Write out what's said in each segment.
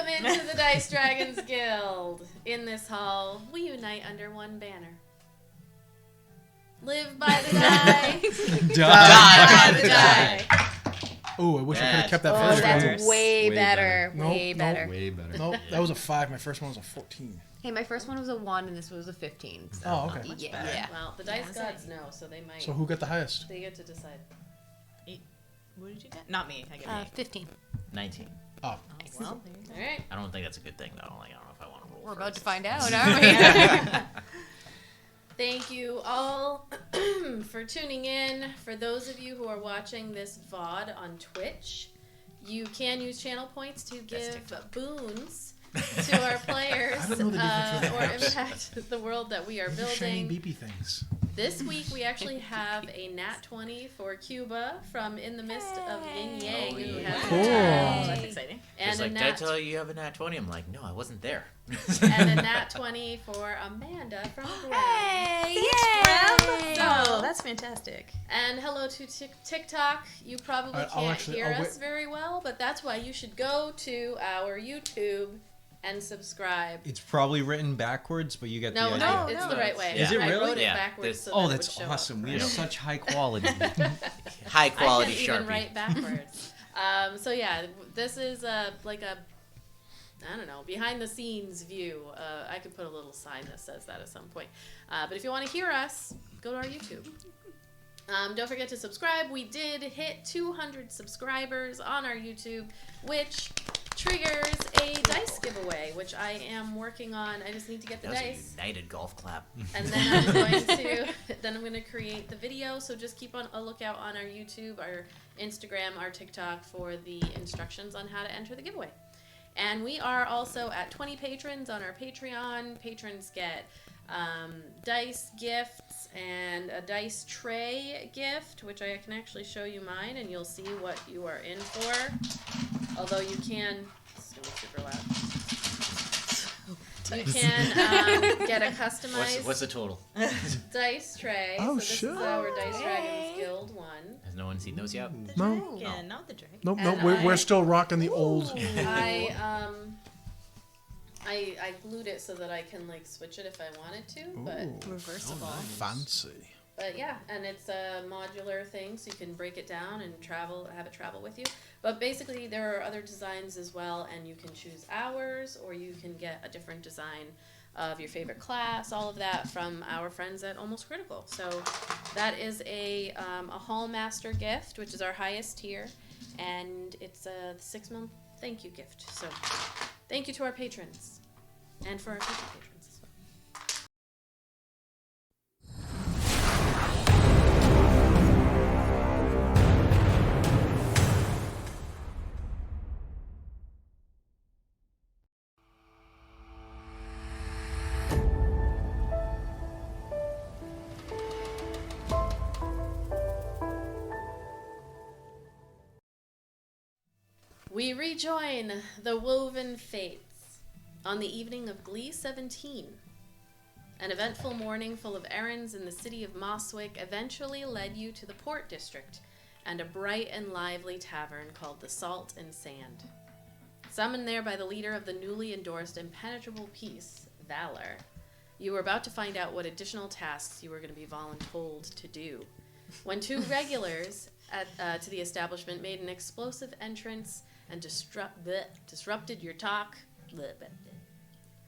Welcome into the Dice Dragons Guild. In this hall, we unite under one banner. Live by the die. Die by the die. Oh, I wish I could have kept that Oh, first one. that's way better. Nope, Way better. Way better. Nope, that was a 5. My first one was a 14. Hey, my first one was a 1 and this was a 15. So Oh, okay. Yeah. Well, the dice gods know, so they might. So who got the highest? They get to decide. What did you get? Not me. I get 15. 19. Oh. Well, All right. I don't think that's a good thing, though. I don't know if I want to roll. We're first. about to find out, aren't we? Thank you all for tuning in. For those of you who are watching this VOD on Twitch, you can use channel points to give boons to our players I don't know the difference or between impact the world that we are Those are shiny building. beepy things. This week we actually have a nat 20 for Cuba from In the Midst of Yin Yang, who has Cool. that's exciting. and Just a like, did I nat tell you have a nat 20? I'm like, no, I wasn't there. and a nat 20 for Amanda from Graham. Hey, yay! Oh, that's fantastic. And hello to TikTok. You probably I'll can't hear wait. us very well, but that's why you should go to our YouTube and subscribe. It's probably written backwards, but you get the No, idea. it's the right way. Is it I really? wrote it Yeah, backwards this- so Oh, that it that's would show awesome. up. We have such high quality. High I quality can't even Sharpie. write backwards. So yeah, this is like a, I don't know, behind the scenes view. I could put a little sign that says that at some point. But if you want to hear us, go to our YouTube. Don't forget to subscribe. We did hit 200 subscribers on our YouTube, which triggers a dice giveaway, which I am working on. I just need to get the That was dice. a united golf clap. And then I'm going to create the video. So just keep on a lookout on our YouTube, our Instagram, our TikTok for the instructions on how to enter the giveaway. And we are also at 20 patrons on our Patreon. Patrons get dice gifts and a dice tray gift, which I can actually show you mine, and you'll see what you are in for. Although you can, it's gonna be super loud. You can get a customized What's the total? dice tray. Oh, so this sure. is our Dice Dragons Guild one. Has no one seen those yet? No. Dragon, not the dragon. Nope, And nope. We're I- still rocking the old. I glued it so that I can like switch it if I wanted to, but Reversible. Fancy. yeah, and it's a modular thing, so you can break it down and have it travel with you. But basically, there are other designs as well, and you can choose ours, or you can get a different design of your favorite class, all of that from our friends at Almost Critical. So that is a Hallmaster gift, which is our highest tier, and it's a 6-month thank you gift. So thank you to our patrons, and for our future patrons as well. We rejoin the Woven Fates on the evening of Glee 17. An eventful morning full of errands in the city of Moswick eventually led you to the Port District and a bright and lively tavern called the Salt and Sand. Summoned there by the leader of the newly endorsed Impenetrable Peace, Valor, you were about to find out what additional tasks you were going to be voluntold to do, when 2 regulars to the establishment made an explosive entrance and disrupted your talk.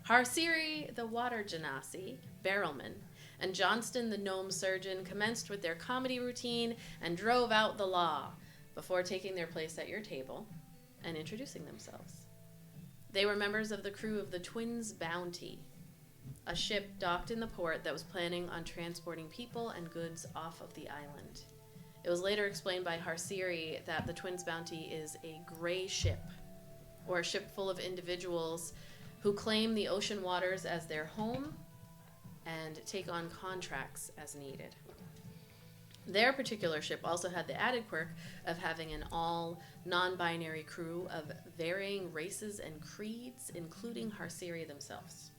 Harsirri, the water genasi, barrelman, and Johnston, the gnome surgeon, commenced with their comedy routine and drove out the law before taking their place at your table and introducing themselves. They were members of the crew of the Twins Bounty, a ship docked in the port that was planning on transporting people and goods off of the island. It was later explained by Harsirri that the Twins Bounty is a gray ship, or a ship full of individuals who claim the ocean waters as their home and take on contracts as needed. Their particular ship also had the added quirk of having an all non-binary crew of varying races and creeds, including Harsirri themselves.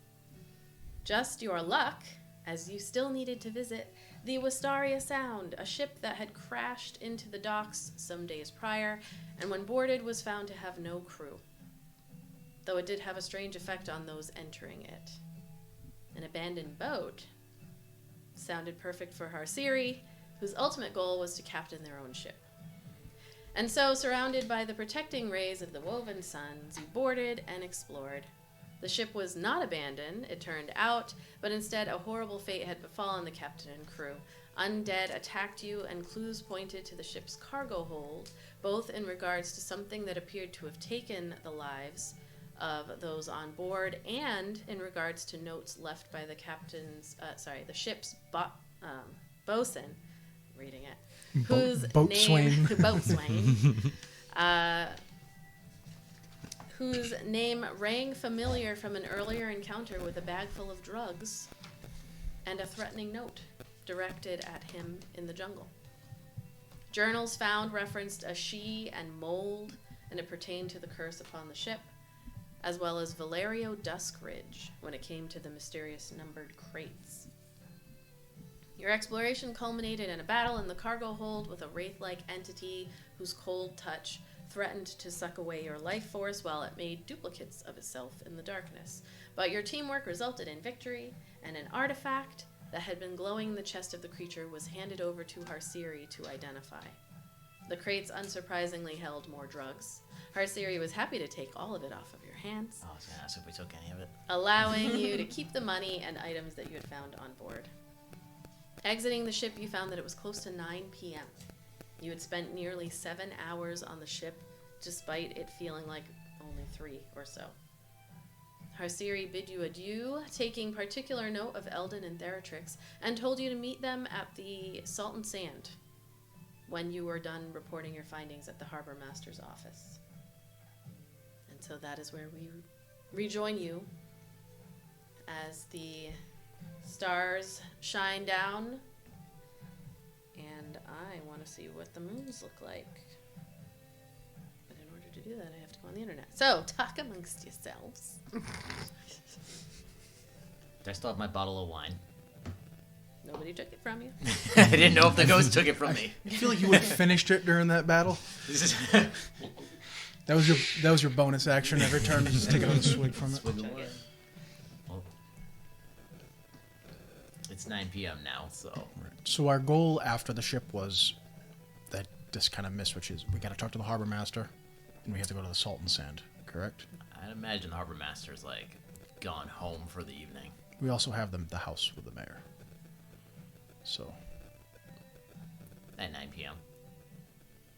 Just your luck, as you still needed to visit the Wistaria Sound, a ship that had crashed into the docks some days prior, and when boarded was found to have no crew. though it did have a strange effect on those entering it. An abandoned boat sounded perfect for Harsirri, whose ultimate goal was to captain their own ship. And so, surrounded by the protecting rays of the woven suns, you boarded and explored. The ship was not abandoned, it turned out, but instead a horrible fate had befallen the captain and crew. Undead attacked you, and clues pointed to the ship's cargo hold, both in regards to something that appeared to have taken the lives of those on board, and in regards to notes left by the the ship's bosun, reading it, whose Boatswain. whose name rang familiar from an earlier encounter with a bag full of drugs and a threatening note directed at him in the jungle. Journals found referenced a she and mold, and it pertained to the curse upon the ship, as well as Valerio Duskridge when it came to the mysterious numbered crates. Your exploration culminated in a battle in the cargo hold with a wraith-like entity whose cold touch threatened to suck away your life force while it made duplicates of itself in the darkness. But your teamwork resulted in victory, and an artifact that had been glowing in the chest of the creature was handed over to Harsirri to identify. The crates unsurprisingly held more drugs. Harsirri was happy to take all of it off of your hands, I was gonna ask if we took any of it. allowing you to keep the money and items that you had found on board. Exiting the ship, you found that it was close to 9 p.m. You had spent nearly 7 hours on the ship, despite it feeling like only 3 or so. Harsirri bid you adieu, taking particular note of Eldon and Theratrix, and told you to meet them at the Salt and Sand when you were done reporting your findings at the Harbor Master's office. And so that is where we rejoin you as the stars shine down, and I want to see what the moons look like. But in order to do that, I have to go on the internet. So, talk amongst yourselves. I still have my bottle of wine. Nobody took it from you. I didn't know if the ghost took it from me. I feel like you would have finished it during that battle. That was your bonus action every turn. Just take another swig from it. Swig of wine. Well, it's 9 p.m. now, so So our goal after the ship was that just kind of missed, which is we got to talk to the harbor master, and we have to go to the Salt and Sand. Correct? I'd imagine the harbor master's like gone home for the evening. We also have the house with the mayor. So At 9 p.m.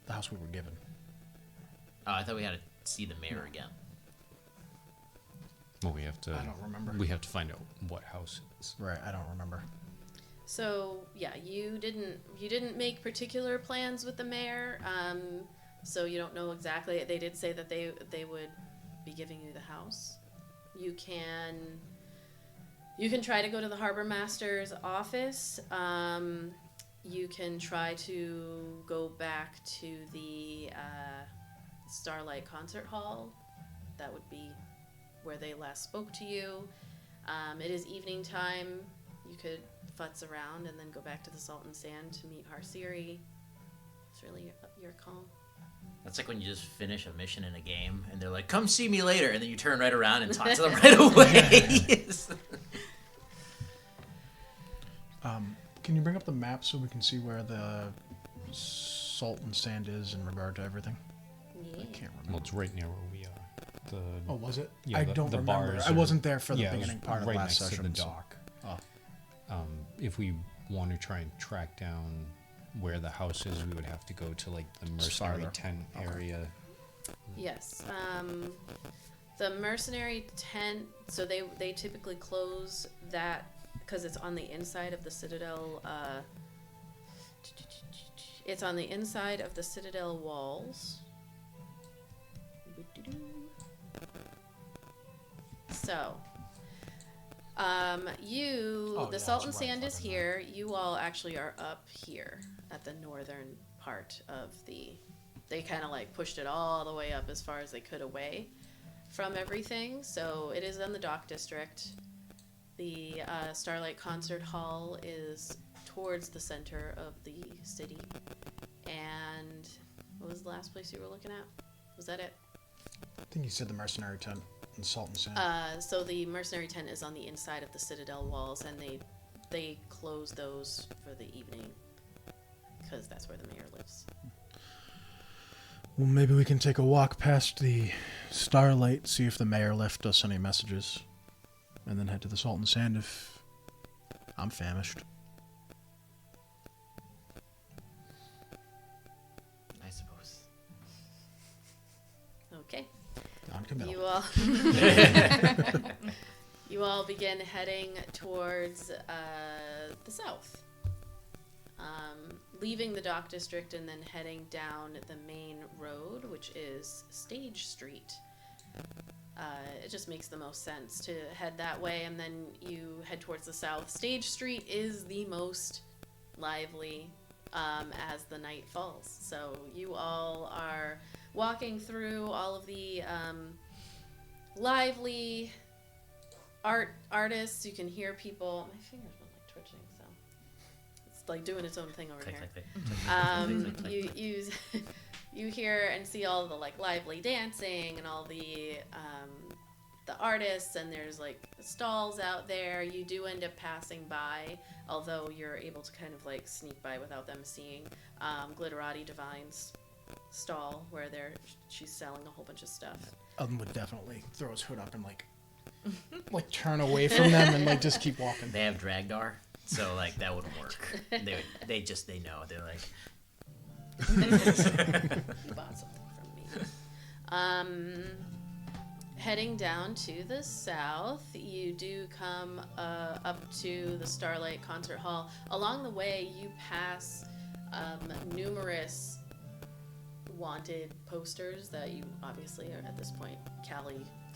the house we were given. Oh, I thought we had to see the mayor again. Well, we have to. I don't remember. We have to find out what house it is. Right, I don't remember. So, yeah, you didn't make particular plans with the mayor, so you don't know exactly. They did say that they would be giving you the house. You can try to go to the harbor master's office. You can try to go back to the Starlight Concert Hall. That would be where they last spoke to you. It is evening time. You could futz around and then go back to the Salt and Sand to meet Harsirri. It's really your call. That's like when you just finish a mission in a game and they're like, come see me later, and then you turn right around and talk to them right away. Can you bring up the map so we can see where the Salt and Sand is in regard to everything? Yeah. I can't Well, remember. it's right near where we are. Oh, was it? Yeah, I the don't remember. bars I are- wasn't there for the yeah, it was beginning part of right last next session. to the so- dock. Oh, If we want to try and track down where the house is, we would have to go to like the mercenary farther. tent Okay. area. Yes. The mercenary tent, so they typically close that because it's on the inside of the Citadel. It's on the inside of the Citadel walls. So, the Salt and Sand is here. You all actually are up here at the northern part of the. They kind of like pushed it all the way up as far as they could away from everything. So it is in the dock district. The Starlight Concert Hall is towards the center of the city. And what was the last place you were looking at? Was that it? I think you said the mercenary tent. And salt and sand. So the mercenary tent is on the inside of the citadel walls, and they close those for the evening because that's where the mayor lives. Well, maybe we can take a walk past the Starlight, see if the mayor left us any messages, and then head to the salt and sand if I'm famished. I suppose. Okay. Non-committal. You all begin heading towards the south, leaving the dock district and then heading down the main road, which is Stage Street. It just makes the most sense to head that way, and then you head towards the south. Stage Street is the most lively as the night falls. So you all are walking through all of the lively artists. You can hear people. My fingers been like twitching, so it's like doing its own thing over Click, here. click, click. You hear and see all the like lively dancing and all the artists, and there's like stalls out there. You do end up passing by, although you're able to kind of like sneak by without them seeing. Glitterati Divine's stall where she's selling a whole bunch of stuff. Eldon would definitely throw his hood up and like turn away from them and like just keep walking. They have Dragdar, so like that wouldn't work. They know. They're like, You bought something from me. Heading down to the south, you do come up to the Starlight Concert Hall. Along the way, you pass numerous wanted posters that you obviously are at this point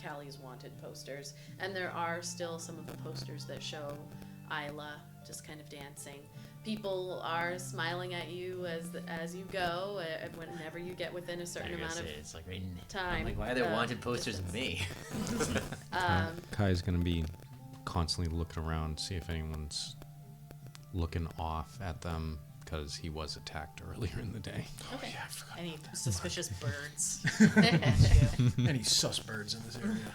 Callie's wanted posters, and there are still some of the posters that show Ayla just kind of dancing. People are smiling at you as you go, whenever you get within a certain amount of it's like right in time. I'm like, why are there wanted posters of me? Kai's gonna be constantly looking around, see if anyone's looking off at them, because he was attacked earlier in the day. Okay. Yeah, I forgot. Any suspicious birds? Any sus birds in this area?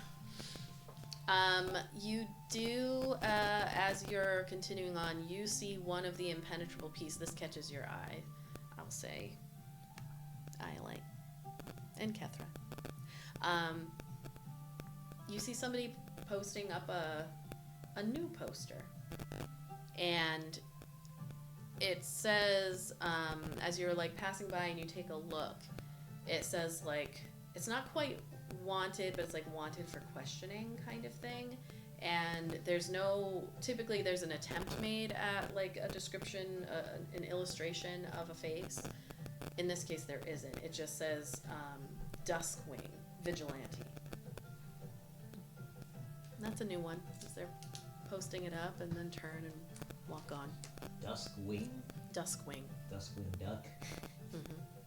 You do, as you're continuing on, you see one of the impenetrable pieces. This catches your eye, I'll say. Iolite and Kethra. You see somebody posting up a new poster. And it says, as you're like passing by and you take a look, it says like, it's not quite wanted, but it's like wanted for questioning kind of thing. And typically there's an attempt made at like a description, an illustration of a face. In this case there isn't. It just says Duskwing Vigilante. And that's a new one, because they're posting it up and then turn and walk on. Duskwing? Duskwing. Duskwing duck?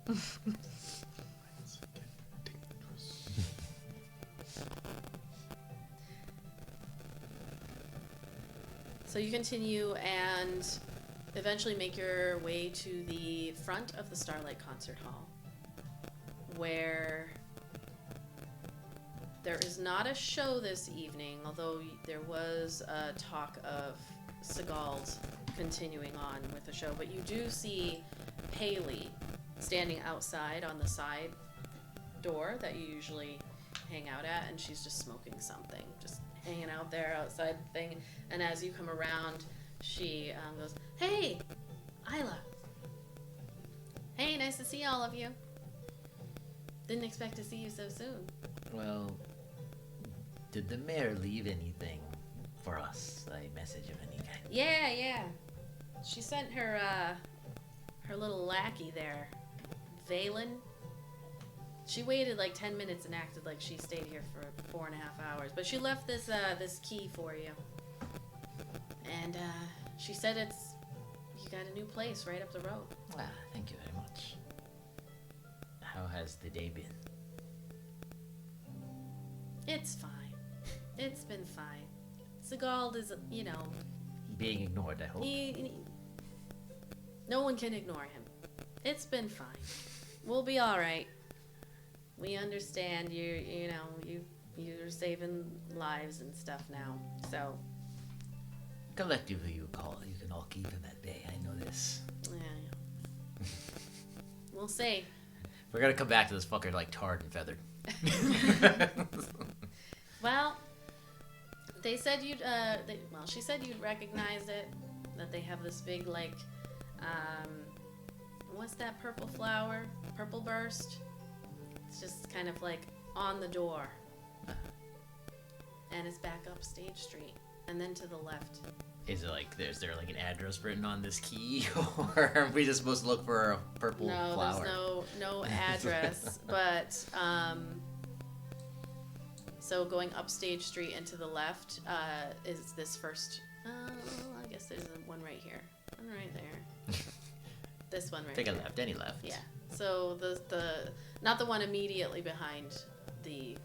Mm-hmm. So you continue and eventually make your way to the front of the Starlight Concert Hall, where there is not a show this evening, although there was a talk of Sigald continuing on with the show. But you do see Haley standing outside on the side door that you usually hang out at, and she's just smoking something, just hanging out there outside the thing. And as you come around, she goes, "Hey, Ayla. Hey, nice to see all of you. Didn't expect to see you so soon." Well, did the mayor leave anything for us? A message of any kind? Yeah. She sent her little lackey there, Valen. She waited like 10 minutes and acted like she stayed here for 4.5 hours. But she left this key for you. And she said you got a new place right up the road. Ah, thank you very much. How has the day been? It's fine. It's been fine. Sigald is, Being ignored, I hope. No one can ignore him. It's been fine. We'll be all right. We understand you you're saving lives and stuff now. So, Collectively, you can all keep him at bay. I know this. yeah. We'll see. We're gonna come back to this fucker like tarred and feathered. Well, they said you'd. She said you'd recognize it. That they have this big what's that purple flower? Purple burst. It's just kind of like on the door, and it's back up Stage Street, and then to the left. Is it like is there like an address written on this key, or are we just supposed to look for a purple flower? No, there's no address, but so going up Stage Street and to the left is this first. I guess there's one right here, one right there. This one right Take here. a left, any left. Yeah. So the not the one immediately behind the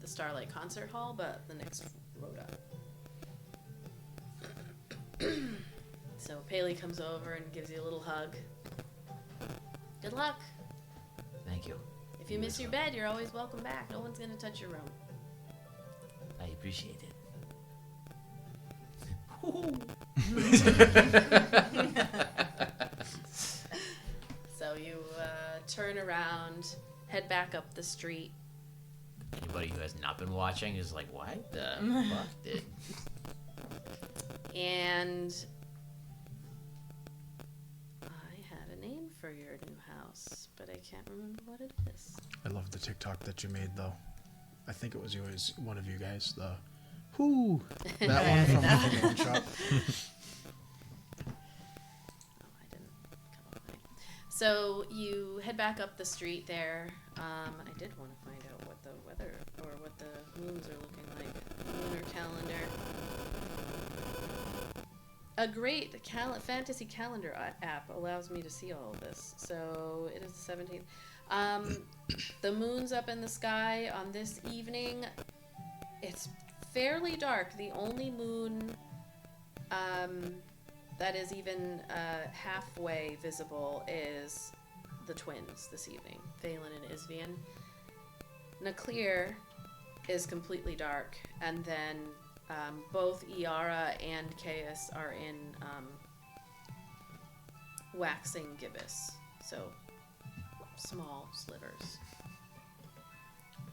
Starlight Concert Hall, but the next road up. So Paley comes over and gives you a little hug. Good luck. Thank you. If you miss your bed, you're always welcome back. No one's gonna touch your room. I appreciate it. So you turn around, head back up the street. Anybody who has not been watching is like, what the fuck, dude? And I had a name for your new house, but I can't remember what it is. I love the TikTok that you made, though. I think it was one of you guys. The whoo, that one from the one shop. Oh, I didn't come up with it. So you head back up the street there. I did want to find out what the weather or what the moons are looking like. Lunar calendar. A great fantasy calendar app allows me to see all of this. So it is the 17th. The moon's up in the sky on this evening. It's fairly dark. The only moon that is even halfway visible is the twins this evening, Phelan and Isvian. Naclear is completely dark, and then both Iara and Caius are in waxing gibbous, so small slivers.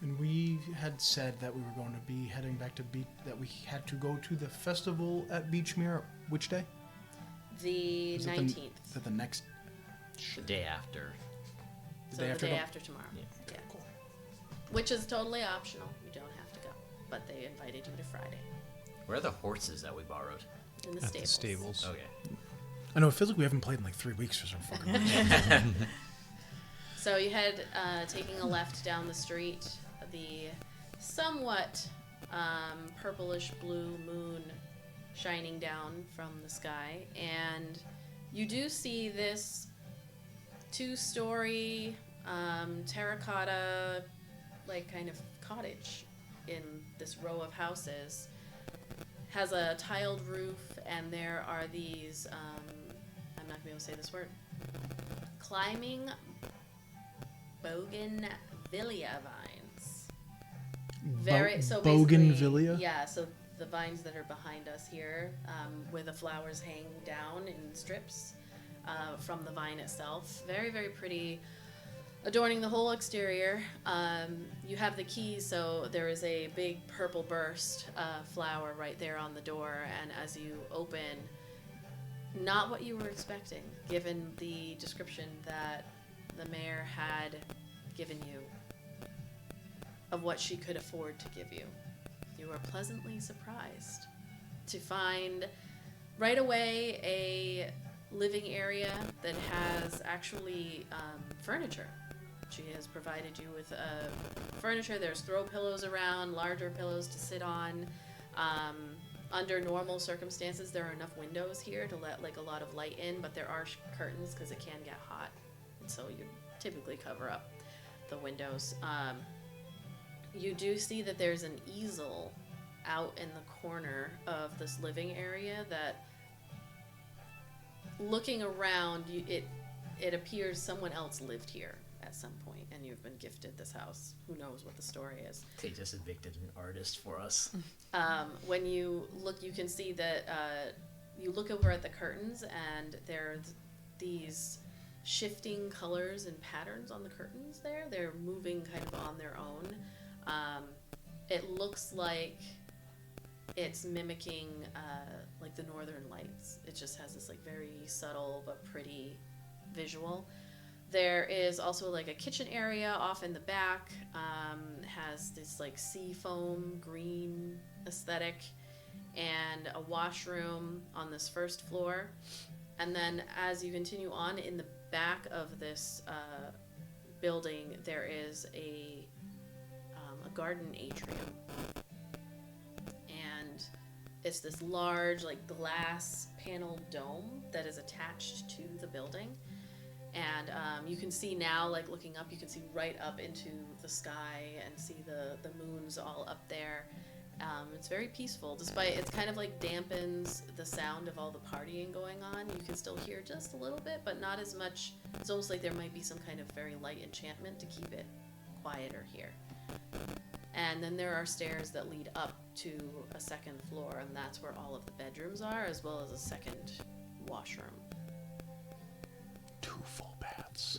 And we had said that we were going to be heading back to that we had to go to the festival at Beachmere. Which day? The Is it 19th. Is that the next? The day after. So the day after tomorrow. Yeah. Cool. Which is totally optional. You don't have to go. But they invited you to Friday. Where are the horses that we borrowed? In the At stables. the stables. Okay. I know it feels like we haven't played in like 3 weeks or some fucking reason. So you head, taking a left down the street. The somewhat purplish blue moon shining down from the sky. And you do see this 2-story terracotta, like, kind of cottage in this row of houses. Has a tiled roof, and there are these, I'm not going to be able to say this word, climbing bougainvillea vines. Bougainvillea? Yeah, so the vines that are behind us here, where the flowers hang down in strips from the vine itself. Very, very pretty, adorning the whole exterior. You have the keys, so there is a big purple burst flower right there on the door, and as you open, not what you were expecting, given the description that the mayor had given you of what she could afford to give you. You were pleasantly surprised to find right away a living area that has actually furniture. She has provided you with furniture. There's throw pillows around, larger pillows to sit on. Under normal circumstances, there are enough windows here to let like a lot of light in, but there are curtains because it can get hot, and so you typically cover up the windows. You do see that there's an easel out in the corner of this living area that, looking around, it appears someone else lived here at some point, and you've been gifted this house. Who knows what the story is? They just evicted an artist for us. When you look, you can see that you look over at the curtains, and there's these shifting colors and patterns on the curtains there. They're moving kind of on their own. It looks like it's mimicking like the Northern Lights. It just has this like very subtle but pretty visual. There is also like a kitchen area off in the back. Has this like sea foam green aesthetic, and a washroom on this first floor. And then as you continue on in the back of this building, there is a garden atrium. And it's this large like glass paneled dome that is attached to the building. And you can see now, like looking up, you can see right up into the sky and see the moons all up there. It's very peaceful, despite it's kind of like dampens the sound of all the partying going on. You can still hear just a little bit, but not as much. It's almost like there might be some kind of very light enchantment to keep it quieter here. And then there are stairs that lead up to a second floor, and that's where all of the bedrooms are, as well as a second washroom. 2 full baths.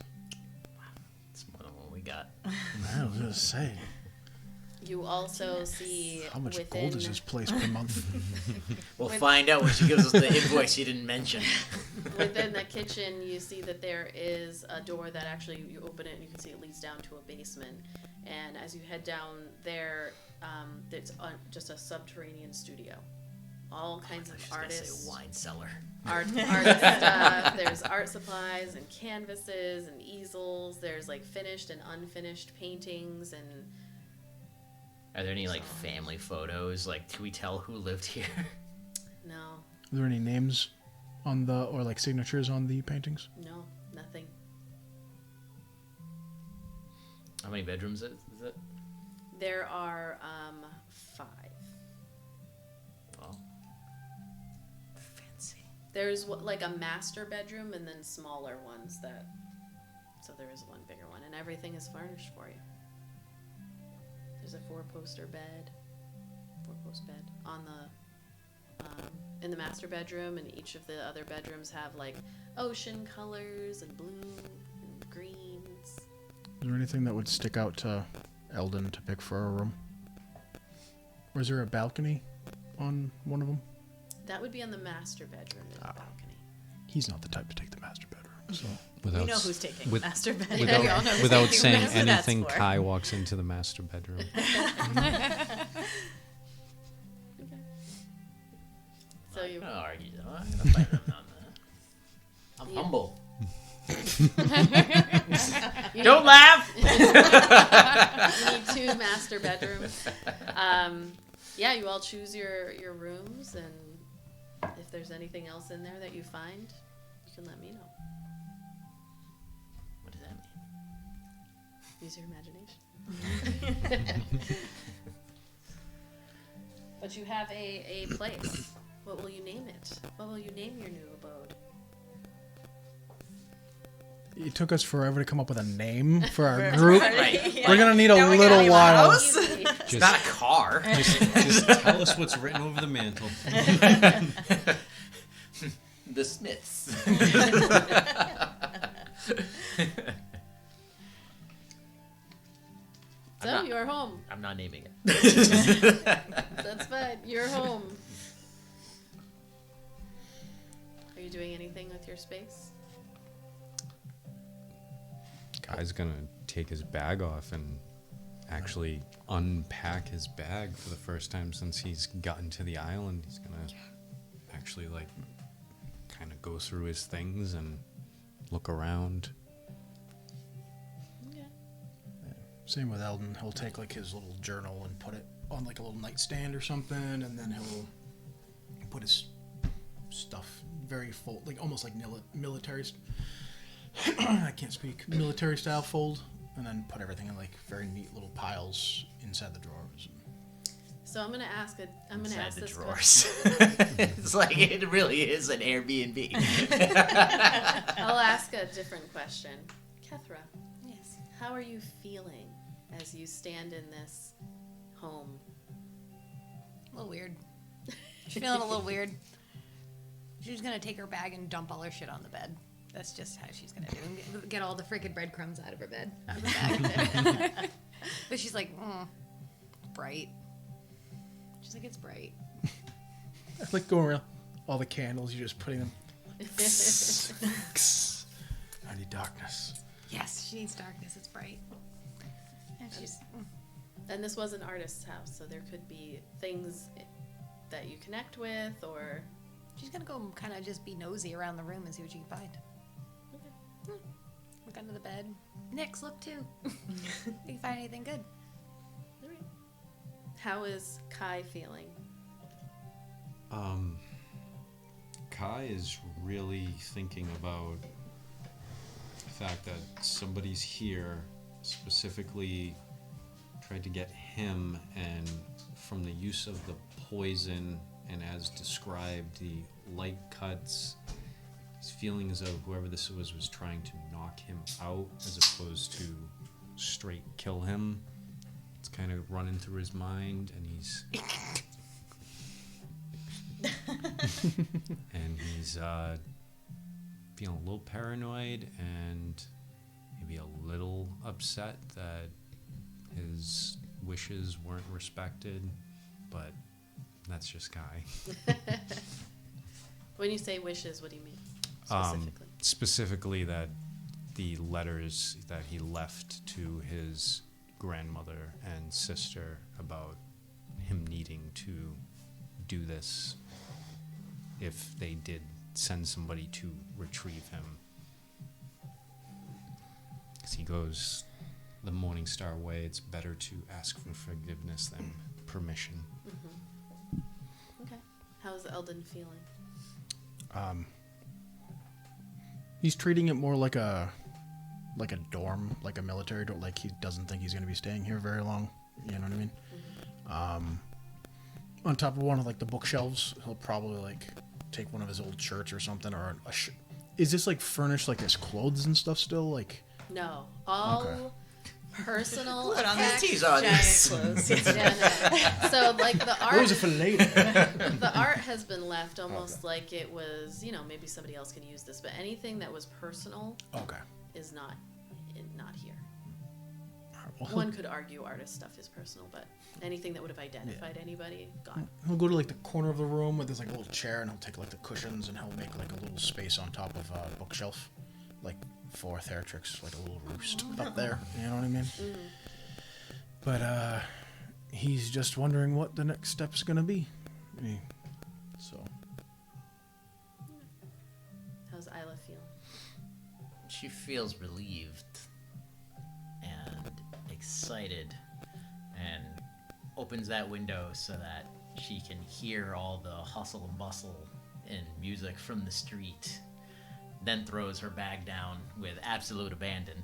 It's more than what we got. I was gonna say. You also see How much within, gold is this place per month? We'll find out when she gives us the invoice you didn't mention. within the kitchen, you see that there is a door that actually, you open it and you can see it leads down to a basement. And as you head down there, it's just a subterranean studio. All kinds of artists. Say wine cellar. Art stuff. There's art supplies and canvases and easels. There's like finished and unfinished paintings and. Are there any like family photos? Like, can we tell who lived here? No. Are there any names on the, or like signatures on the paintings? No, nothing. How many bedrooms is it? There are 5. Well, fancy. There's like a master bedroom and then smaller ones that. So there is one bigger one, and everything is furnished for you. There's a 4-post bed on the in the master bedroom, and each of the other bedrooms have like ocean colors and blue and greens. Is there anything that would stick out to Eldon to pick for a room? Or is there a balcony on one of them? That would be on the master bedroom in the balcony. He's not the type to take the master bedroom, so. We know who's taking the master bedroom. Without saying That's what that's anything, for. Kai walks into the master bedroom. So you. I'm not gonna argue. I'm not gonna fight him on that. I'm humble. Don't laugh. You need 2 master bedrooms. Yeah, you all choose your rooms, and if there's anything else in there that you find, you can let me know. What does that mean? Use your imagination. But you have a place. What will you name it? What will you name your new abode? It took us forever to come up with a name for our group. Right. We're gonna need a Now we gotta little leave a while. house. Easy. It's not a car. Just tell us what's written over the mantle. The Smiths. So you're home. I'm not naming it. That's fine. You're home. Are you doing anything with your space? Guy's gonna take his bag off and actually unpack his bag for the first time since he's gotten to the island. He's gonna actually like kind of go through his things and look around. Okay. Same with Eldon. He'll take like his little journal and put it on like a little nightstand or something, and then he'll put his stuff very full, like almost like military. I can't speak. Military style fold, and then put everything in like very neat little piles inside the drawers. So I'm gonna ask Inside the this drawers. It's like it really is an Airbnb. I'll ask a different question. Kethra, Yes. how are you feeling as you stand in this home? A little weird. She's feeling a little weird. She's gonna take her bag and dump all her shit on the bed. That's just how she's gonna do. And get all the freaking breadcrumbs out of her bed, out of her bag. But she's like, bright. She's like, it's bright. I like going around all the candles. You're just putting them. I need darkness. Yes, she needs darkness. It's bright. And she's. And this was an artist's house, so there could be things that you connect with, or... She's gonna go kind of just be nosy around the room and see what she can find. Okay. Look under the bed. Nyx, look too. You can find anything good. All right. How is Kai feeling? Kai is really thinking about the fact that somebody's here, specifically tried to get him, and from the use of the poison and as described, the light cuts, he's feeling as though whoever this was trying to knock him out as opposed to straight kill him. It's kind of running through his mind, and he's feeling a little paranoid and maybe a little upset that his wishes weren't respected, but that's just Kai. When you say wishes, what do you mean specifically? Specifically that the letters that he left to his grandmother and sister about him needing to do this if they did send somebody to retrieve him. Because he goes the Morningstar way, it's better to ask for forgiveness than permission. Mm-hmm. Okay. How's Eldon feeling? He's treating it more like a dorm, like a military dorm. Like he doesn't think he's going to be staying here very long. You know what I mean? Mm-hmm. On top of one of like the bookshelves, he'll probably like take one of his old shirts or something, or is this like furnished like his clothes and stuff still? Like no, all okay. Personal Put on the effects. tees on Giant this. clothes. Yeah, no. So like the art, those are for later. the art has been left almost like it was, maybe somebody else can use this, but anything that was personal is not here. Well, One could argue artist stuff is personal, but anything that would have identified anybody, gone. He'll go to like the corner of the room where there's like a little chair, and he'll take like the cushions, and he'll make like a little space on top of a bookshelf, like for Theratrix, like a little roost up there. You know what I mean? Mm. But he's just wondering what the next step's gonna be. So How's Ayla feel? She feels relieved and excited and opens that window so that she can hear all the hustle and bustle and music from the street, then throws her bag down with absolute abandon,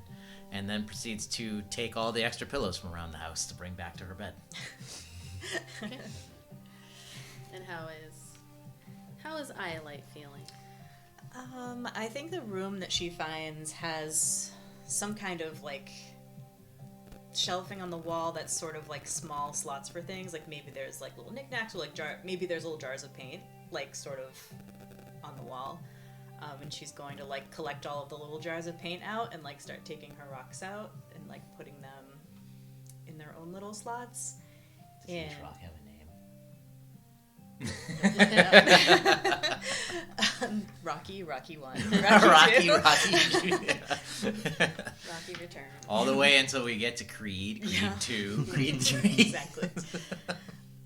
and then proceeds to take all the extra pillows from around the house to bring back to her bed. Okay. And how is Iolite feeling? I think the room that she finds has some kind of like shelving on the wall that's sort of like small slots for things. Like maybe there's like little knickknacks, or like maybe there's little jars of paint, like sort of on the wall. And she's going to like collect all of the little jars of paint out and like start taking her rocks out and like putting them in their own little slots. Does each rock have a name? Rocky 1, Rocky 2. Rocky Rocky Return. all the way until we get to Creed 2, Creed 3. Exactly.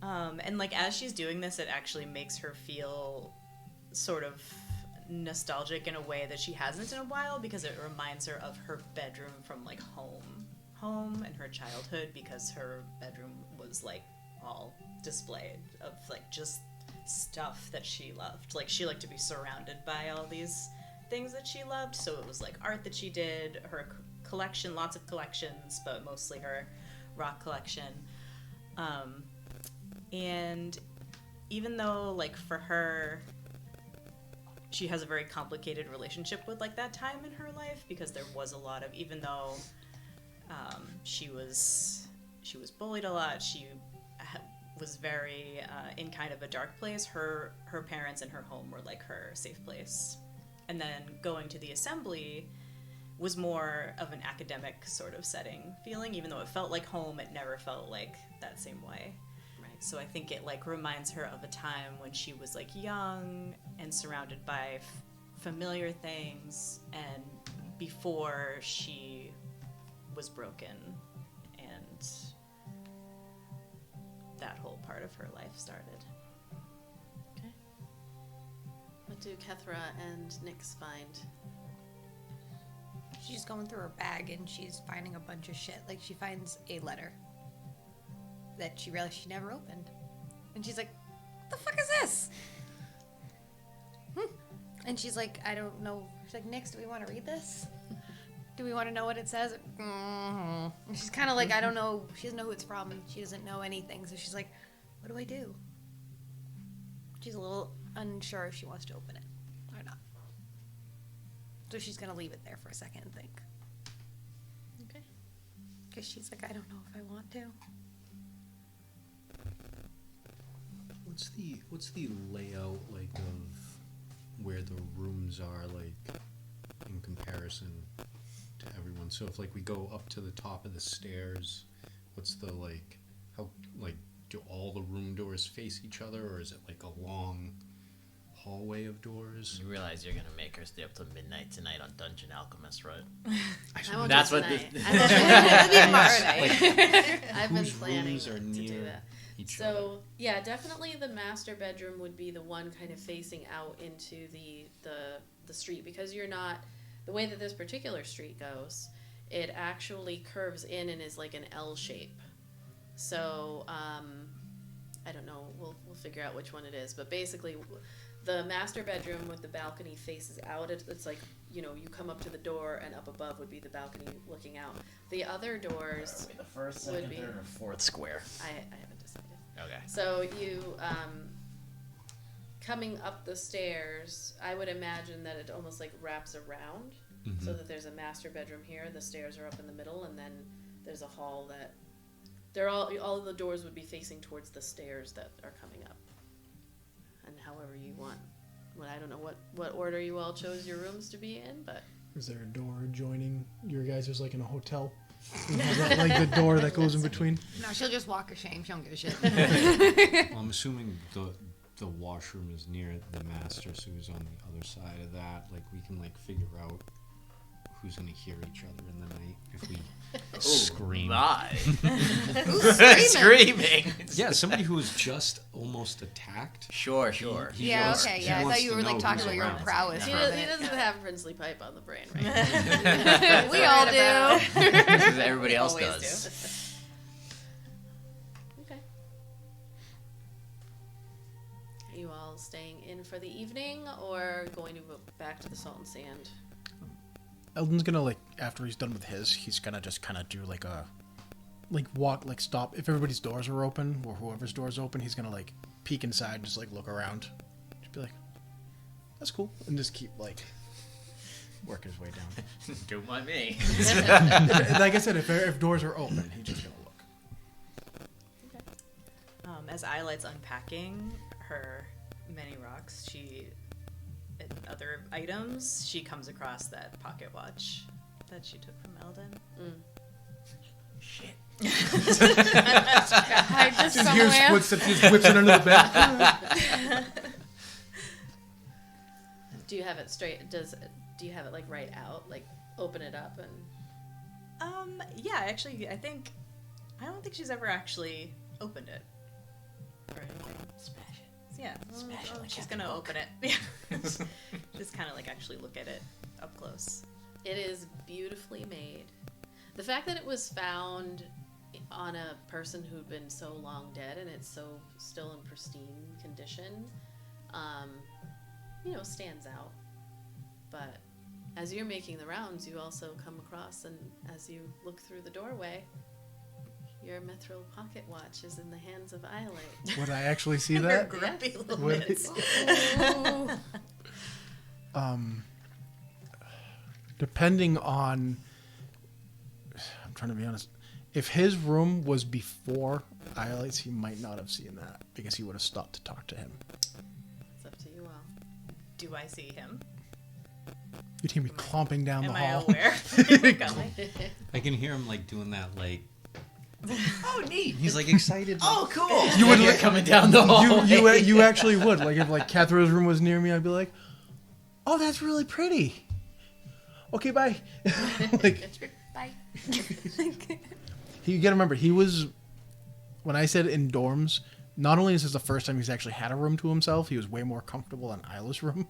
And like as she's doing this, it actually makes her feel sort of nostalgic in a way that she hasn't in a while, because it reminds her of her bedroom from like home and her childhood, because her bedroom was like all displayed of like just stuff that she loved. Like she liked to be surrounded by all these things that she loved, so it was like art that she did, her collection, lots of collections, but mostly her rock collection. And even though like for her she has a very complicated relationship with like that time in her life, because there was a lot of, even though She was bullied a lot. She was very in kind of a dark place. Her parents and her home were like her safe place. And then going to the assembly was more of an academic sort of setting feeling. Even though it felt like home, it never felt like that same way. Right. So I think it like reminds her of a time when she was like young and surrounded by familiar things, and before she was broken and that whole part of her life started. Okay. What do Kethra and Nyx find? She's going through her bag and she's finding a bunch of shit. Like, she finds a letter that she realized she never opened. And she's like, what the fuck is this? And she's like, I don't know. She's like, Nyx, do we want to read this? Do we want to know what it says? And she's kind of like, I don't know. She doesn't know who it's from. She doesn't know anything. So she's like, what do I do? She's a little unsure if she wants to open it or not. So she's going to leave it there for a second and think. Okay. Because she's like, I don't know if I want to. What's the layout like of where the rooms are, like in comparison to everyone? So if like we go up to the top of the stairs, what's the like, how, like, do all the room doors face each other, or is it like a long hallway of doors? You realize you're gonna make her stay up till midnight tonight on Dungeon Alchemist, right? I won't That's do what tonight. this- I've been Whose planning rooms are to do near that. each other? So yeah, definitely the master bedroom would be the one kind of facing out into the street, because you're not, the way that this particular street goes, it actually curves in and is like an L shape. So I don't know, we'll figure out which one it is, but basically the master bedroom with the balcony faces out. It's like, you know, you come up to the door and up above would be the balcony looking out. The other doors The first, would second, be- third, or fourth square. I haven't decided. Okay. So you, coming up the stairs, I would imagine that it almost like wraps around, so that there's a master bedroom here, the stairs are up in the middle, and then there's a hall that, they're all of the doors would be facing towards the stairs that are coming up. And however you want. Well, I don't know what order you all chose your rooms to be in, but... Is there a door adjoining your guys? There's like in a hotel. And has that, like the door that goes in between. No, she'll just walk of shame. She don't give a shit. Well, I'm assuming the washroom is near the master, so who's on the other side of that? Like, we can like figure out who's gonna hear each other in the night if we scream. My. Who's Screaming. Yeah, somebody who was just almost attacked. Sure. He Yeah, wants- okay, he yeah. I wants thought you to were like know talking who's about your own around. prowess. He for a doesn't minute. have princely pipe on the brain, right? We all do. Because everybody else Always does. Okay. Are you all staying in for the evening, or going to go back to the Salt and Sand? Eldon's gonna like, after he's done with his, he's gonna just kind of do like a, like walk, like stop. If everybody's doors are open, or whoever's door's open, he's gonna like peek inside and just like look around. Just be like, that's cool. And just keep like working his way down. Don't mind me. Like I said, if doors are open, he's just gonna look. As Iolite's unpacking her many rocks, and other items, she comes across that pocket watch that she took from Eldon. Shit. Hide this Just hears somewhere. footsteps, he just whips it under the bed. Do you have it straight? Do you have it like right out, like open it up and? Yeah, actually, I don't think she's ever actually opened it or anything. Smash it. Yeah, Smash it like she's Captain gonna Hook. open it. Yeah, just kind of like actually look at it up close. It is beautifully made. The fact that it was found on a person who'd been so long dead and it's so still in pristine condition, stands out. But as you're making the rounds, you also come across, and as you look through the doorway, your mithril pocket watch is in the hands of Iolite. Would I actually see Her that? grumpy little Would- mitts. Depending on, I'm trying to be honest. If his room was before Iolite's, he might not have seen that because he would have stopped to talk to him. It's up to you all. Do I see him? You'd hear me clomping down Am the I hall. aware? Coming? I can hear him like doing that, like Oh, neat. he's like excited. Oh, cool. You would You're look- coming down the hall. You actually would. Like if like Kethra's room was near me, I'd be like, "Oh, that's really pretty." Okay, bye. Like Bye. you gotta remember, he was when I said in dorms. Not only is this the first time he's actually had a room to himself, he was way more comfortable in Isla's room.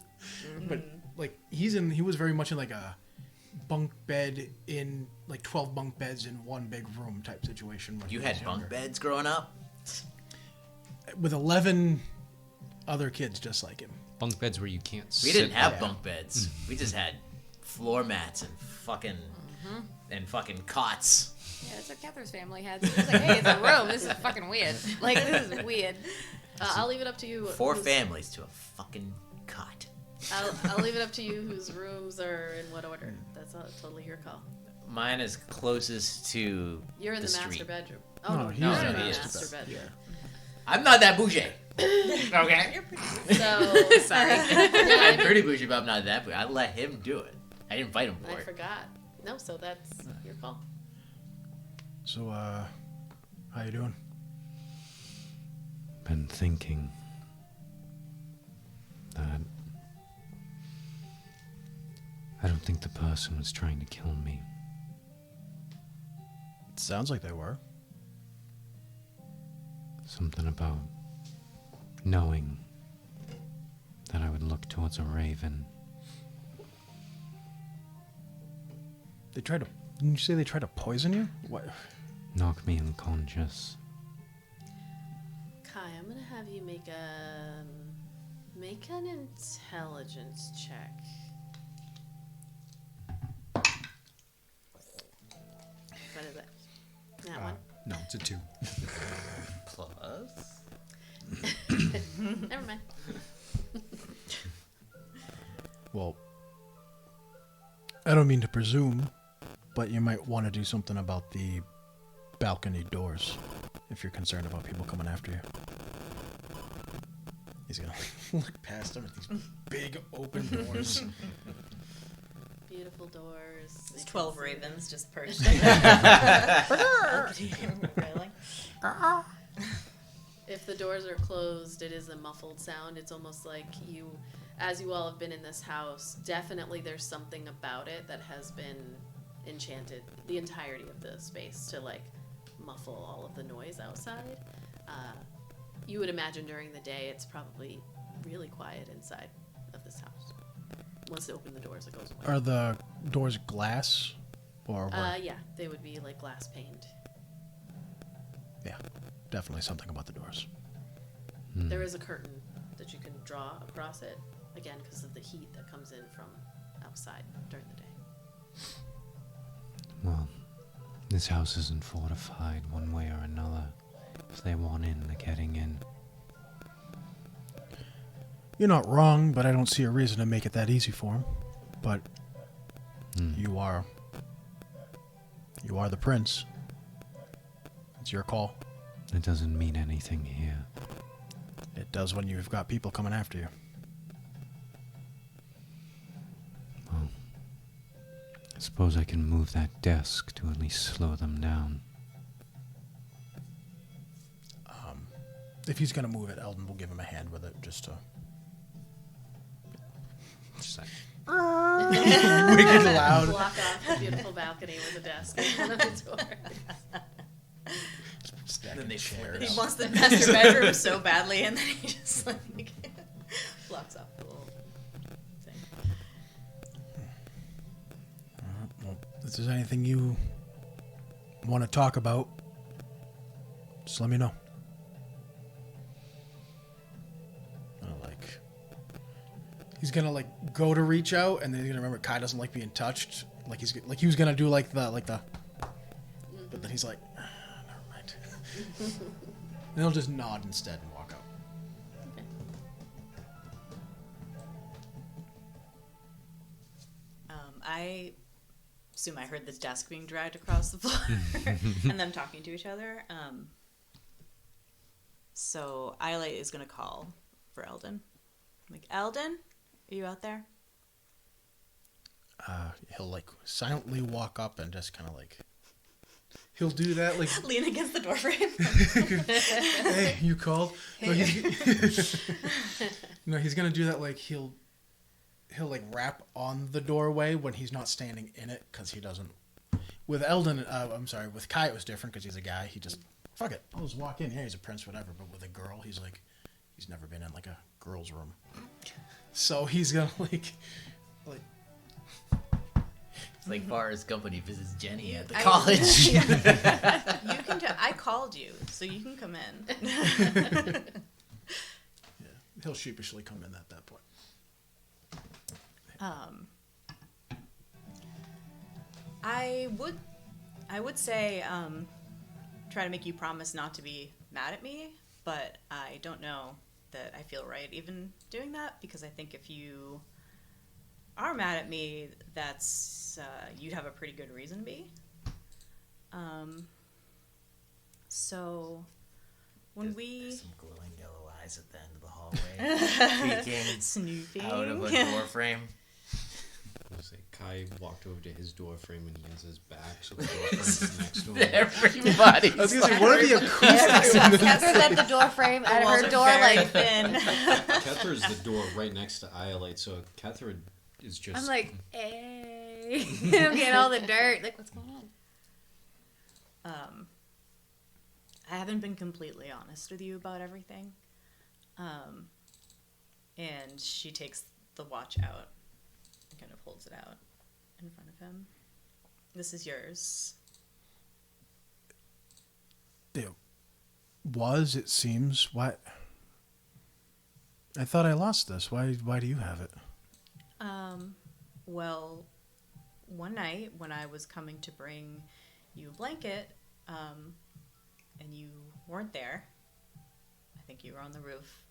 But like he was very much in like a bunk bed in like 12 bunk beds in one big room type situation. When You he was had bunk younger. beds growing up? With 11 other kids just like him. Bunk beds where you can't We sit. didn't have Yeah. bunk beds. We just had floor mats and fucking cots. Yeah, that's what Kethra's family had. So it was like, hey, it's a room. This is fucking weird. Like, this is weird. I'll leave it up to you. 4 whose- families to a fucking cot. I'll leave it up to you whose rooms are in what order. That's totally your call. Mine is closest to You're in the master street. bedroom. Oh, No, no, he's you're in in the the master master bed. bedroom. I'm not that bougie. Okay? So, Sorry. I'm pretty bougie, but I'm not that bougie. I let him do it. I didn't invite him for I it. forgot. No, so that's your call. So how you doing? Been thinking that I don't think the person was trying to kill me. It sounds like they were. Something about knowing that I would look towards a raven. They tried to. Didn't you say they tried to poison you? What? Knock me unconscious. Kai, I'm gonna have you make an intelligence check. What is it? That one. No, it's a 2. Plus. Never mind. Well, I don't mean to presume, but you might want to do something about the balcony doors if you're concerned about people coming after you. He's gonna look past them at these big open doors. Beautiful doors. There's 12 ravens just perched. Railing. If the doors are closed, it is a muffled sound. It's almost like as you all have been in this house, definitely there's something about it that has been enchanted the entirety of the space to like muffle all of the noise outside. You would imagine during the day it's probably really quiet inside of this house. Once they open the doors, it goes away. Are the doors glass or what? Yeah, they would be like glass paned. Yeah, definitely something about the doors. There is a curtain that you can draw across it, again, because of the heat that comes in from outside during the day. Well, this house isn't fortified one way or another. If they want in, they're getting in. You're not wrong, but I don't see a reason to make it that easy for him. But you are the prince. It's your call. It doesn't mean anything here. It does when you've got people coming after you. I suppose I can move that desk to at least slow them down. If he's gonna move it, Eldon will give him a hand with it, just to Just like, wicked loud. Block off the beautiful balcony with a desk in front of the door. Then they flip He wants the master bedroom so badly, and then he just like blocks off the little thing. Well, if there's anything you want to talk about, just let me know. He's gonna like go to reach out, and then he's gonna remember Kai doesn't like being touched. Like he was gonna do like the, but then he's like, never mind. And he'll just nod instead and walk out. Okay. I assume I heard the desk being dragged across the floor and them talking to each other. So Ayla is going to call for Eldon. I'm like, Eldon, are you out there? He'll like silently walk up and just kind of like, he'll do that like Lean against the doorframe. hey, you called? No, he's gonna do that like he'll like rap on the doorway when he's not standing in it because he doesn't. With Eldon, with Kai it was different because he's a guy. He just fuck it, I'll just walk in. Yeah, he's a prince, whatever. But with a girl, he's never been in like a girl's room, so he's gonna like. It's like Forrest Company visits Jenny at the college. You can. I called you, so you can come in. Yeah, he'll sheepishly come in at that point. I would say try to make you promise not to be mad at me, but I don't know that I feel right even doing that, because I think if you are mad at me, that's you'd have a pretty good reason to be. So when There's some glowing yellow eyes at the end of the hallway, peeking snooping out of a door frame. I was like, Kai walked over to his door frame and he has his back, so the door frame is next to him. Everybody. I was gonna say, what are the acoustics in this? Ketra's at the door frame, at walls her are door, very like, thin. Ketra's the door right next to Iolite, so Kethra is just... I'm like, hey. I'm getting all the dirt. Like, what's going on? I haven't been completely honest with you about everything. And she takes the watch out and kind of holds it out in front of him. This is yours. It seems. Why? I thought I lost this. Why do you have it? Well, one night when I was coming to bring you a blanket, and you weren't there, I think you were on the roof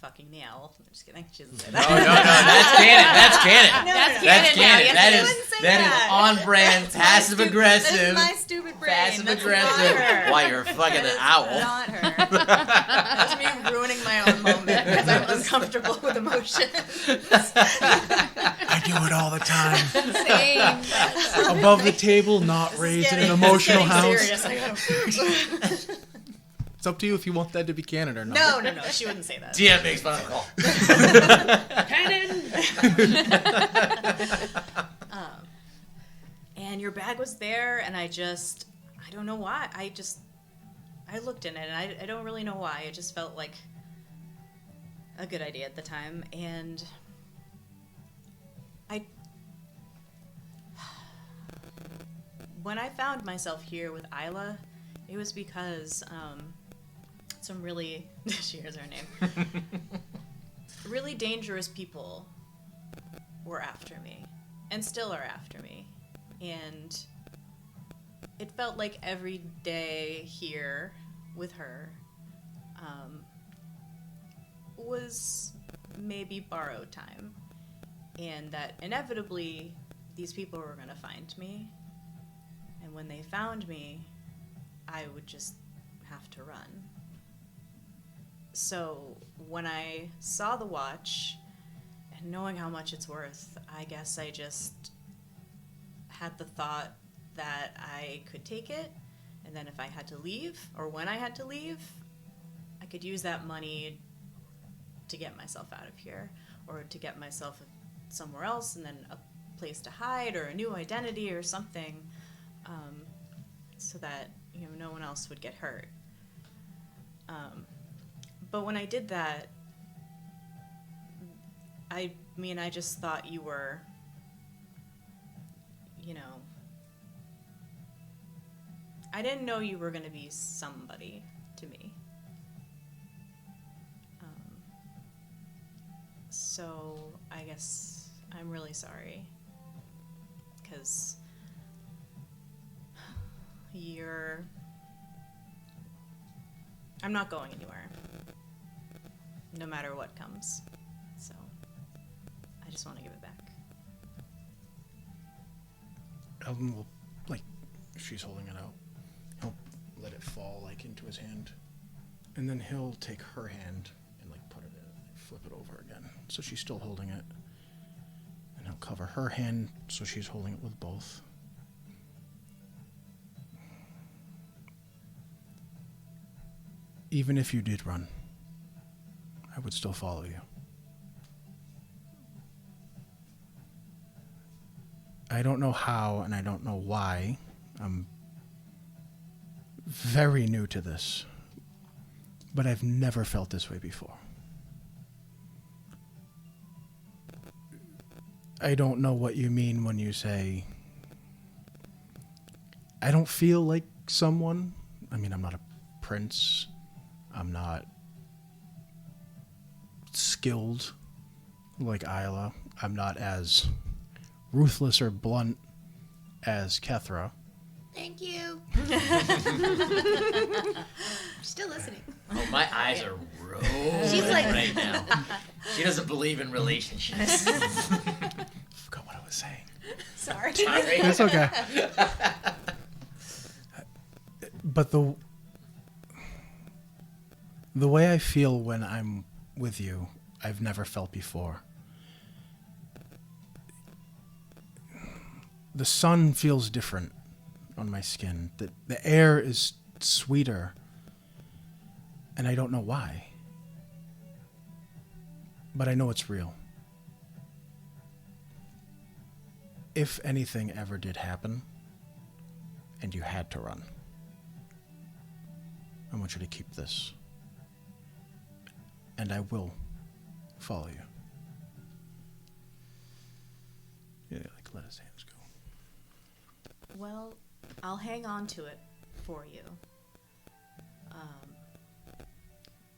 fucking the owl. I'm just kidding. She doesn't say that. No, that's canon. That's canon. That's canon. Yes, That is on brand, passive aggressive. That is my stupid brain. Passive That's aggressive. not her. Why you're fucking an That is owl. not her. That's me ruining my own moment because I'm uncomfortable with emotion. I do it all the time. Same. Above the table, not raised in an emotional house. Serious. I gotta... It's up to you if you want that to be canon or not. No. She wouldn't say that. DM makes fun of call. And your bag was there, and I don't know why. I looked in it, and I don't really know why. It just felt like a good idea at the time, and when I found myself here with Ayla, it was because some really, she hears her name, really dangerous people were after me, and still are after me. And it felt like every day here with her was maybe borrowed time, and that inevitably these people were going to find me, and when they found me, I would just have to run. So when I saw the watch, and knowing how much it's worth, I guess I just had the thought that I could take it, and then if I had to leave, or when I had to leave, I could use that money to get myself out of here, or to get myself somewhere else, and then a place to hide, or a new identity, or something, so that no one else would get hurt. But when I did that, I just thought you were, I didn't know you were going to be somebody to me. So I guess I'm really sorry, because I'm not going anywhere, no matter what comes. So I just want to give it back. Eldon will, like, if she's holding it out, he'll let it fall, like, into his hand. And then he'll take her hand and, like, put it in, flip it over again. So she's still holding it. And he'll cover her hand so she's holding it with both. Even if you did run, I would still follow you. I don't know how and I don't know why. I'm very new to this, but I've never felt this way before. I don't know what you mean when you say, I don't feel like someone. I mean, I'm not a prince. I'm not skilled like Ayla. I'm not as ruthless or blunt as Kethra. Thank you. Still listening. Oh, my eyes are rolling She's like- right now. She doesn't believe in relationships. Forgot what I was saying. Sorry. Sorry. It's okay. But the way I feel when I'm with you, I've never felt before. The sun feels different on my skin. The air is sweeter, and I don't know why. But I know it's real. If anything ever did happen, and you had to run, I want you to keep this. And I will follow you. Yeah, like let his hands go. Well, I'll hang on to it for you.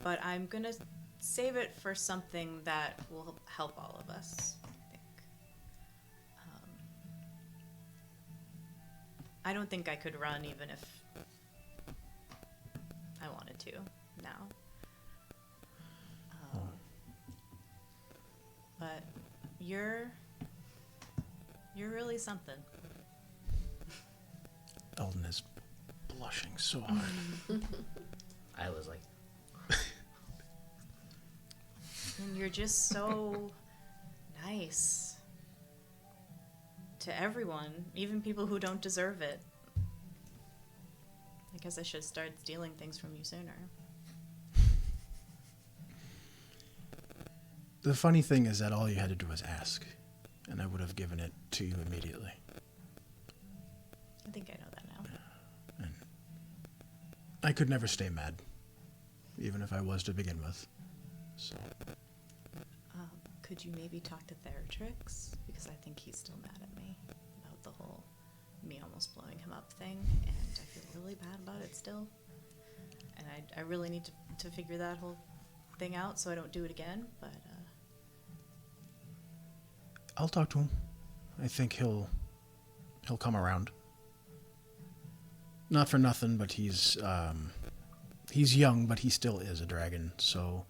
But I'm gonna save it for something that will help all of us, I think. I don't think I could run even if I wanted to now. But you're really something. Eldon is blushing so hard. I was like, And you're just so nice to everyone, even people who don't deserve it. I guess I should start stealing things from you sooner. The funny thing is that all you had to do was ask, and I would have given it to you immediately. I think I know that now. And I could never stay mad, even if I was to begin with. So, Could you maybe talk to Theratrix? Because I think he's still mad at me about the whole me almost blowing him up thing, and I feel really bad about it still. And I really need to figure that whole thing out so I don't do it again, but I'll talk to him. I think he'll come around. Not for nothing, but he's young, but he still is a dragon. So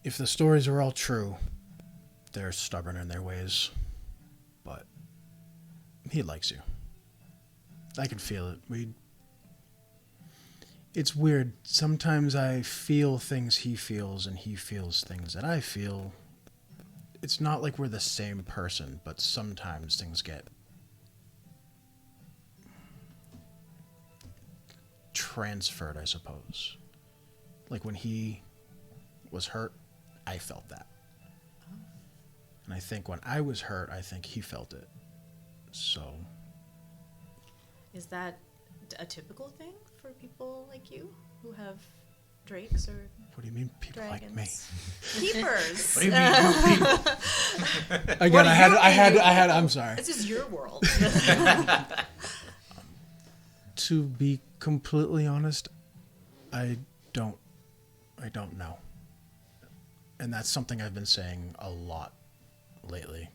if the stories are all true, they're stubborn in their ways. But he likes you. I can feel it. It's weird. Sometimes I feel things he feels, and he feels things that I feel. It's not like we're the same person, but sometimes things get transferred, I suppose. Like when he was hurt, I felt that. And I think when I was hurt, I think he felt it. So, is that a typical thing for people like you who have drakes or what do you mean, people dragons? like me? Keepers. what do you mean, you people? Again, What do I you had. I'm sorry. This is your world. To be completely honest, I don't know. And that's something I've been saying a lot lately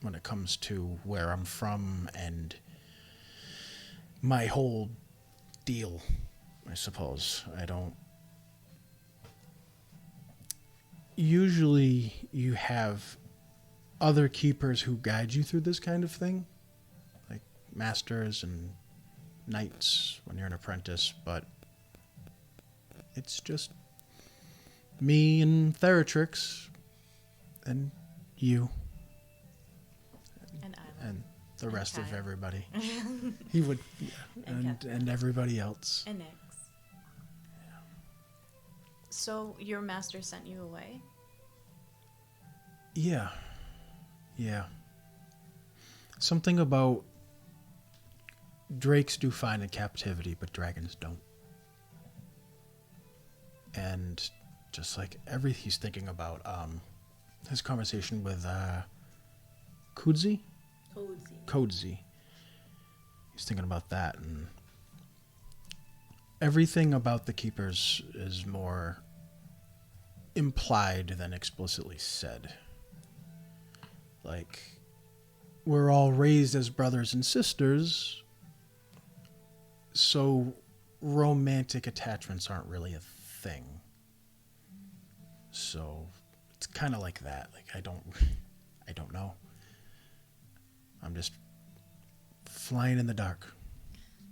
when it comes to where I'm from and my whole deal, I suppose. I don't. Usually you have other keepers who guide you through this kind of thing. Like masters and knights when you're an apprentice, but it's just me and Theratrix and you And Ayla. and the And rest of Kyle. everybody. He would, yeah, And Kethra. and everybody else. And Nix. So your master sent you away? Yeah. Yeah. Something about drakes do fine in captivity, but dragons don't. And just like he's thinking about his conversation with Kudzi? Kodzi. He's thinking about that, and everything about the Keepers is more implied than explicitly said. Like, we're all raised as brothers and sisters, so romantic attachments aren't really a thing. So it's kind of like that. Like, I don't know. I'm just flying in the dark.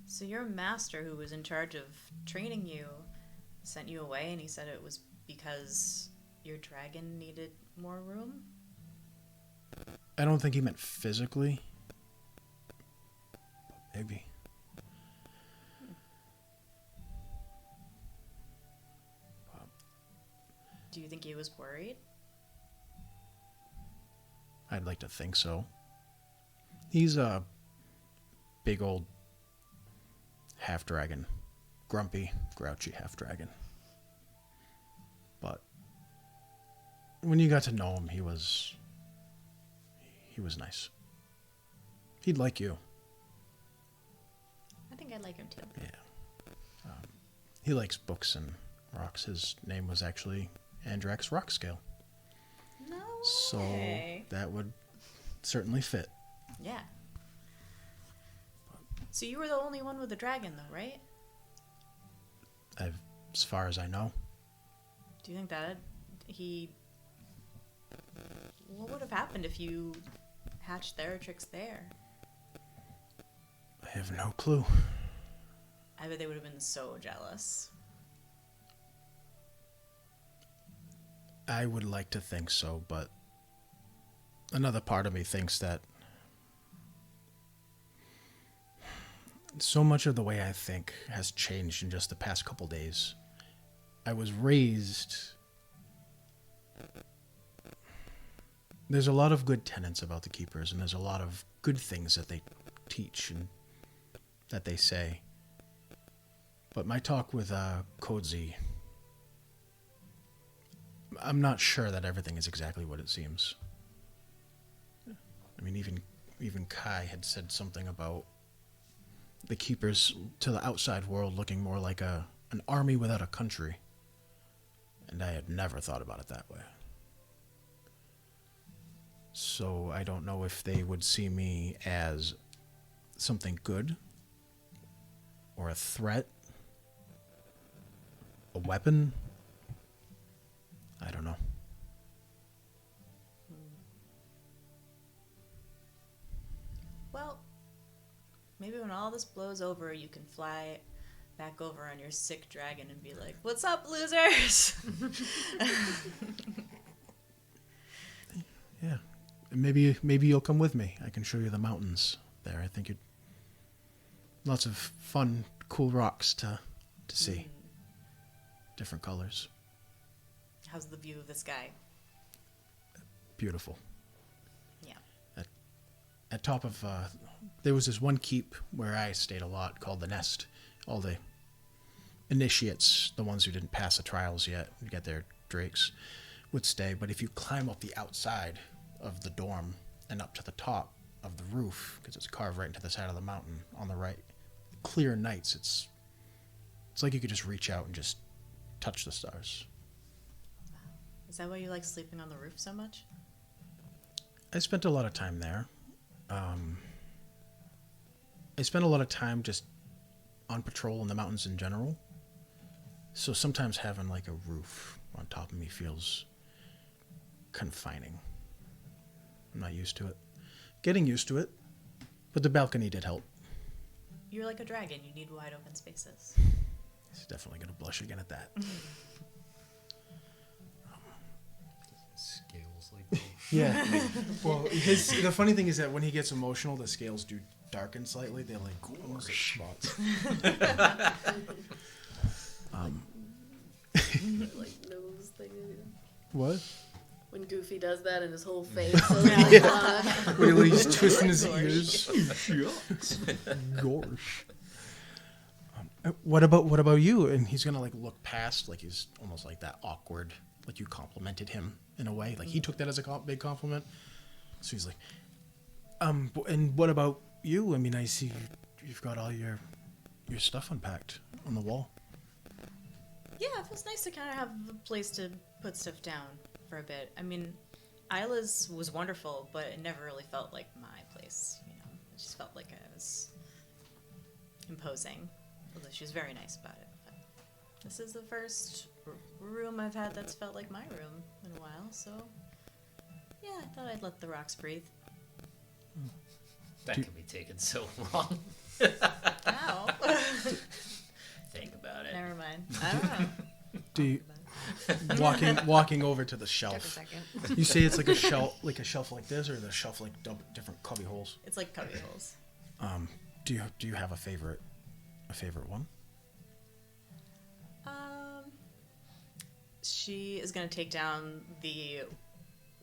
So your master, who was in charge of training you, sent you away, and he said it was because your dragon needed more room? I don't think he meant physically. But maybe. Do you think he was worried? I'd like to think so. He's a big old half-dragon. Grumpy, grouchy half-dragon. But when you got to know him, he was nice. He'd like you. I think I'd like him too. Yeah. He likes books and rocks. His name was actually Andrax Rockscale. No So way. that would certainly fit. Yeah. So you were the only one with a dragon, though, right? As far as I know. Do you think that he... What would have happened if you hatched Theratrix there? I have no clue. I bet they would have been so jealous. I would like to think so, but another part of me thinks that so much of the way I think has changed in just the past couple days. I was raised... There's a lot of good tenets about the Keepers, and there's a lot of good things that they teach and that they say. But my talk with Kodzi, I'm not sure that everything is exactly what it seems. I mean, even Kai had said something about the Keepers to the outside world looking more like an army without a country. And I had never thought about it that way. So I don't know if they would see me as something good, or a threat, a weapon. I don't know. Well, maybe when all this blows over, you can fly back over on your sick dragon and be like, "What's up, losers?" Yeah. Maybe you'll come with me. I can show you the mountains there. I think you'd... Lots of fun, cool rocks to see. Different colors. How's the view of the sky? Beautiful. Yeah. At top of... there was this one keep where I stayed a lot called the Nest. All the initiates, the ones who didn't pass the trials yet, get their drakes, would stay. But if you climb up the outside of the dorm and up to the top of the roof, because it's carved right into the side of the mountain on the right, clear nights, it's like you could just reach out and just touch the stars. Is that why you like sleeping on the roof so much? I spent a lot of time there. I spent a lot of time just on patrol in the mountains in general. So sometimes having like a roof on top of me feels confining. I'm not used to it. Getting used to it, but the balcony did help. you're like a dragon. You need wide open spaces. He's definitely gonna blush again at that. Scales like that. Yeah. Well, the funny thing is that when he gets emotional, the scales do darken slightly. They're like almost like spots. Like nose thing. What? When Goofy does that and his whole face goes like blood. When he's twisting his ears. Gosh. What about you? And he's gonna like look past, like he's almost like that awkward, like you complimented him in a way, like he took that as a big compliment. So he's like, and what about you? I mean, I see you've got all your stuff unpacked on the wall. Yeah, it feels nice to kind of have a place to put stuff down for a bit. I mean, Ayla's was wonderful, but it never really felt like my place. You know, it just felt like it was imposing. Although she was very nice about it. But this is the first room I've had that's felt like my room in a while. So yeah, I thought I'd let the rocks breathe. That could be taken so long. Ow. Think about it. Never mind. I don't know. Do you, walking over to the Took a shelf? second. You say it's like a shelf like this, or the shelf like different cubby holes? It's like cubby holes. Do you have a favorite one? She is gonna take down the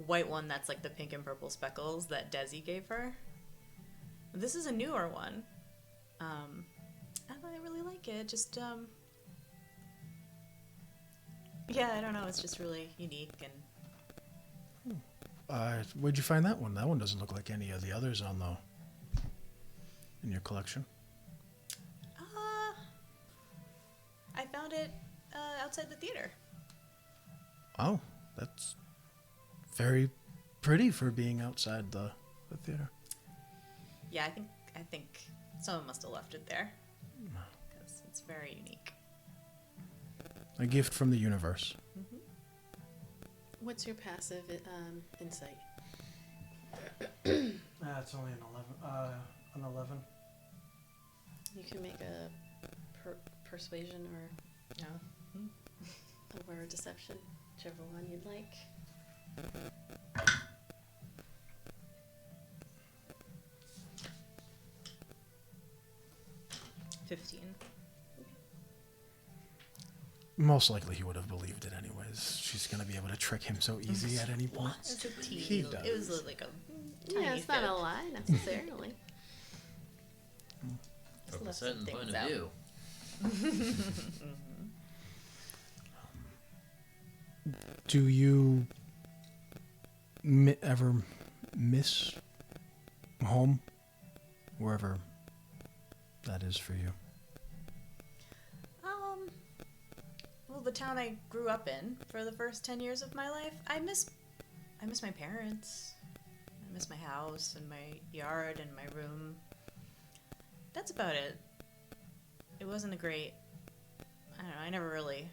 white one that's like the pink and purple speckles that Desi gave her. This is a newer one. I really like it. Just yeah, I don't know. It's just really unique and Where'd you find that one? That one doesn't look like any of the others in your collection. I found it outside the theater. Oh, that's very pretty for being outside the theater. Yeah, I think someone must have left it there because it's very unique. A gift from the universe. What's your passive insight? It's only an 11. You can make a persuasion or a word deception, whichever one you'd like. 15. Most likely he would have believed it anyways. She's gonna be able to trick him so easy at any point. It's a tea. He does. It was like a tiny Yeah, it's not bit. a lie necessarily. From a left certain some point things of out. view. Do you ever miss home, wherever that is for you? Well, the town I grew up in for the first 10 years of my life, I miss my parents. I miss my house and my yard and my room. That's about it. It wasn't a great, I don't know, I never really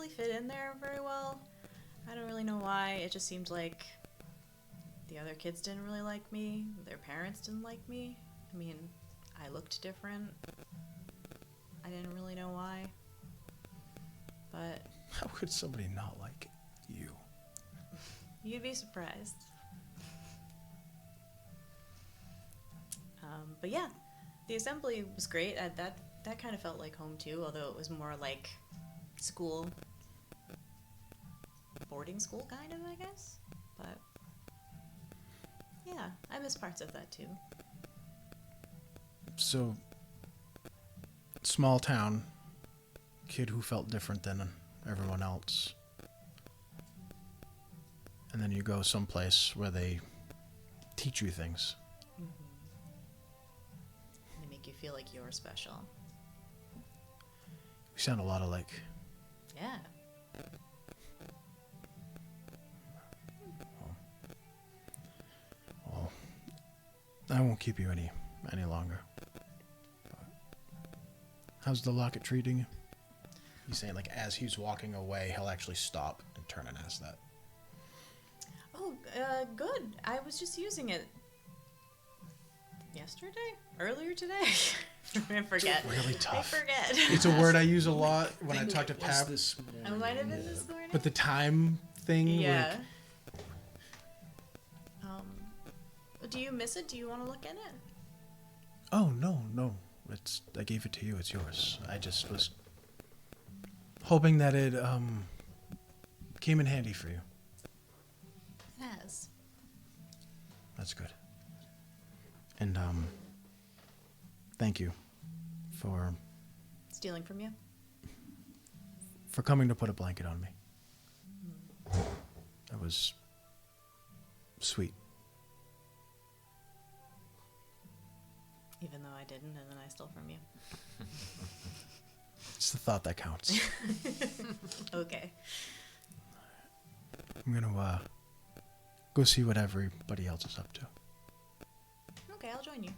fit in there very well. I don't really know why. It just seemed like the other kids didn't really like me. Their parents didn't like me. I mean, I looked different. I didn't really know why. But How could somebody not like you? you'd be surprised. But yeah, the assembly was great. That kind of felt like home too, although it was more like school, boarding school kind of, I guess. But yeah, I miss parts of that too. So, small town, kid who felt different than everyone else. And then you go someplace where they teach you things. They make you feel like you're special. You sound a lot alike. Yeah. Well, I won't keep you any longer. How's the locket treating you? He's saying, like, as he's walking away, he'll actually stop and turn and ask that. Oh, good. I was just using it Yesterday? Earlier today? I forget. Really tough. I forget. It's a word I use a lot when I talk to It was Pap. this I morning. might have been this morning. But the time thing, Yeah. like, Do you miss it? Do you want to look in it? oh no, I gave it to you. It's yours. I just was hoping that it came in handy for you. It has. That's good. And thank you for Stealing from you? coming to put a blanket on me. That was sweet. Even though I didn't, and then I stole from you. It's the thought that counts. Okay. I'm gonna go see what everybody else is up to. Okay, I'll join you.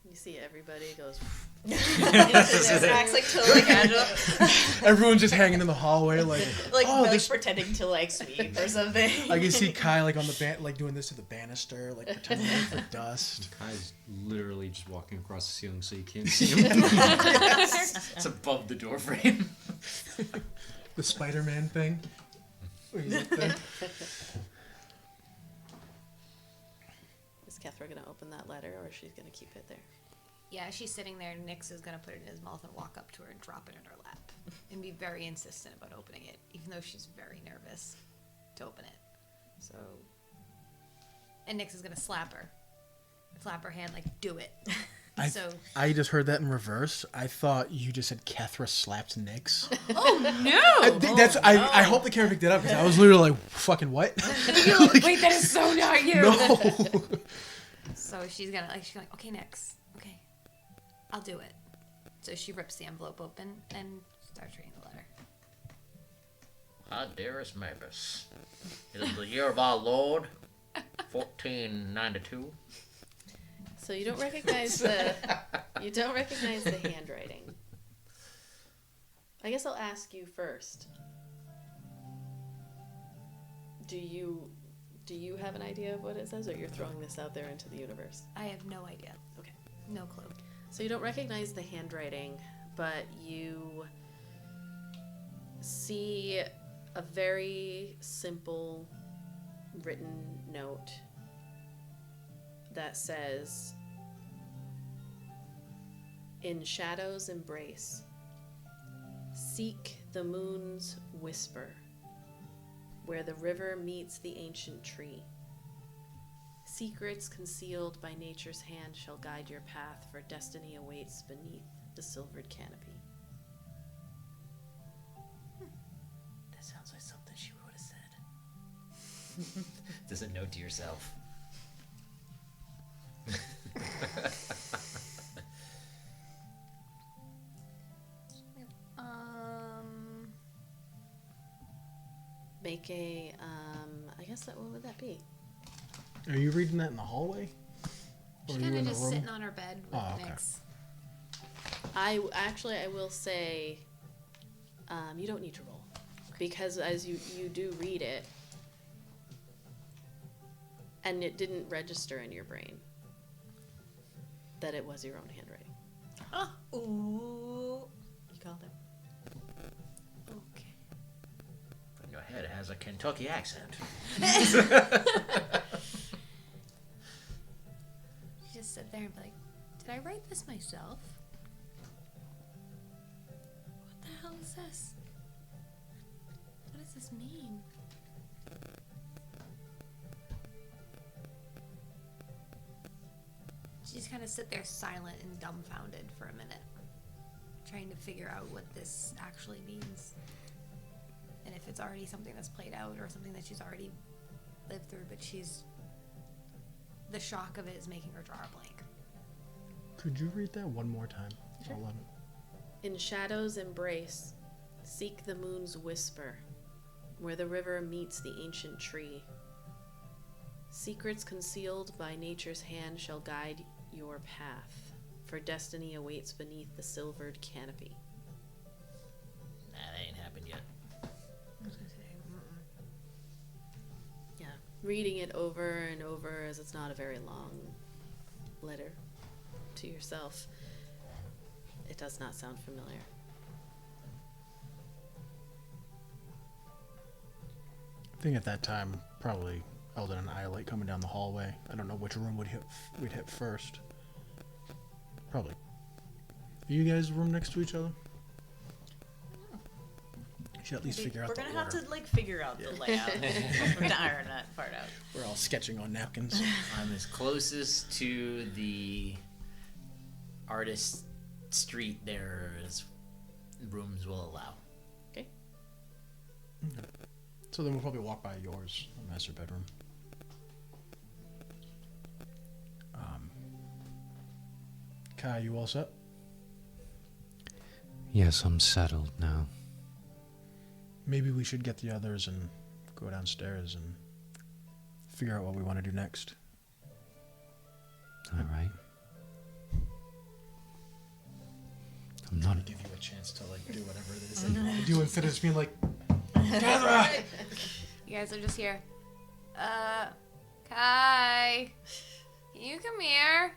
You see everybody goes. Acts like totally casual. Everyone's just hanging in the hallway, like oh, like this. pretending to like sweep or something. I can see Kai like on the like doing this to the banister, like pretending to look for dust. Kai's literally just walking across the ceiling so you can't see him. It's above the door frame. The Spider-Man thing. Where he's up there. Is Kethra gonna open that letter, or is she gonna keep it there? Yeah, she's sitting there. Nix is going to put it in his mouth and walk up to her and drop it in her lap. And be very insistent about opening it, even though she's very nervous to open it. So... And Nix is going to slap her. Slap her hand like, do it. I just heard that in reverse. I thought you just said Kethra slapped Nyx. Oh, no! I hope the character picked it up, because I was literally like, fucking what? Wait, that is so not you! No! So she's gonna like, okay, Nyx. Okay. I'll do it. So she rips the envelope open and starts reading the letter. Our dearest Mavis, it is the year of our Lord, 1492. So you don't recognize the handwriting. I guess I'll ask you first. Do you have an idea of what it says, or you're throwing this out there into the universe? I have no idea. Okay. No clue. So you don't recognize the handwriting, but you see a very simple written note that says, "In shadow's embrace, seek the moon's whisper, where the river meets the ancient tree. Secrets concealed by nature's hand shall guide your path, for destiny awaits beneath the silvered canopy." That sounds like something she would have said. Just a note to yourself. Make a, I guess what would that be? Are you reading that in the hallway? Or She's are you kind in of the just room? sitting on her bed with Oh, okay. Nyx. I will say, you don't need to roll, because as you do read it, and it didn't register in your brain that it was your own handwriting. Ooh. You called him. Okay. In your head, it has a Kentucky accent. She just sit there and be like, did I write this myself? What the hell is this? What does this mean? She just kind of sit there silent and dumbfounded for a minute, trying to figure out what this actually means. And if it's already something that's played out or something that she's already lived through, but the shock of it is making her draw a blank. Could you read that one more time? Sure. I'll let him- In shadow's embrace, seek the moon's whisper, where the river meets the ancient tree. Secrets concealed by nature's hand shall guide your path, for destiny awaits beneath the silvered canopy. Nah, that ain't happened yet. I was gonna say, Yeah, reading it over and over, as it's not a very long letter to yourself. It does not sound familiar. I think at that time, probably Eldon and Iolite coming down the hallway. I don't know which room we'd hit first. Probably. Are you guys room next to each other? You should at least figure out We're the gonna have order. to like figure out the layout. We're to iron that part out. We're all sketching on napkins. I'm as closest to the artist street there as rooms will allow. Okay. So then we'll probably walk by yours, the master bedroom. Kai, you all set? Yes, I'm settled now. Maybe we should get the others and go downstairs and figure out what we want to do next. All right. I'm not. Give you a chance to like do whatever it is. And do instead of just being like, Kethra! You guys are just here. Kai, can you come here?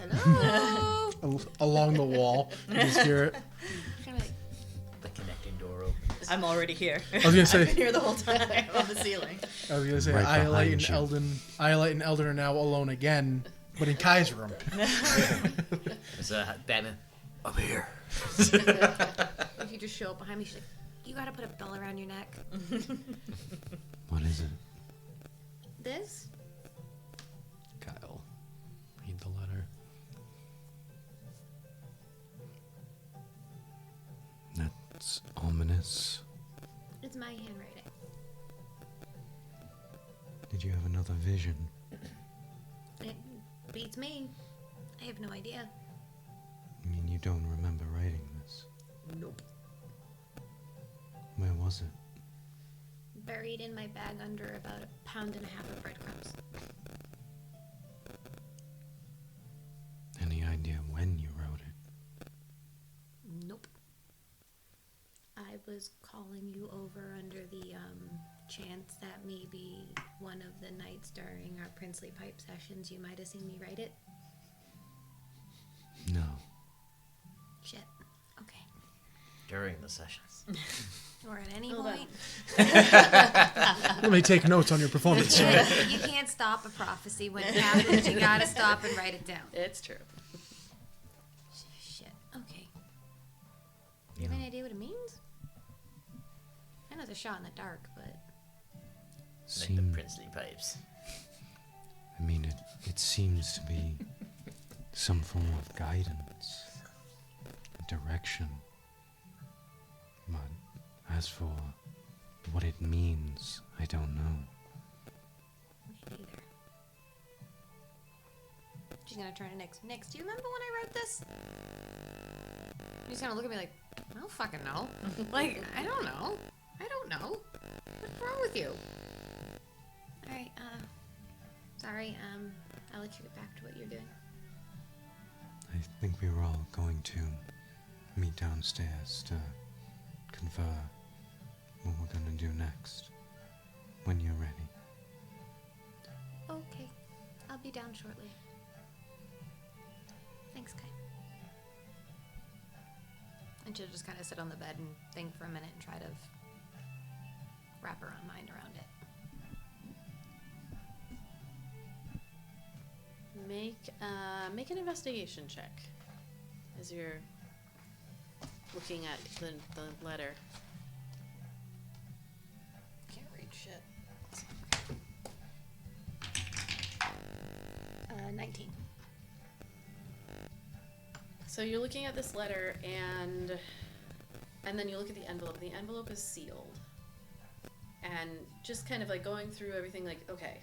Hello. Along the wall, you just hear it. Kinda like, The connecting door opens. I'm already here. I was gonna say, I've been here the whole time on the ceiling. Right Iolite and behind you. Iolite and Eldon are now alone again, but in Kai's room. There's a Batman up here. if you just show up behind me, she's like, you gotta put a bell around your neck. What is it? This? Kyle, read the letter. That's ominous. It's my handwriting. Did you have another vision? It beats me. I have no idea. I mean, you don't remember writing this. Nope. Where was it? Buried in my bag under about 1.5 pounds of breadcrumbs. Any idea when you wrote it? Nope. I was calling you over under the chance that maybe one of the nights during our princely pipe sessions you might have seen me write it. No. Shit. Okay. During the sessions. Or at any Hold on. point. Let me take notes on your performance. You can't stop a prophecy when it happens. You gotta stop and write it down. It's true. Shit. Okay. Do you have any idea what it means? I know it's a shot in the dark, but Like the Seem, princely pipes. I mean, it seems to be some form of guidance, direction. But as for what it means, I don't know. me neither. She's gonna turn to Nix. Nix, do you remember when I wrote this? He's gonna look at me like, I don't fucking know. Like, I don't know. I don't know. What's wrong with you? Alright, sorry, I'll let you get back to what you're doing. I think we were all going to meet downstairs to confer what we're gonna do next. When you're ready. Okay, I'll be down shortly. Thanks, Kai. And she'll just kind of sit on the bed and think for a minute and try to wrap her own mind around it. Make an investigation check as you're looking at the letter. Can't read shit. 19. So you're looking at this letter, and then you look at the envelope. The envelope is sealed, and just kind of like going through everything. Like, okay,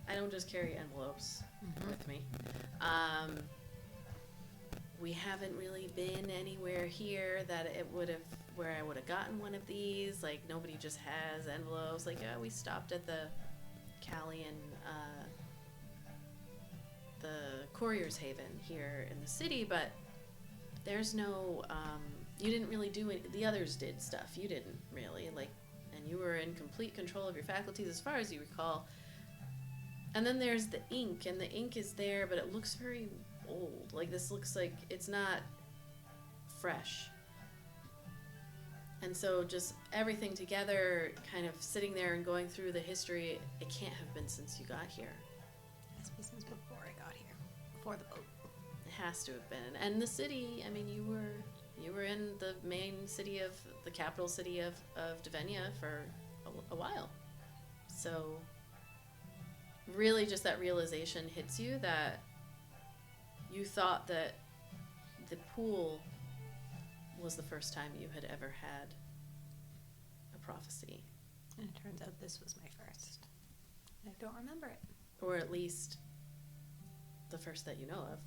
I don't just carry envelopes with me. We haven't really been anywhere here that it would have where I would have gotten one of these. Like, nobody just has envelopes. Like, yeah, we stopped at the Callian, the Courier's Haven here in the city, but there's no, you didn't really do it. The others did stuff. You didn't really, like, and you were in complete control of your faculties as far as you recall. And then there's the ink, and the ink is there, but it looks very old. Like, this looks like it's not fresh. And so just everything together, kind of sitting there and going through the history, it can't have been since you got here. It has to be since before I got here. Before the boat. It has to have been. And the city, I mean, you were in the main city of, the capital city of Devenia for a while. So really just that realization hits you that you thought that the pool was the first time you had ever had a prophecy. And it turns out this was my first. I don't remember it. Or at least the first that you know of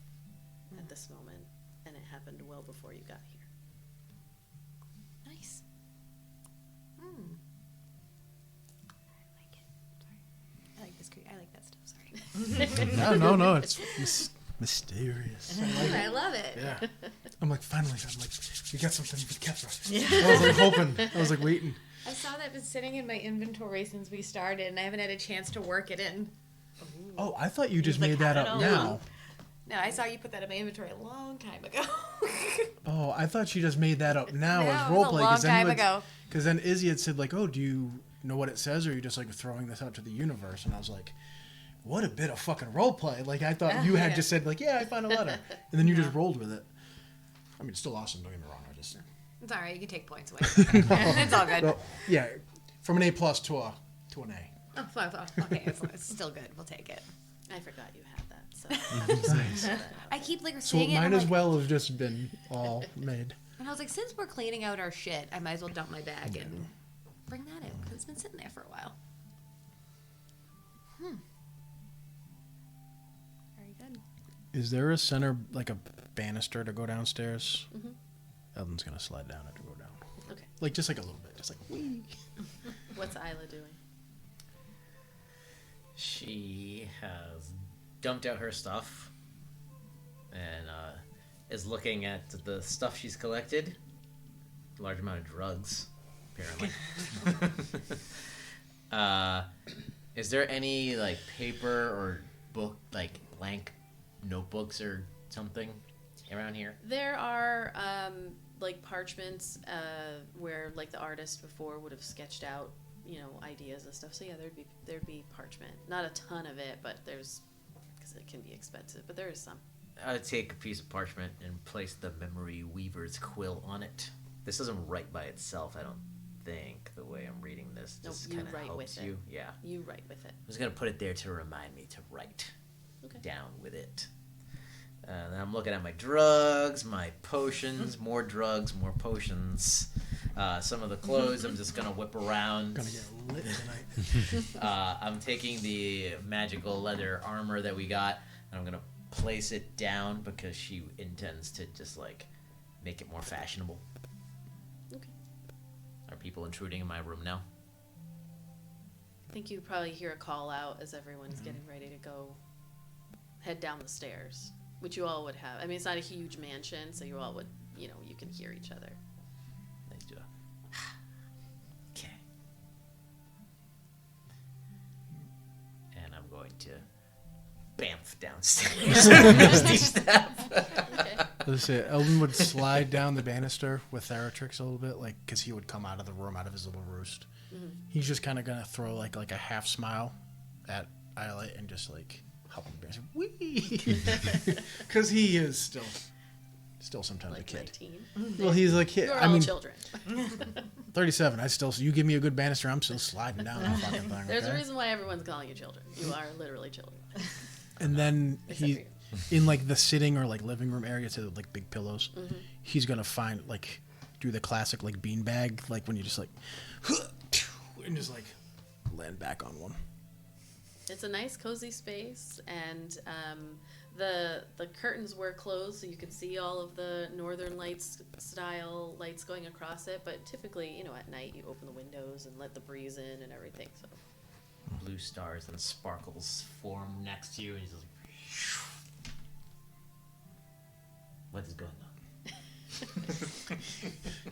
at this moment. And it happened well before you got here. Nice. I like it. Sorry. I like this. I like that stuff. Sorry. No, it's mysterious. I love it. Yeah. I'm like, finally, we got something with Kethra. Yeah. I was like hoping. I was like waiting. I saw that been sitting in my inventory since we started, and I haven't had a chance to work it in. Oh, I thought you just like, made that had it up all now. No, I saw you put that in my inventory a long time ago. Oh, I thought you just made that up now No, as it was a roleplay. long time ago. Because then Izzy had said like, "Oh, do you know what it says, or are you just like throwing this out to the universe?" And I was like, "What a bit of fucking roleplay!" Like I thought you had just said like, "Yeah, I found a letter," and then you just rolled with it. I mean, it's still awesome. Don't get me wrong. I just It's all right. You can take points away. It's all good. well, yeah, from an A+ to an A. Oh, fine. Okay, it's still good. We'll take it. I forgot you had that, so Nice. I keep like So saying it it. might I'm as like, well have just been all made. And I was like, since we're cleaning out our shit, I might as well dump my bag and bring that in because it's been sitting there for a while. Very good. Is there a center, like a banister to go downstairs? Mm-hmm. Eldon's gonna slide down it to go down. okay. Like just like a little bit, just like wee. What's Ayla doing? She has dumped out her stuff and is looking at the stuff she's collected. A large amount of drugs, apparently. Is there any like paper or book, like blank notebooks or something around here? There are like parchments where like the artist before would have sketched out, ideas and stuff. So yeah, there'd be parchment. Not a ton of it, but there's, because it can be expensive, but there is some. I would take a piece of parchment and place the memory weaver's quill on it. This doesn't write by itself, I don't think, the way I'm reading this. Nope, Just you kind of write helps with you. it. Yeah. You write with it. I was going to put it there to remind me to write Okay. down with it. Then I'm looking at my drugs, my potions, more drugs, more potions. Some of the clothes I'm just going to whip around. Gonna get lit tonight. I'm taking the magical leather armor that we got, and I'm going to place it down because she intends to just, like, make it more fashionable. Okay. Are people intruding in my room now? I think you probably hear a call out as everyone's getting ready to go head down the stairs, which you all would have. I mean, it's not a huge mansion, so you all would, you can hear each other. Let's do it. Okay. And I'm going to bamf downstairs. Misty step. Okay. Let's say Eldon would slide down the banister with Theratrix a little bit, like, because he would come out of the room, out of his little roost. Mm-hmm. He's just kind of gonna throw like a half smile at Iolite and just like hop on the banister, wee, because he is still sometimes Like a kid. 19. Well, he's like, You're all children. 37. You give me a good banister, I'm still sliding down that fucking thing. There's okay? a reason why everyone's calling you children. You are literally children. And then Except he, for in like the sitting or like living room area to like big pillows, Mm-hmm. he's gonna find like do the classic like beanbag, like when you just like and just like land back on one. It's a nice, cozy space, and the curtains were closed, so you could see all of the Northern Lights style lights going across it. But typically, at night you open the windows and let the breeze in and everything. So Blue stars and sparkles form next to you, and he's just like, what is going on?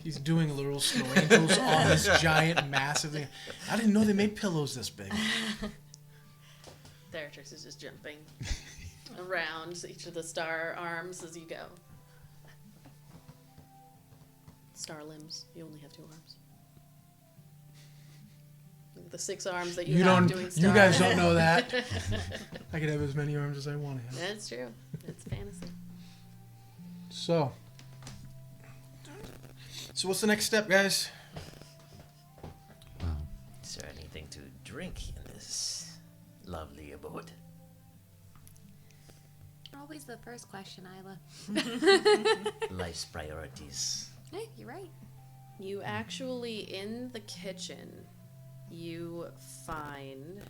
He's doing literal snow angels on this giant, massive thing. I didn't know they made pillows this big. Theratrix Beatrix is just jumping around each of the star arms as you go. Star limbs. You only have 2 arms. The 6 arms that you have doing star. You guys don't know that. I could have as many arms as I want to have. That's true. It's fantasy. So what's the next step, guys? Well, Is there anything to drink in this lovely abode? Always the first question, Ayla. Life's priorities. Hey, you're right. You actually, in the kitchen, you find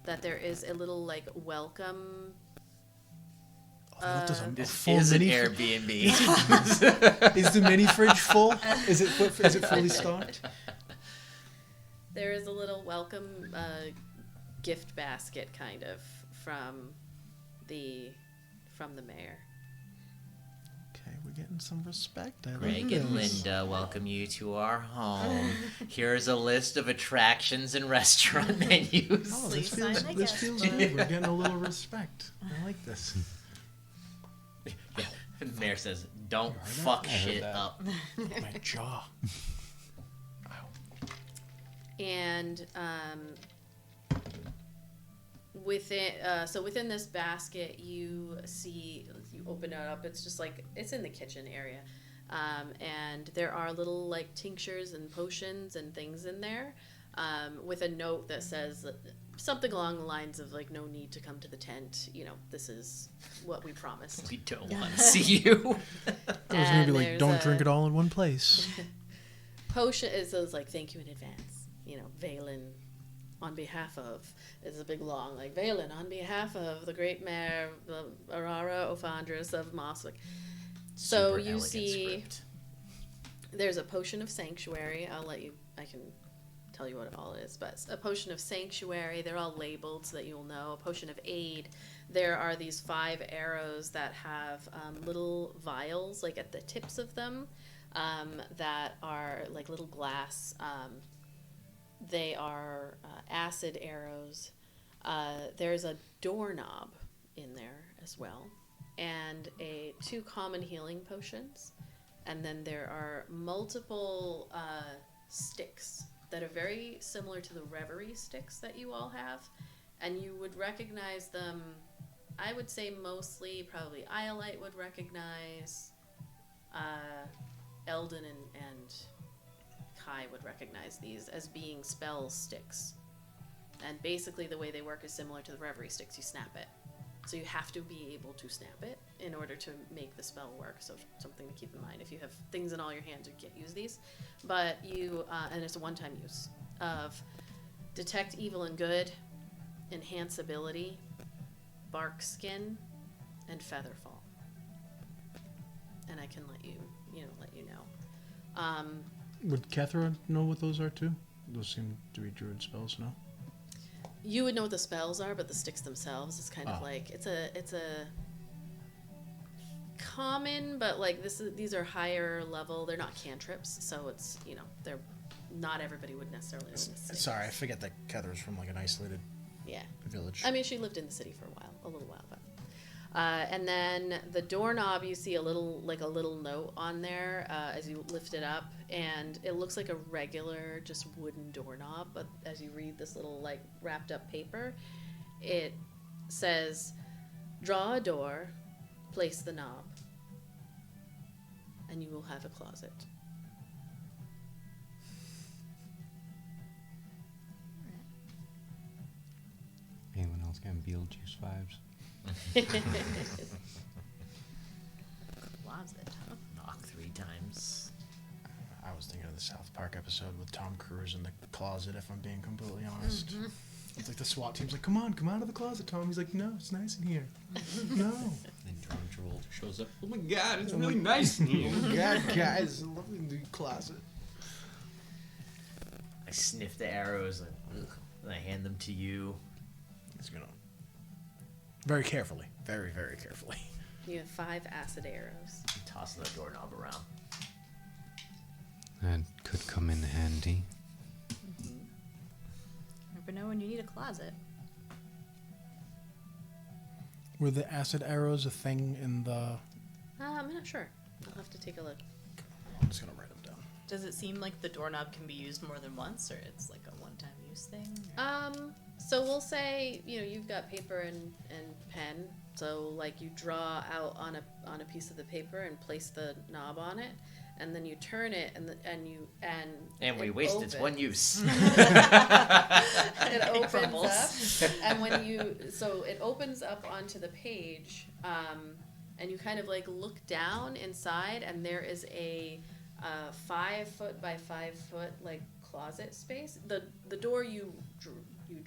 that there is a little, like, welcome. This full is an mini- Airbnb. Is the mini fridge full? Is it fully stocked? There is a little welcome gift basket, kind of, from the mayor. Okay, we're getting some respect. I like Greg and this. Linda welcome you to our home. Here's a list of attractions and restaurant menus. Oh, Please this sign the feels guest good. We're getting a little respect. I like this. The mayor says, "Don't I heard fuck that. I heard shit that. up." My jaw. And within this basket, you open it up. It's just like it's in the kitchen area, and there are little like tinctures and potions and things in there, with a note that says something along the lines of like, "No need to come to the tent. You know, this is what we promised." We don't want to see you. I was gonna be like, there's don't drink it all in one place. Potion. It says like, "Thank you in advance." You know, Valen, on behalf of, is a big long, like, Valen, on behalf of the great mayor, the Arara Ophandris of Moswick. So Super you elegant see, script. there's a potion of sanctuary. I can tell you what it all is, but a potion of sanctuary, they're all labeled so that you'll know. A potion of aid, there are these 5 arrows that have little vials, like at the tips of them, that are like little glass. They are acid arrows. There's a doorknob in there as well, and 2 common healing potions. And then there are multiple sticks that are very similar to the reverie sticks that you all have. And you would recognize them, I would say mostly, probably Iolite would recognize, Eldon and Kai would recognize these as being spell sticks. And basically the way they work is similar to the reverie sticks. You snap it. So you have to be able to snap it in order to make the spell work. So something to keep in mind. If you have things in all your hands, you can't use these. But you, and it's a one-time use of detect evil and good, enhance ability, bark skin, and featherfall. And I can let you know. Would Kethra know what those are too? Those seem to be druid spells, no? You would know what the spells are, but the sticks themselves is kind of like it's a common, but like these are higher level. They're not cantrips, so it's they're not everybody would necessarily know the sticks. Sorry, I forget that Kethra's from like an isolated village. I mean, she lived in the city for a little while, but. And then the doorknob, you see a little note on there as you lift it up, and it looks like a regular, just wooden doorknob. But as you read this little like wrapped up paper, it says, "Draw a door, place the knob, and you will have a closet." anyone else getting Beetlejuice vibes? Closet, huh? Knock 3 times. I was thinking of the South Park episode with Tom Cruise in the closet, if I'm being completely honest. Mm-hmm. It's like the SWAT team's like, come out of the closet, Tom. He's like, no, it's nice in here. No. And John Travolta shows up. Oh my god, it's really nice in here. Oh, God, guys, it's a lovely new closet. I sniff the arrows and I hand them to you. He's gonna very carefully, very, very carefully. You have 5 acid arrows. Tossing the doorknob around. That could come in handy. never know when you need a closet. Were the acid arrows a thing in the... I'm not sure. I'll have to take a look. I'm just going to write them down. Does it seem like the doorknob can be used more than once, or it's like a one-time use thing? So we'll say, you've got paper and pen. So like you draw out on a piece of the paper and place the knob on it, and then you turn it And we wasted one use. It opens up, and it opens up onto the page, and you kind of like look down inside, and there is a 5 foot by 5 foot like closet space. The door you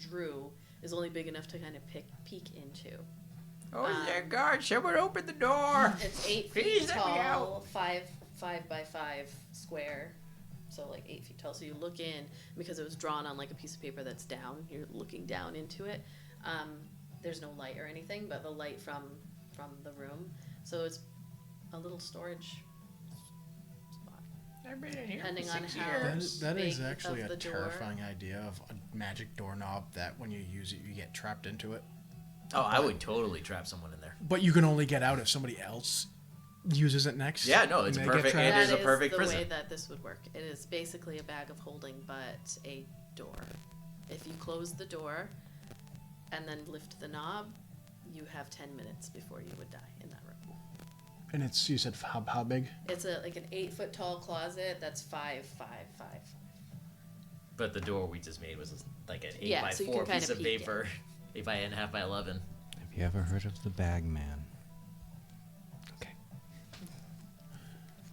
drew is only big enough to kind of peek into. Oh, God, someone open the door. It's 8 Please feet let me tall, 5 by 5 square, so like 8 feet tall. So you look in, because it was drawn on like a piece of paper that's down. You're looking down into it. There's no light or anything, but the light from the room. So it's a little storage spot. I've been in here Depending for on 6 how years. That is big actually of a the door. terrifying idea of a magic doorknob that when you use it, you get trapped into it. Oh, I would totally trap someone in there. But you can only get out if somebody else uses it next. Yeah, no, it's and a they get perfect- trapped. It is a That perfect the prison. way that this would work. It is basically a bag of holding, but a door. If you close the door and then lift the knob, you have 10 minutes before you would die in that room. And it's, you said how big? It's like an 8 foot tall closet that's 5 by 5. But the door we just made was like an 8 Yeah, by so you 4 can kinda piece of peek paper. 8 by 8.5 by 11. Have you ever heard of the Bag Man? Okay.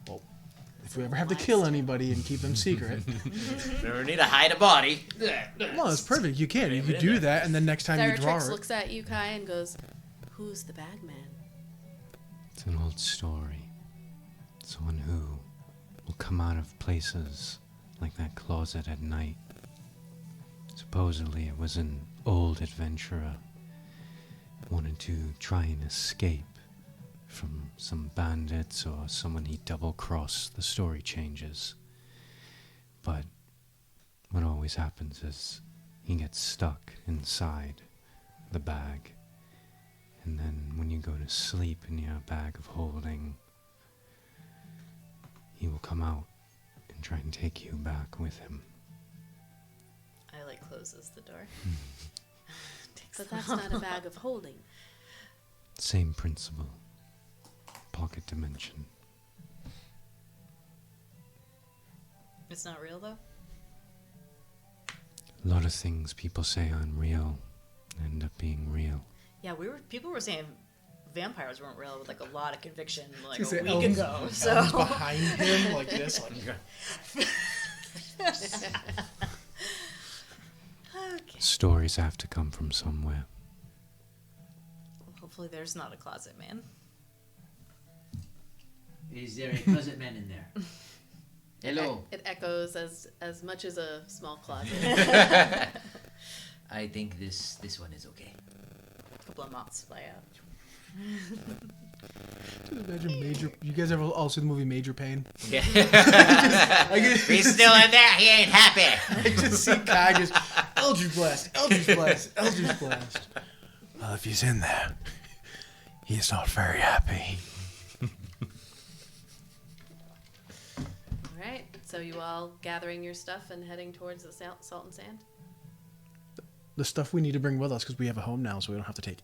Well, if we ever have to kill anybody and keep them secret, Never need to hide a body. well, it's perfect. You can. You Leave it could in do there. that, and then next time you draw Theratrix it. looks at you, Kai, and goes, "Who's the bag man?" It's an old story. Someone who will come out of places like that closet at night. Supposedly it was an old adventurer who wanted to try and escape from some bandits or someone he double-crossed. The story changes. But what always happens is he gets stuck inside the bag. And then when you go to sleep in your bag of holding, he will come out and try and take you back with him. I like closes the door. But that's not a bag of holding. Same principle. Pocket dimension. It's not real though. A lot of things people say aren't real end up being real. Yeah, people were saying vampires weren't real with like a lot of conviction like Is a it week Elden's- ago. Elden's So behind him like this. Like, okay. Stories have to come from somewhere. Well, hopefully there's not a closet man. Is there a closet man in there? Hello. It echoes as much as a small closet. I think this one is okay. A couple of moths fly out. imagine Major. You guys ever all see the movie Major Pain? Yeah. I just, He's still in there. He ain't happy. I just see Kai just Eldritch Blast, Eldritch Blast, Eldritch Blast. Well, if he's in there, he's not very happy. All right. So you all gathering your stuff and heading towards the salt and sand? The stuff we need to bring with us because we have a home now, so we don't have to take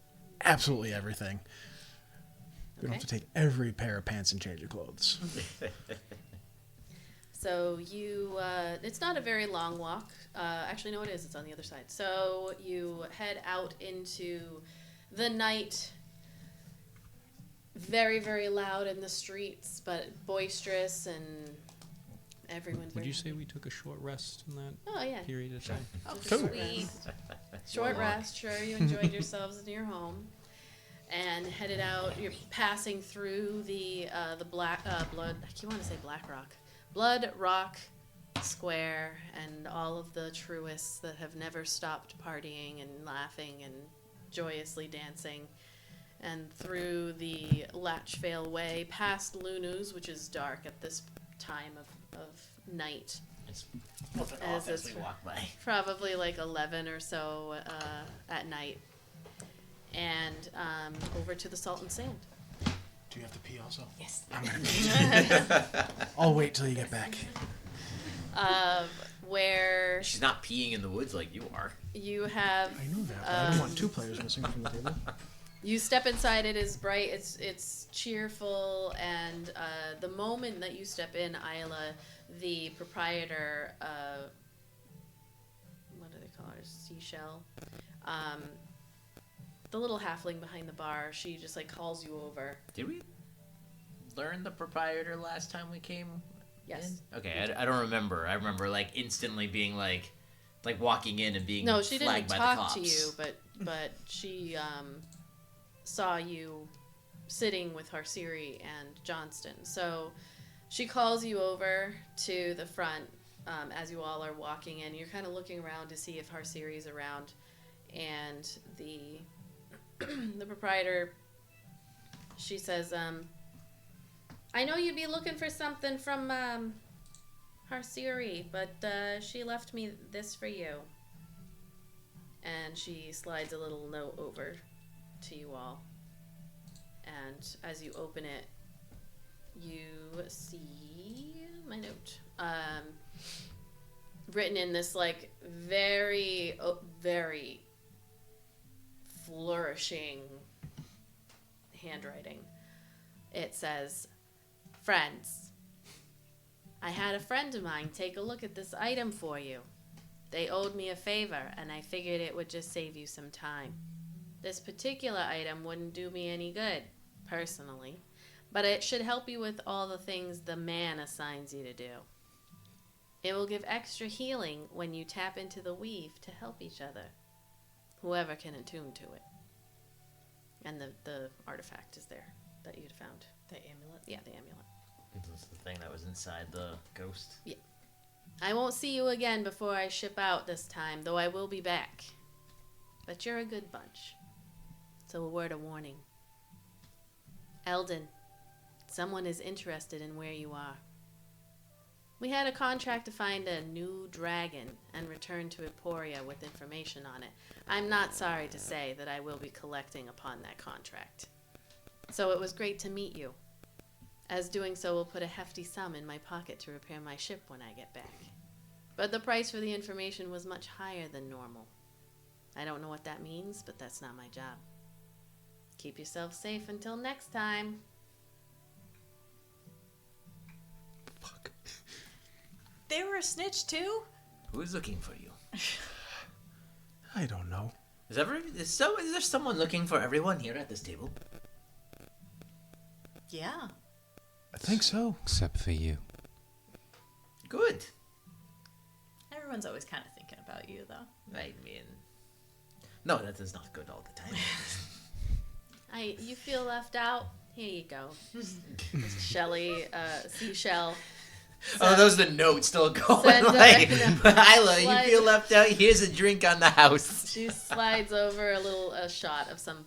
absolutely everything. We don't have to take every pair of pants and change of clothes. So you, it's not a very long walk. Actually, no, it is. It's on the other side. So you head out into the night. Very, very loud in the streets, but boisterous, and everyone's Would very you say we took a short rest in that Oh, yeah. period of time? Oh, Cool. sweet. Short rest. Sure, you enjoyed yourselves in your home. And headed out. You're passing through the black blood. I keep wanting to say Black Rock, Blood Rock Square, and all of the truists that have never stopped partying and laughing and joyously dancing, and through the Latchvale Way, past Lunu's, which is dark at this time of night. It's open As off as it's we walk by. probably like 11 or so at night. And over to the Salt and Sand. Do you have to pee also? Yes. I'm gonna pee. I'll wait till you get back. Where She's not peeing in the woods like you are. you have I know that, but I don't want two players missing from the table. you step inside. It is bright. It's cheerful, and the moment that you step in, Ayla, the proprietor, what do they call her? Seashell. The little halfling behind the bar. She just like calls you over. Did we learn the proprietor last time we came? Yes. In? Okay, I don't remember. I remember like instantly being like walking in and being No, she flagged didn't by the talk cops. to you, but she saw you sitting with Harsirri and Johnston. So she calls you over to the front as you all are walking in. You're kind of looking around to see if Harsiri's around, and the proprietor, she says, I know you'd be looking for something from Harsirri, but she left me this for you. And she slides a little note over to you all. And as you open it, you see my note. Written in this like very, very flourishing handwriting. It says, friends, I had a friend of mine take a look at this item for you. They owed me a favor, and I figured it would just save you some time. This particular item wouldn't do me any good, personally, but it should help you with all the things the man assigns you to do. It will give extra healing when you tap into the weave to help each other, whoever can attune to it. And the artifact is there that you'd found. The amulet. Yeah, the amulet. This is the thing that was inside the ghost. I won't see you again before I ship out this time, though I will be back. But you're a good bunch. So a word of warning. Eldon, someone is interested in where you are. We had a contract to find a new dragon and return to Emporia with information on it. I'm not sorry to say that I will be collecting upon that contract. So it was great to meet you, as doing so will put a hefty sum in my pocket to repair my ship when I get back. But the price for the information was much higher than normal. I don't know what that means, but that's not my job. Keep yourself safe until next time. Fuck. They were a snitch too? Who's looking for you? I don't know. Is there someone looking for everyone here at this table? Yeah. I think so. Except for you. Good. Everyone's always kind of thinking about you, though. I mean, no, that is not good all the time. You feel left out? Here you go. Seashell. Oh, those are the notes still going. Send Like, them. Ayla, you Slide. feel left out. Here's a drink on the house. She slides over a shot of some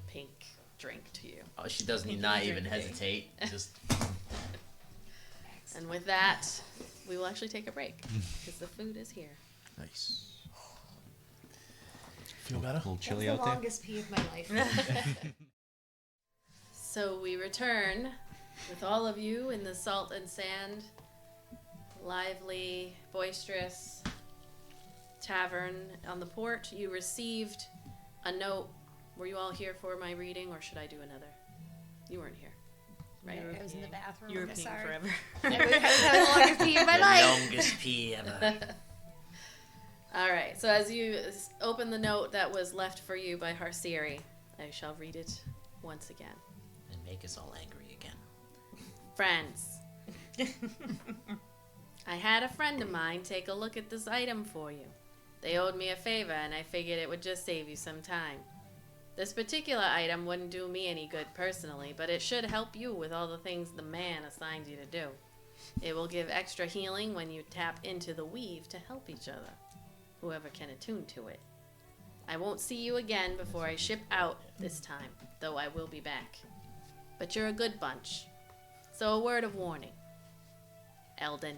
pink drink to you. Oh, she doesn't not even hesitate. Just And with that, we will actually take a break because the food is here. Nice. Feel better? A little chilly That's out the there. longest pee of my life. So we return with all of you in the Salt and Sand, lively, boisterous tavern on the port. You received a note. Were you all here for my reading, or should I do another? You weren't here, right? I was in the bathroom. You were I'm peeing sorry. forever. I was having the longest pee of my the life. longest pee ever. All right. So as you open the note that was left for you by Harsirri, I shall read it once again. And make us all angry again. Friends, I had a friend of mine take a look at this item for you. They owed me a favor, and I figured it would just save you some time. This particular item wouldn't do me any good personally, but it should help you with all the things the man assigned you to do. It will give extra healing when you tap into the weave to help each other, whoever can attune to it. I won't see you again before I ship out this time, though I will be back. But you're a good bunch. So a word of warning. Eldon,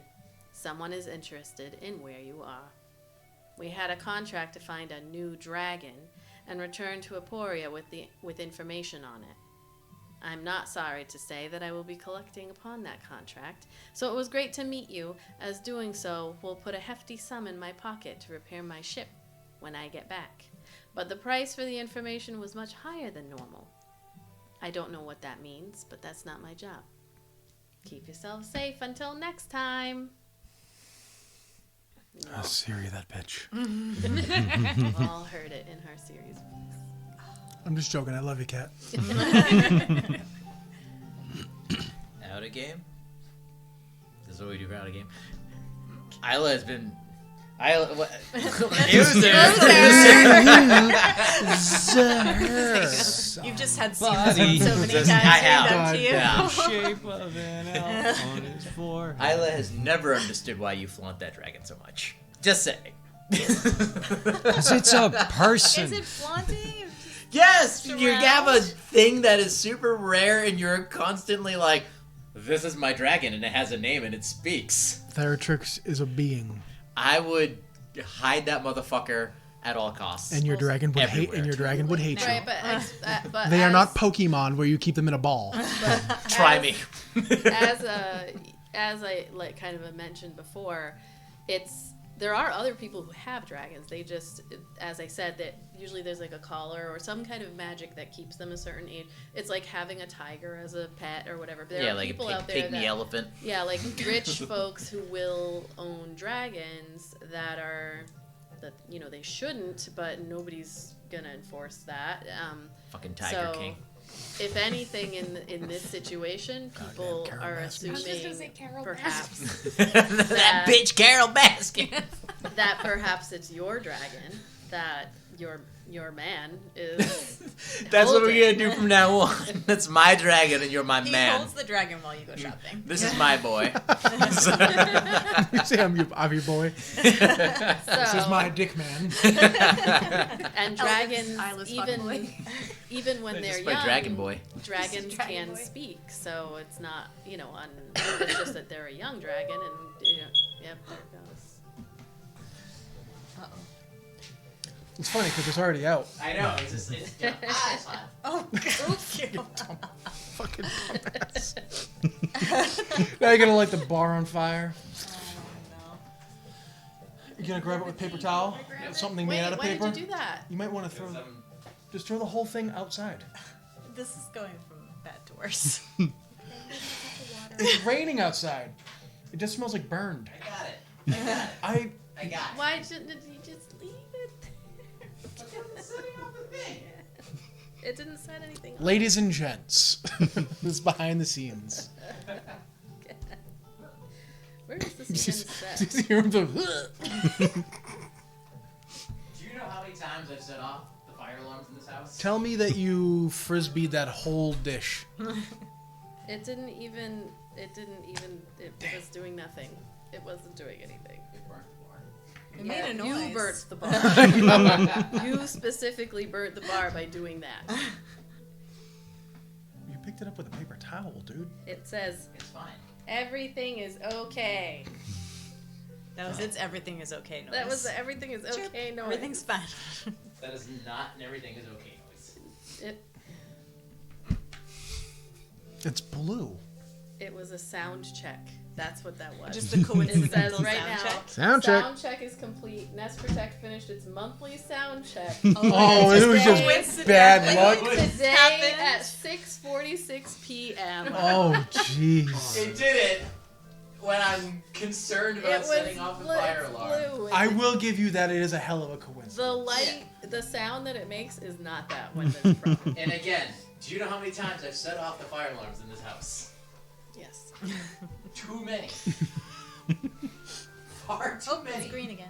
Someone is interested in where you are. We had a contract to find a new dragon and return to Aporia with information on it. I'm not sorry to say that I will be collecting upon that contract, so it was great to meet you, as doing so will put a hefty sum in my pocket to repair my ship when I get back. But the price for the information was much higher than normal. I don't know what that means, but that's not my job. Keep yourself safe until next time. Harsirri, that bitch. We've all heard it in Harsirri's voice. I'm just joking. I love you, cat. Out of game? This is what we do for out of game. Ayla has been. Ayla. What? You've just had seen Body. this one so many Just- times. I have. Up to you. Yeah. Shape of an elf on his forehead. Ayla has never understood why you flaunt that dragon so much. Just saying. 'Cause it's a person. Is it flaunting? Yes, Surround. you have a thing that is super rare, and you're constantly like, "This is my dragon, and it has a name, and it speaks." Theratrix is a being, I would hide that motherfucker at all costs. and your dragon would hate. Everywhere. And your dragon would hate Right, you. but They are as- not Pokemon where you keep them in a ball. Try as- me. as I like kind of mentioned before, there are other people who have dragons. They just, as I said, that usually there's like a collar or some kind of magic that keeps them a certain age. It's like having a tiger as a pet or whatever. There Yeah, are like a people out there pygmy that, elephant. yeah, like rich folks who will own dragons that they shouldn't, but nobody's gonna enforce that. Fucking Tiger King. If anything, in this situation, people Carol are Baskin. I was just gonna assuming say Carol perhaps that bitch Carol Baskin. that perhaps it's your dragon that your man is. That's what we're holding. gonna do from now on. That's my dragon, and you're my He man. holds the dragon while you go shopping. This is my boy. You say I'm your boy. So, This is my dick man. and dragons, Isla's fuckboy. even when This they're is my young, dragon boy. dragons Dragon can boy. speak. So it's not it's just that they're a young dragon, and yep, there it goes. It's funny because it's already out. I know. It's Oh, Fucking pump ass. Now you're gonna light the bar on fire. You're gonna grab it with paper towel. Something made Wait, out of why paper. did you do that? You might want to just throw the whole thing outside. this is going from bad to worse. It's raining outside. It just smells like burned. I got it. I I got it. Why didn't you just leave it? It didn't set anything off. Ladies and gents, this is behind the scenes. Where is this even set? Just hear him go, Do you know how many times I've set off the fire alarms in this house? Tell me that you frisbeed that whole dish. It didn't even. It was doing nothing. It wasn't doing anything. It made a noise. You burnt the bar. You specifically burnt the bar by doing that. You picked it up with a paper towel, dude. It says It's fine. everything is okay. That was its everything is okay noise. That was the everything is Chirp. okay noise. Everything's fine. That is not an everything is okay noise. It's blue. It was a sound check. That's what that was. Just the It coincidental says right sound now, check. Sound check. Sound check is complete. Nest Protect finished its monthly sound check. Oh, it was Today- just bad luck. Today happened? at 6:46 p.m. Oh, jeez. It did it when I'm concerned about setting off the fire alarm. blue. I will give you that it is a hell of a coincidence. The light, the sound that it makes is not that when there's a problem. And again, do you know how many times I've set off the fire alarms in this house? Yes. Too many. Far too Oh, many. it's green again.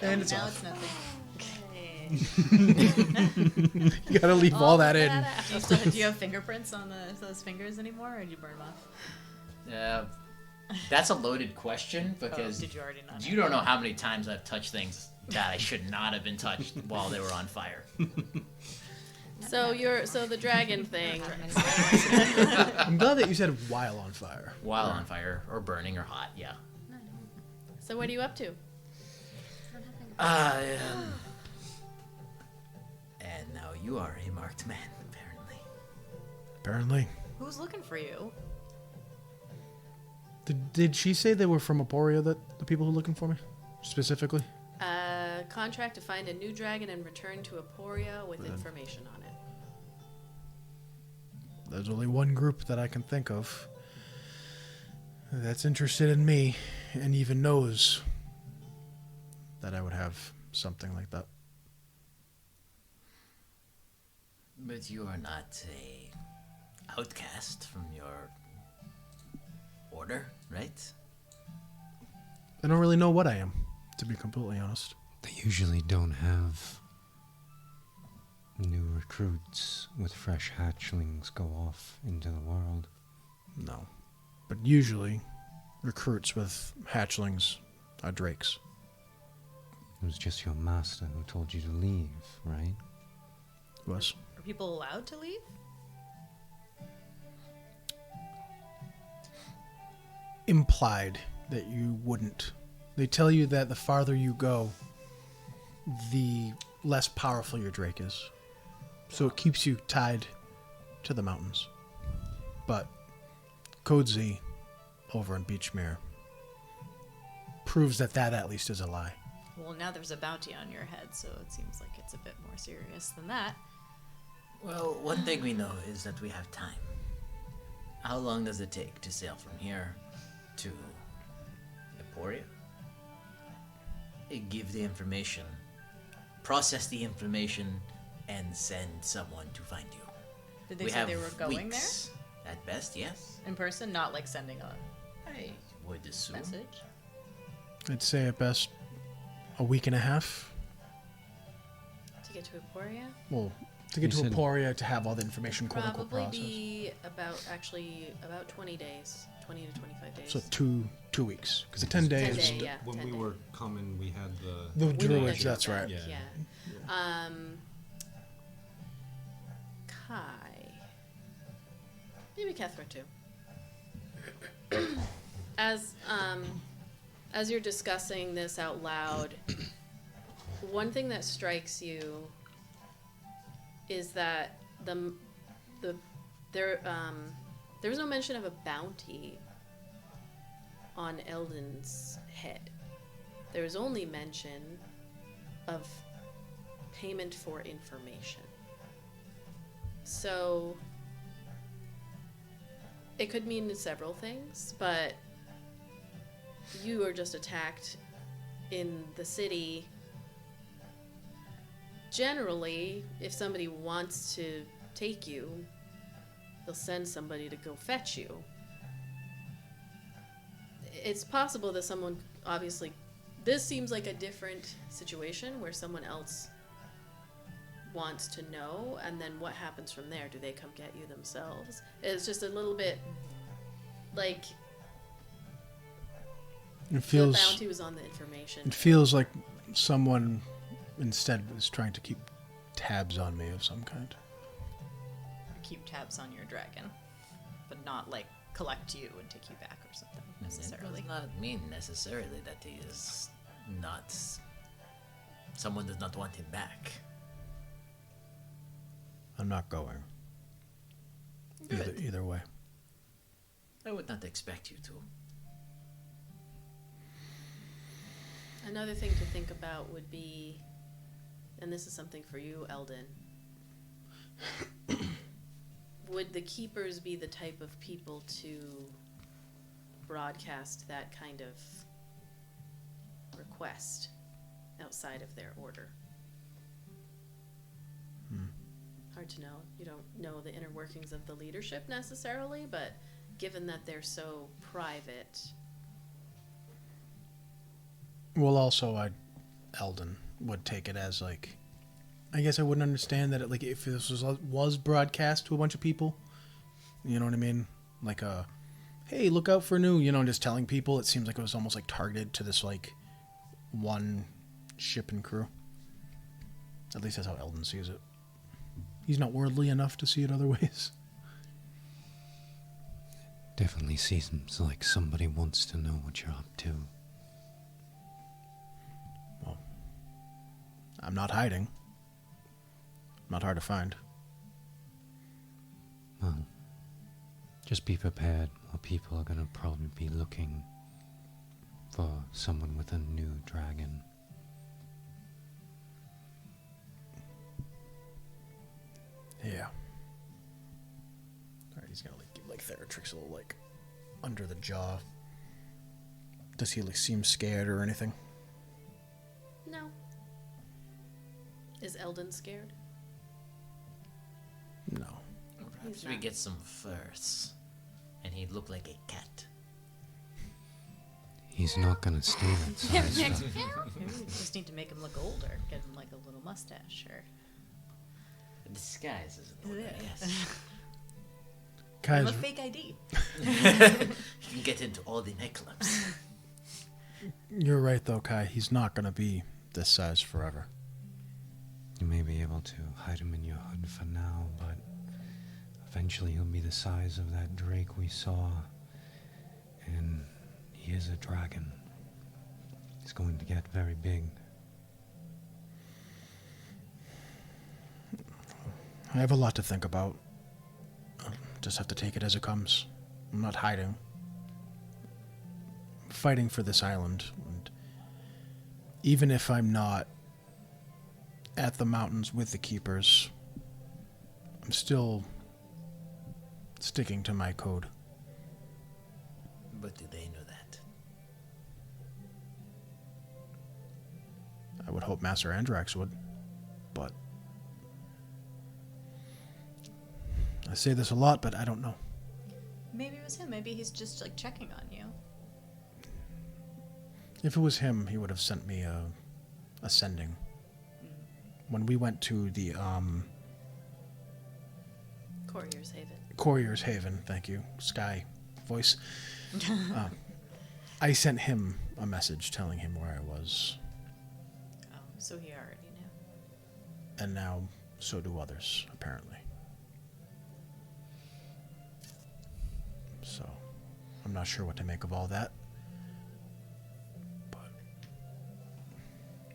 And it's now off. it's nothing. You gotta leave all that in. Do you have fingerprints on those fingers anymore, or did you burn them off? That's a loaded question because did you already not? you don't know how many times I've touched things that I should not have been touched while they were on fire. So the dragon thing. I'm glad that you said while on fire. While on fire, or burning, or hot, yeah. So what are you up to? And now you are a marked man, apparently. Apparently. Who's looking for you? Did she say they were from Aporia, that the people who are looking for me? Specifically? Contract to find a new dragon and return to Aporia with information on it. There's only one group that I can think of that's interested in me and even knows that I would have something like that. But you are not a outcast from your order, right? I don't really know what I am, to be completely honest. They usually don't have new recruits with fresh hatchlings go off into the world. No. But usually, recruits with hatchlings are drakes. It was just your master who told you to leave, right? Was. Are people allowed to leave? Implied that you wouldn't. They tell you that the farther you go, the less powerful your drake is. So it keeps you tied to the mountains. But Code Z over in Beachmere proves that at least is a lie. Well, now there's a bounty on your head, so it seems like it's a bit more serious than that. Well, one thing we know is that we have time. How long does it take to sail from here to Emporia? Give the information, process the information, and send someone to find you. Did they say they were going weeks, at best, yes. there? In person, not like sending a I would assume. message? I'd say at best a week and a half. To get to Aporia? Well, to get You to said- Aporia to have all the information quote unquote Probably processed. be about 20 days. 20 to 25 days. So 2 weeks. Because the 10 days. 10 day, yeah. When 10 we day. were coming, we had the... The We need druids, to that's do right. that, Yeah. Yeah. Kai. Maybe Kethra too. As you're discussing this out loud, one thing that strikes you is that there was no mention of a bounty on Eldon's head. There was only mention of payment for information. So it could mean several things, but you are just attacked in the city. Generally, if somebody wants to take you, they'll send somebody to go fetch you. It's possible that someone, obviously, this seems like a different situation where someone else wants to know, and then what happens from there? Do they come get you themselves? It's just a little bit like It the feels bounty was on the information. it feels like someone instead is trying to keep tabs on me of some kind. Keep tabs on your dragon, but not like collect you and take you back or something It necessarily. does not mean necessarily that he is not. Someone does not want him back. I'm not going. Good. Either way. I would not expect you to. Another thing to think about would be, and this is something for you, Eldon, would the keepers be the type of people to broadcast that kind of request outside of their order? Hard to know. You don't know the inner workings of the leadership necessarily, but given that they're so private, Well, also, Eldon would take it as like, I guess I wouldn't understand that like if this was broadcast to a bunch of people, you know what I mean? Like hey, look out for new, just telling people. It seems like it was almost like targeted to this like one ship and crew. At least that's how Eldon sees it. He's not worldly enough to see it other ways. Definitely seems like somebody wants to know what you're up to. I'm not hiding. Not hard to find. Well, just be prepared. More people are gonna probably be looking for someone with a new dragon. Yeah. Alright, he's gonna give Theratrix a little under the jaw. Does he seem scared or anything? No. Is Eldon scared? No. Perhaps we get some furs, and he'd look like a cat. He's not gonna stay that size. Maybe we just need to make him look older. Get him a little mustache or. The disguise isn't Yeah. older, yes. Kai's, A fake ID. You can get into all the nightclubs. you're right though, Kai. He's not gonna be this size forever. You may be able to hide him in your hood for now, but eventually he'll be the size of that drake we saw. And he is a dragon. He's going to get very big. I have a lot to think about. I'll just have to take it as it comes. I'm not hiding. I'm fighting for this island. And even if I'm not at the mountains with the keepers, I'm still sticking to my code. But do they know that? I would hope Master Andrax would, but I say this a lot, but I don't know. Maybe it was him. Maybe he's just checking on you. If it was him, he would have sent me a sending. When we went to the Courier's Haven. Courier's Haven, thank you, Sky voice. I sent him a message telling him where I was, Oh, so he already knew. and now so do others, apparently. So, I'm not sure what to make of all that. But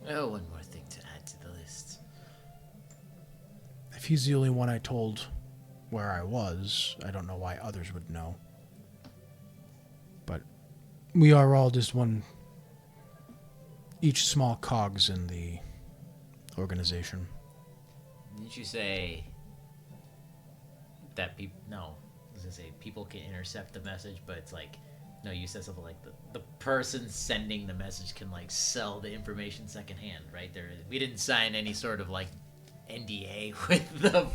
Oh, one more thing to add to the list. if he's the only one I told where I was, I don't know why others would know. But we are all just each small cogs in the organization. Didn't you say that people? No, I was gonna say people can intercept the message, but it's no. You said something like the person sending the message can sell the information secondhand, right? We didn't sign any sort of NDA with the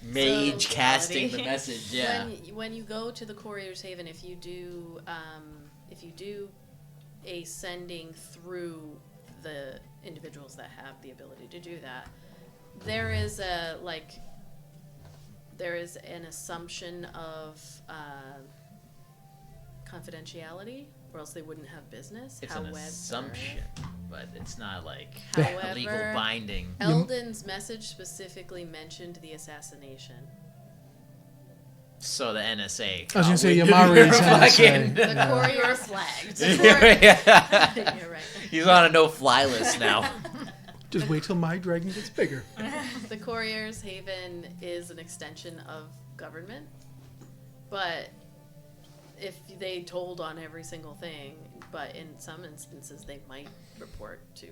mage So, casting the quality. message. Yeah. When you go to the Courier's Haven, if you do a sending through the individuals that have the ability to do that, there is an assumption of confidentiality, or else they wouldn't have business. It's However, an assumption, but it's not However, legal binding. Eldon's message specifically mentioned the assassination. So the NSA. I was gonna say probably- Yamari's Fucking- The NSA. Courier flagged. Yeah. You're right. He's on a no-fly list now. Just wait till my dragon gets bigger. The Courier's Haven is an extension of government, but if they told on every single thing, but in some instances they might report to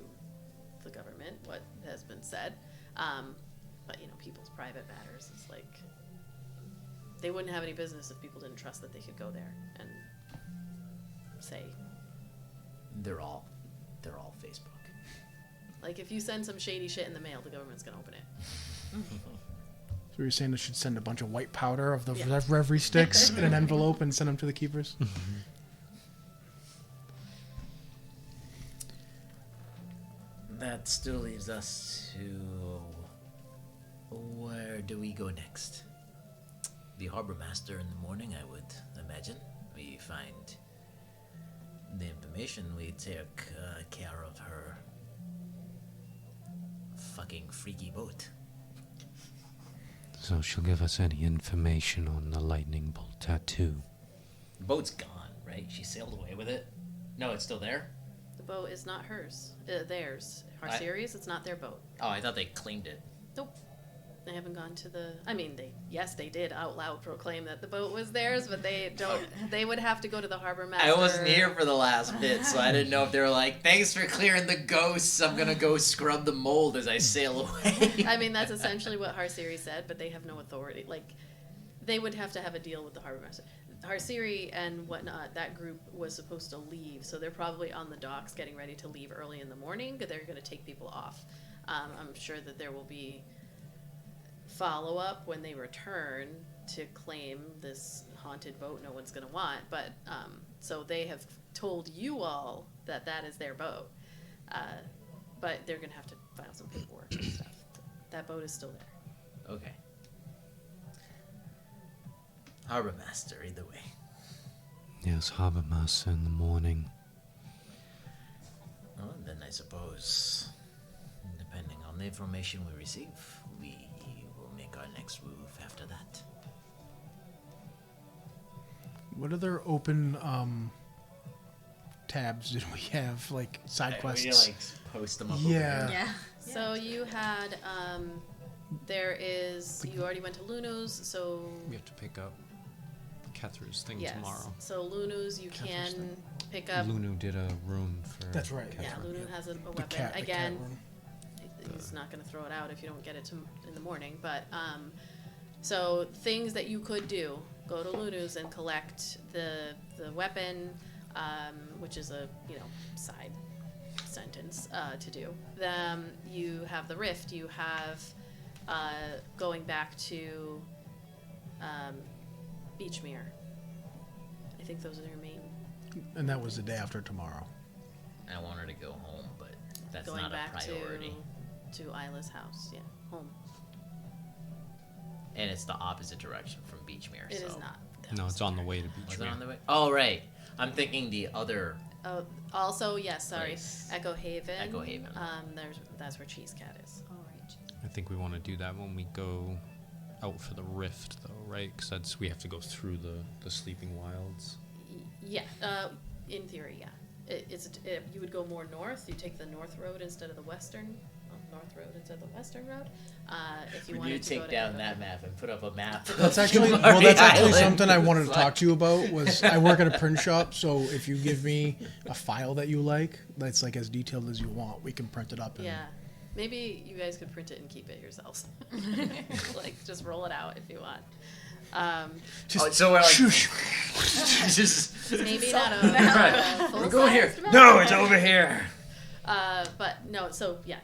the government what has been said. But people's private matters is they wouldn't have any business if people didn't trust that they could go there and say. They're all Facebook. If you send some shady shit in the mail, the government's gonna open it. So you're saying I should send a bunch of white powder of the Yeah. Reverie sticks in an envelope and send them to the keepers? That still leaves us to... Where do we go next? The harbor master in the morning, I would imagine. We find the information, we take care of her fucking freaky boat. So she'll give us any information on the lightning bolt tattoo. The boat's gone, right? She sailed away with it. No, it's still there. The boat is not hers. Theirs. Harsirri's, it's not their boat. Oh, I thought they claimed it. Nope. They haven't gone to the... I mean, they did out loud proclaim that the boat was theirs, but they don't... They would have to go to the harbor master. I wasn't here for the last bit, so I didn't know if they were like, thanks for clearing the ghosts. I'm gonna go scrub the mold as I sail away. I mean, that's essentially what Harsirri said, but they have no authority. Like, they would have to have a deal with the harbor master. Harsirri and whatnot, that group was supposed to leave, so they're probably on the docks getting ready to leave early in the morning, but they're going to take people off. I'm sure that there will be follow-up when they return to claim this haunted boat no one's going to want, but so they have told you all that that is their boat, but they're going to have to file some paperwork and stuff. That boat is still there. Okay. Harbor Master, either way. Yes, Harbor Master in the morning. Well, then I suppose, depending on the information we receive, we will make our next move after that. What other open tabs did we have? Like side quests? We like post them up over Yeah. here. Yeah. So you had, there is, you already went to Lunu's, so We have to pick up Kethra's thing yes. tomorrow. So Lunu's you Kethra's can pick up. Lunu did a room for. That's right. Yeah, Kethra. Lunu has a The weapon. cat Again, room. he's not going to throw it out if you don't get it in the morning. But so things that you could do: go to Lunu's and collect the weapon, which is a side sentence to do. You have the rift. You have going back to Beachmere. I think those are your main. And that was the day after tomorrow. I want her to go home, but that's Going not back a priority. to Ayla's house. Yeah, home. And it's the opposite direction from Beachmere. It so. is not. No, it's on the way to Was it Beachmere. on the way? Oh, right. I'm thinking the other. Oh, also, yes, sorry. Place. Echo Haven. Echo Haven. That's where Cheese Cat is. All right. I think we want to do that when we go out for the rift, though, right? Because we have to go through the Sleeping Wilds. Yeah, in theory, yeah. You would go more north. You take the north road instead of the western. North road instead of the western road. If you When wanted you to go take to down Echo that Haven. map and put up a map. That's actually of the island, something I wanted to it's talk like- to you about. Was I work at a print shop, so if you give me a file that you like, that's like as detailed as you want, we can print it up. And Yeah, maybe you guys could print it and keep it yourselves. Like, just roll it out if you want. Oh, so we're like, just Maybe not a full we're going here. size No, map. it's over here. But no, so yeah,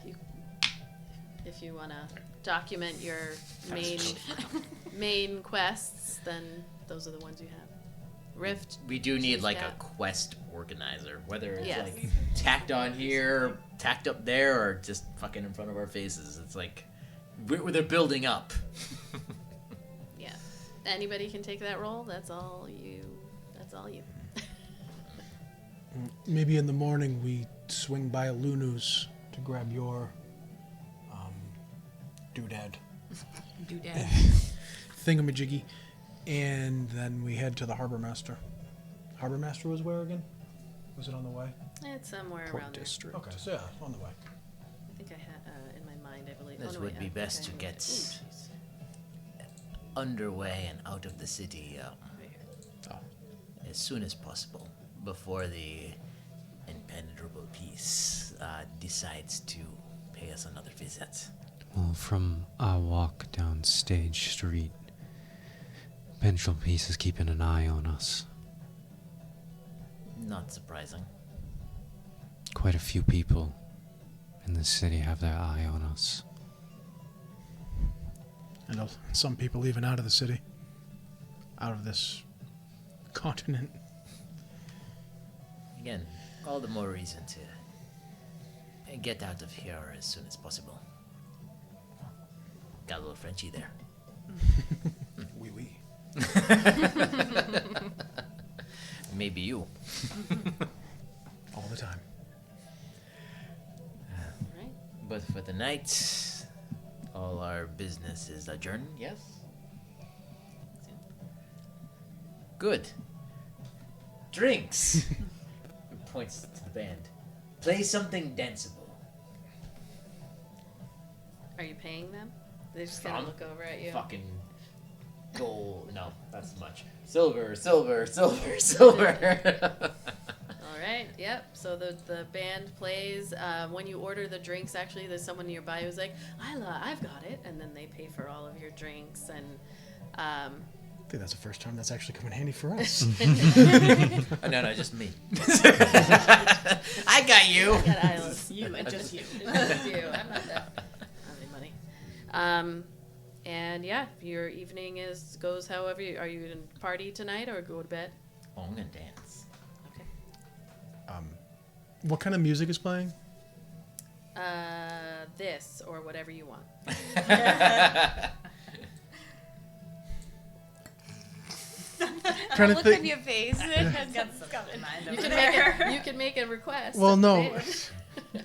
if you want to document your main quests, then those are the ones you have. Rift. We do need Cheese like Cat. a quest organizer, whether it's Yes. like tacked on here, tacked up there, or just fucking in front of our faces. It's like they're building up. Yeah. Anybody can take that role. That's all you. maybe in the morning we swing by Lunu's to grab your doodad Doodad. thingamajiggy, and then we head to the harbor master. Harbor master was where again? Was it on the way? It's somewhere Port around so District. yeah, on the way. there. I think I had in my mind. I believe. This oh, no, would wait, be I think best I to moved get it. Ooh, jeez. Underway and out of the city Right here. as soon as possible before the impenetrable peace decides to pay us another visit. Well, from our walk down Stage Street, Vengeful Peace is keeping an eye on us. Not surprising. Quite a few people in the city have their eye on us. I know some people even out of the city, out of this continent. Again, all the more reason to get out of here as soon as possible. Got a little Frenchy there. Wee wee. Maybe you. All the time. All right. But for the night, all our business is adjourned, yes? Good. Drinks! Points to the band. Play something danceable. Are you paying them? They're just gonna From look over at you. Fucking gold. No, that's much. Silver, silver, silver, silver. All right. Yep. So the band plays. When you order the drinks, actually, there's someone nearby who's like, "Ayla, I've got it," and then they pay for all of your drinks. And I think that's the first time that's actually come in handy for us. Oh, no, just me. I got you. I got Ayla's. You and just you. Just you. I'm not that. I don't need money. And yeah, your evening goes however. Are you in party tonight or go to bed? Oh, I'm gonna dance. Okay. What kind of music is playing? This or whatever you want. Trying to Look think. on your face. Got something in mind You over can there. you can make a request. Well, at the no. band.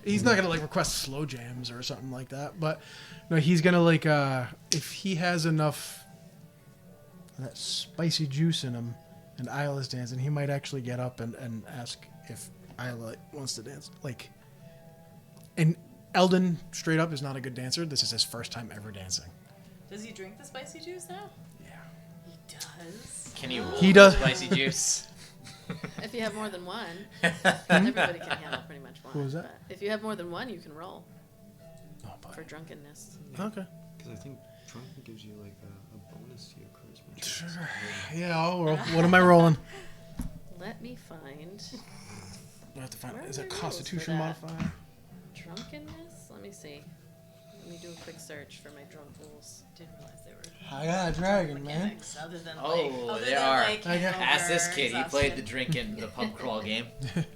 He's not gonna like request slow jams or something like that, but no, he's gonna like if he has enough of that spicy juice in him and Ayla's dancing, he might actually get up and ask if Ayla wants to dance. Like, and Eldon straight up is not a good dancer. This is his first time ever dancing. Does he drink the spicy juice now? Yeah. He does. Can you roll He does- spicy juice? If you have more than one, everybody can handle pretty much one. What was that? But if you have more than one, you can roll Oh, but, for drunkenness. okay. Because I think drunken gives you like a bonus to your charisma. Sure. Yeah, I'll roll. What am I rolling? Let me find I have to find. Where Is are it the rules Constitution for that? modifier? drunkenness. Let me see. Let me do a quick search for my drunk rules. Didn't realize they were I got a dragon, man. mechanics other than Oh, other there than, are. like, Okay. Ask this hangover, kid. He played the exhaustion. drinking, the pub crawl game.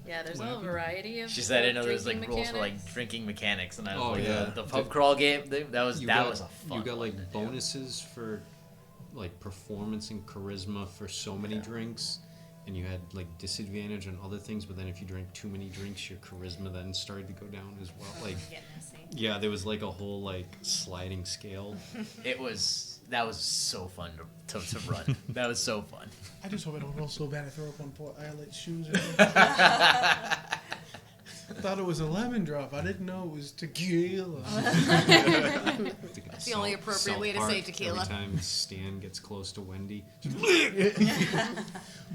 Yeah, there's a variety of. She said, "I didn't know there was like drinking rules for like mechanics. drinking mechanics," and I was Oh, like, yeah. "The pub crawl game. That was You that got- was a fun." You got one like to do. bonuses for like performance and charisma for so many drinks, and you had like disadvantage on other things. But then if you drank too many drinks, your charisma then started to go down as well. Like, Get messy. yeah, there was like a whole like sliding scale. That was so fun to run. That was so fun. I just hope I don't roll so bad I throw up on poor Iolite's shoes. I thought it was a lemon drop. I didn't know it was tequila. That's the only appropriate way to say tequila. Every time Stan gets close to Wendy,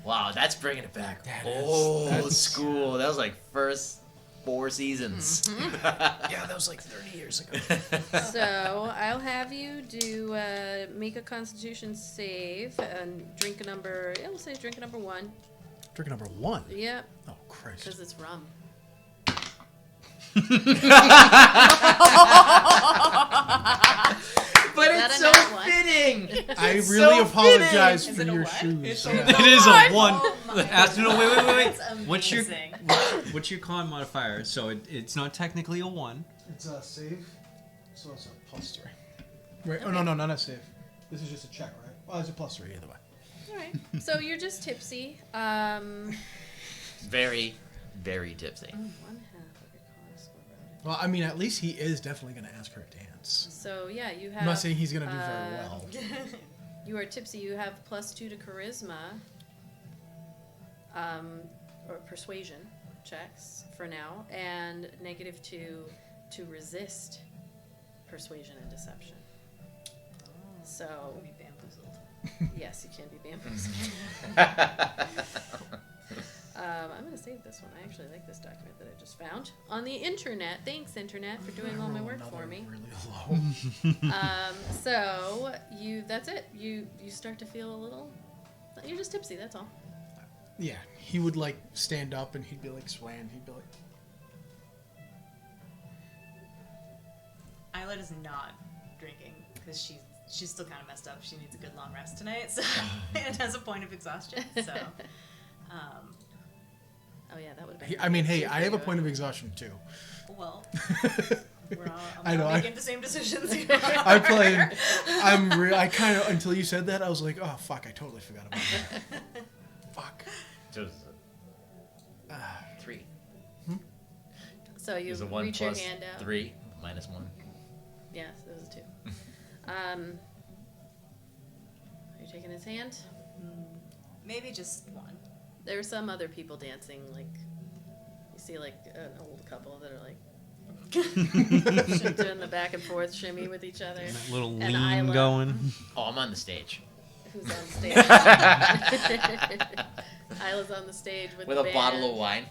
Wow, that's bringing it back. That is- Old that's- school. That was like first 4 seasons. Yeah, that was like 30 years ago. So I'll have you do make a Constitution save and drink a number. Yeah, we'll say drink a number 1. Drink number 1. Yep, Oh, Christ. because it's rum. But Is that it's a so nat one? fitting. I It's really so apologize fitting. for Is it a your what? shoes. It's Yeah. a it is a one. Oh my No, wait. That's What's your amazing. what's your con modifier? So it's not technically a 1. It's a save, so it's a +3. Right? Oh, no, not a save. This is just a check, right? Well, it's a +3 either way. All right. So you're just tipsy. Very, very tipsy. 1/2 of your con score. Well, I mean, at least he is definitely going to ask her to dance. So yeah, you have. I'm not saying he's going to do very well. You are tipsy. You have +2 to charisma, or persuasion checks for now, and -2 to resist persuasion and deception. So Be bamboozled. yes, you can be bamboozled. I'm going to save this one. I actually like this document that I just found on the internet. Thanks, internet, for doing all my work for me. Really low. So that's it. You start to feel a little. You're just tipsy. That's all. Yeah, he would like stand up and he'd be like swaying. He'd be like, Ayla is not drinking because she's still kind of messed up. She needs a good long rest tonight, so it has a point of exhaustion. So, Oh yeah, that would have been. I mean, hey, I have a point of exhaustion too. well, we're all I know, making the same decisions. I played. I kind of until you said that I was like, oh fuck, I totally forgot about that. Fuck. Just 3. So you Is a 1 reach your plus hand out. 3 minus 1. Yes, it was a 2. Are you taking his hand? Maybe just one. There are some other people dancing. Like you see like an old couple that are like doing the back and forth shimmy with each other. That little And lean Ayla. going. Oh, I'm on the stage. Who's on stage? Ayla's on the stage with With the a band. bottle of wine.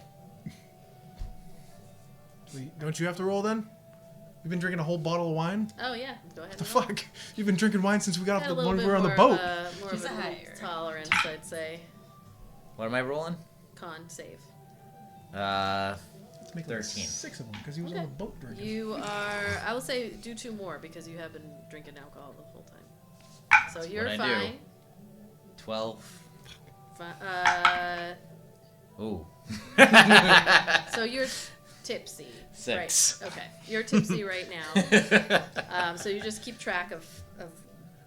Wait, don't you have to roll then? You've been drinking a whole bottle of wine? Oh yeah, go ahead. The and roll. fuck? You've been drinking wine since we got Got off a the little when bit we were on the more boat. More She's of a a higher. tolerance, I'd say. What am I rolling? Con save. Let's make like 13. 6 of them because he was on Okay. the boat drinking. You are. I will say do 2 more because you have been drinking alcohol the whole time. So you're What'd I do? fine. 12. Ooh. So you're tipsy. 6. Right. Okay. You're tipsy right now. So you just keep track of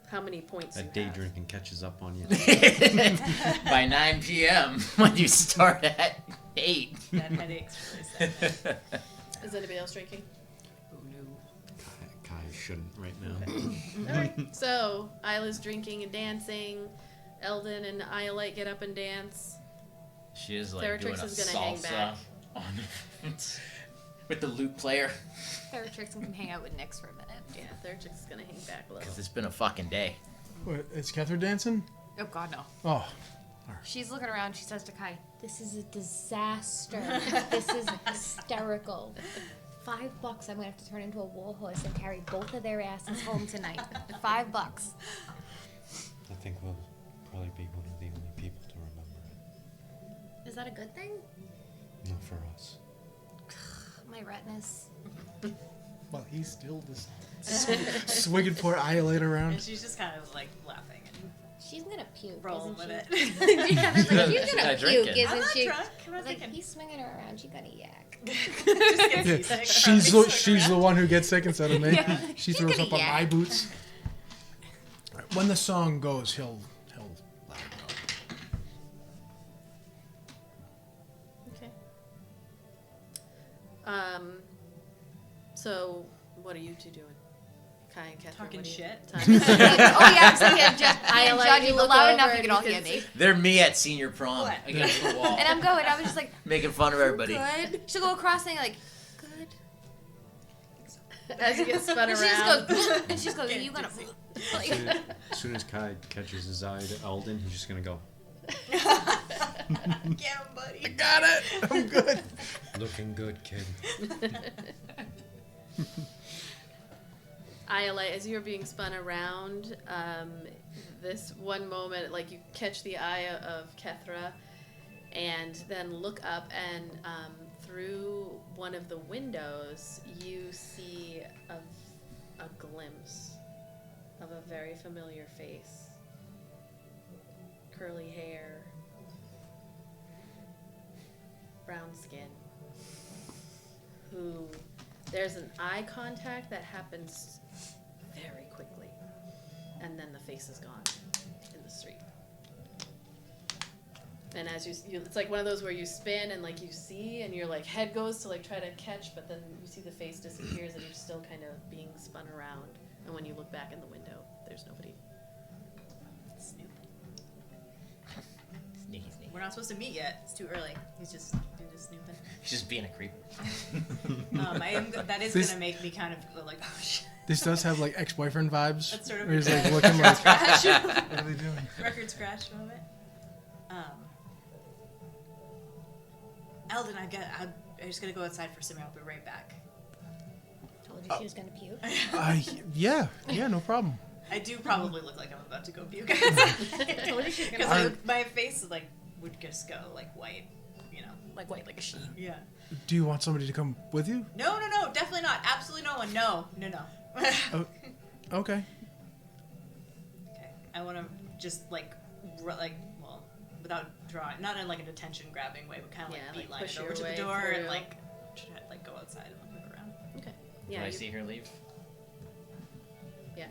how many points That you day have. drinking catches up on you. By 9 p.m. when you start at 8. That headache's really sad. Is anybody else drinking? Oh no. Kai shouldn't right now. All right. So Isla's drinking and dancing. Eldon and Iolite get up and dance. She is like doing a Theratrix is gonna hang salsa back. on with the lute player. Theratrix can hang out with Nyx for a minute. Yeah, Theratrix is gonna hang back a little. Because it's been a fucking day. What, is Kethra dancing? Oh god, no. Oh, She's looking around. She says to Kai, This is a disaster. This is hysterical. $5, I'm gonna have to turn into a war horse and carry both of their asses home tonight. $5. I think we'll probably be one of the only people to remember it. Is that a good thing? Not for us. My retinas. well, he's still just swigging poor Iolite around. And she's just kind of like laughing and She's gonna puke, rolling isn't with she? it. Yeah, she's like, She's she's gonna not puke, drinking. I'm isn't not she? drunk. I'm not Like, thinking. he's swinging her around. She's gonna yak. Just gets Yeah, me sick. she's the one who gets sick instead of me. Yeah. She She's throws gonna up on my yak. boots. When the song goes, he'll let her know. Okay. So what are you two doing? Kai and Kethra. Talking what are you- shit. Talking shit. Oh yeah, so yeah, just Iolite, judging you look loud enough over you can and all you hear can me. They're me at senior prom What? against the wall. And I'm going. I was just like, Making fun of everybody. good. She'll go across saying like, good. As you get spun And she around. just goes, and she just goes, are you gonna? Like, As soon as Kai catches his eye to Eldon, he's just gonna go, Get him, buddy. Got it. I'm good. looking good, kid. Ayla, as you're being spun around, this one moment, like you catch the eye of Kethra, and then look up, and through one of the windows, you see a glimpse of a very familiar face. Curly hair, brown skin, who there's an eye contact that happens very quickly, and then the face is gone in the street. And as you it's like one of those where you spin and like you see, and your like head goes to like try to catch, but then you see the face disappears, and you're still kind of being spun around. And when you look back in the window, there's nobody. Snoop. Sneaky, sneaky. We're not supposed to meet yet. It's too early. He's just doing his snooping. She's just being a creep. That is This- gonna make me kind of go like, oh shit. This does have like ex-boyfriend vibes. That's sort of where he's a like looking like, scratch. what are they doing? Record scratch moment. Eldon, I'm just gonna go outside for some. I'll be right back. Told you she was gonna puke. Yeah, no problem. I do probably look like I'm about to go puke. Told you she was gonna Because puke. my face like would just go like white, you know. like white, like a sheet. Yeah. Do you want somebody to come with you? No, definitely not. Absolutely no one. No. Oh, okay. Okay. I want to just like, well, without drawing, not in like a detention grabbing way, but kind of Yeah, like like beeline push it over your to the way door and through. like, try, like go outside and look around. Okay. Do Yeah. I you- see her leave? Yeah.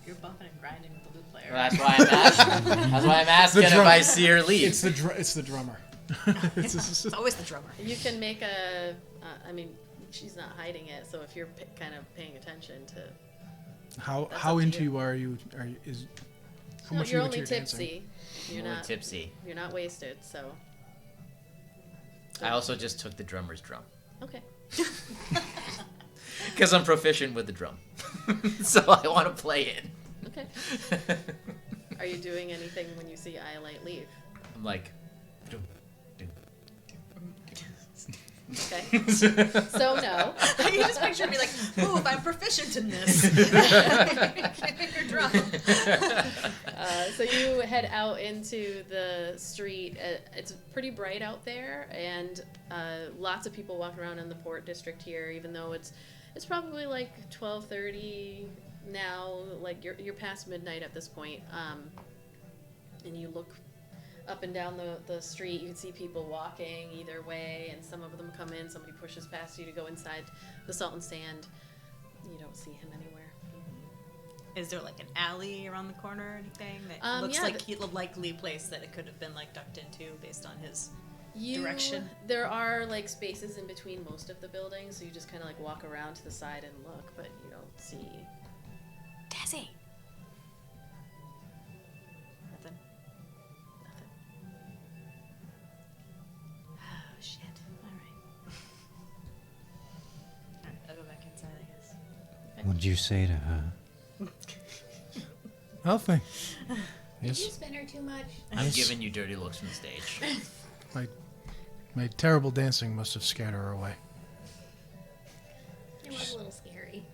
You're bumping and grinding with the loop player. Well, that's why I'm asking. That's why I'm asking if drum- I see her leave. It's the drummer. It's always the drummer. You can make a. I mean, she's not hiding it, so if you're kind of paying attention to. how That's how up to into you. you are you? How No, much you're are you into only your dancing? tipsy. You're More not tipsy. You're not wasted, so. So I also just took the drummer's drum. okay. Because I'm proficient with the drum. So I want to play it. Okay. Are you doing anything when you see Iolite leave? I'm like... "Dum, dum, Okay. So no. I can just picture me like, ooh, if I'm proficient in this. Your drum. So you head out into the street. It's pretty bright out there, and lots of people walk around in the port district here. Even though it's probably like 12:30 now. Like you're past midnight at this point. And you look up and down the street. You can see people walking either way, and some of them come in. Somebody pushes past you to go inside the Salt and Sand. You don't see him anywhere. Is there like an alley around the corner or anything that looks yeah, like a likely place that it could have been like ducked into based on his direction? There are like spaces in between most of the buildings, so you just kind of like walk around to the side and look, but you don't see. Desi. Nothing. Nothing. Oh shit. Alright, I'll go back inside, I guess. What'd you say to her? Nothing. Did you Yes. spin her too much? I'm giving you dirty looks from the stage. My terrible dancing must have scared her away. It was a little scary.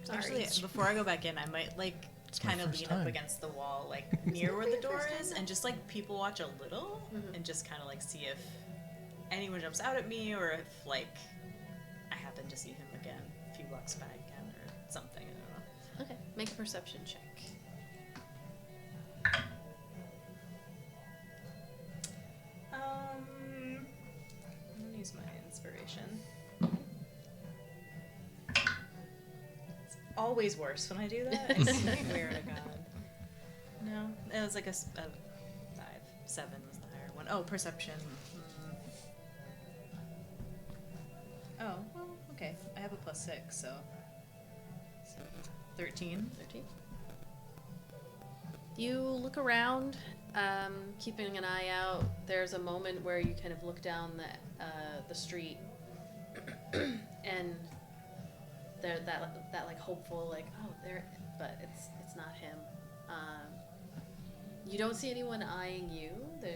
Sorry. Actually, before I go back in, I might like It's my kind of first lean time. up against the wall, like near where the door is, and just like people watch a little, and just kind of like see if anyone jumps out at me, or if like I happen to see him again a few blocks back again, or something. I don't know. Okay, make a perception check. I'm gonna use my inspiration. It's always worse when I do that. I swear to God. No, it was like a 5. 7 was the higher one. Oh, perception. Oh, well, okay. I have a +6, so 13. 13. You look around, keeping an eye out. There's a moment where you kind of look down the street, and there that like hopeful like, oh, there, but it's not him. You don't see anyone eyeing you. The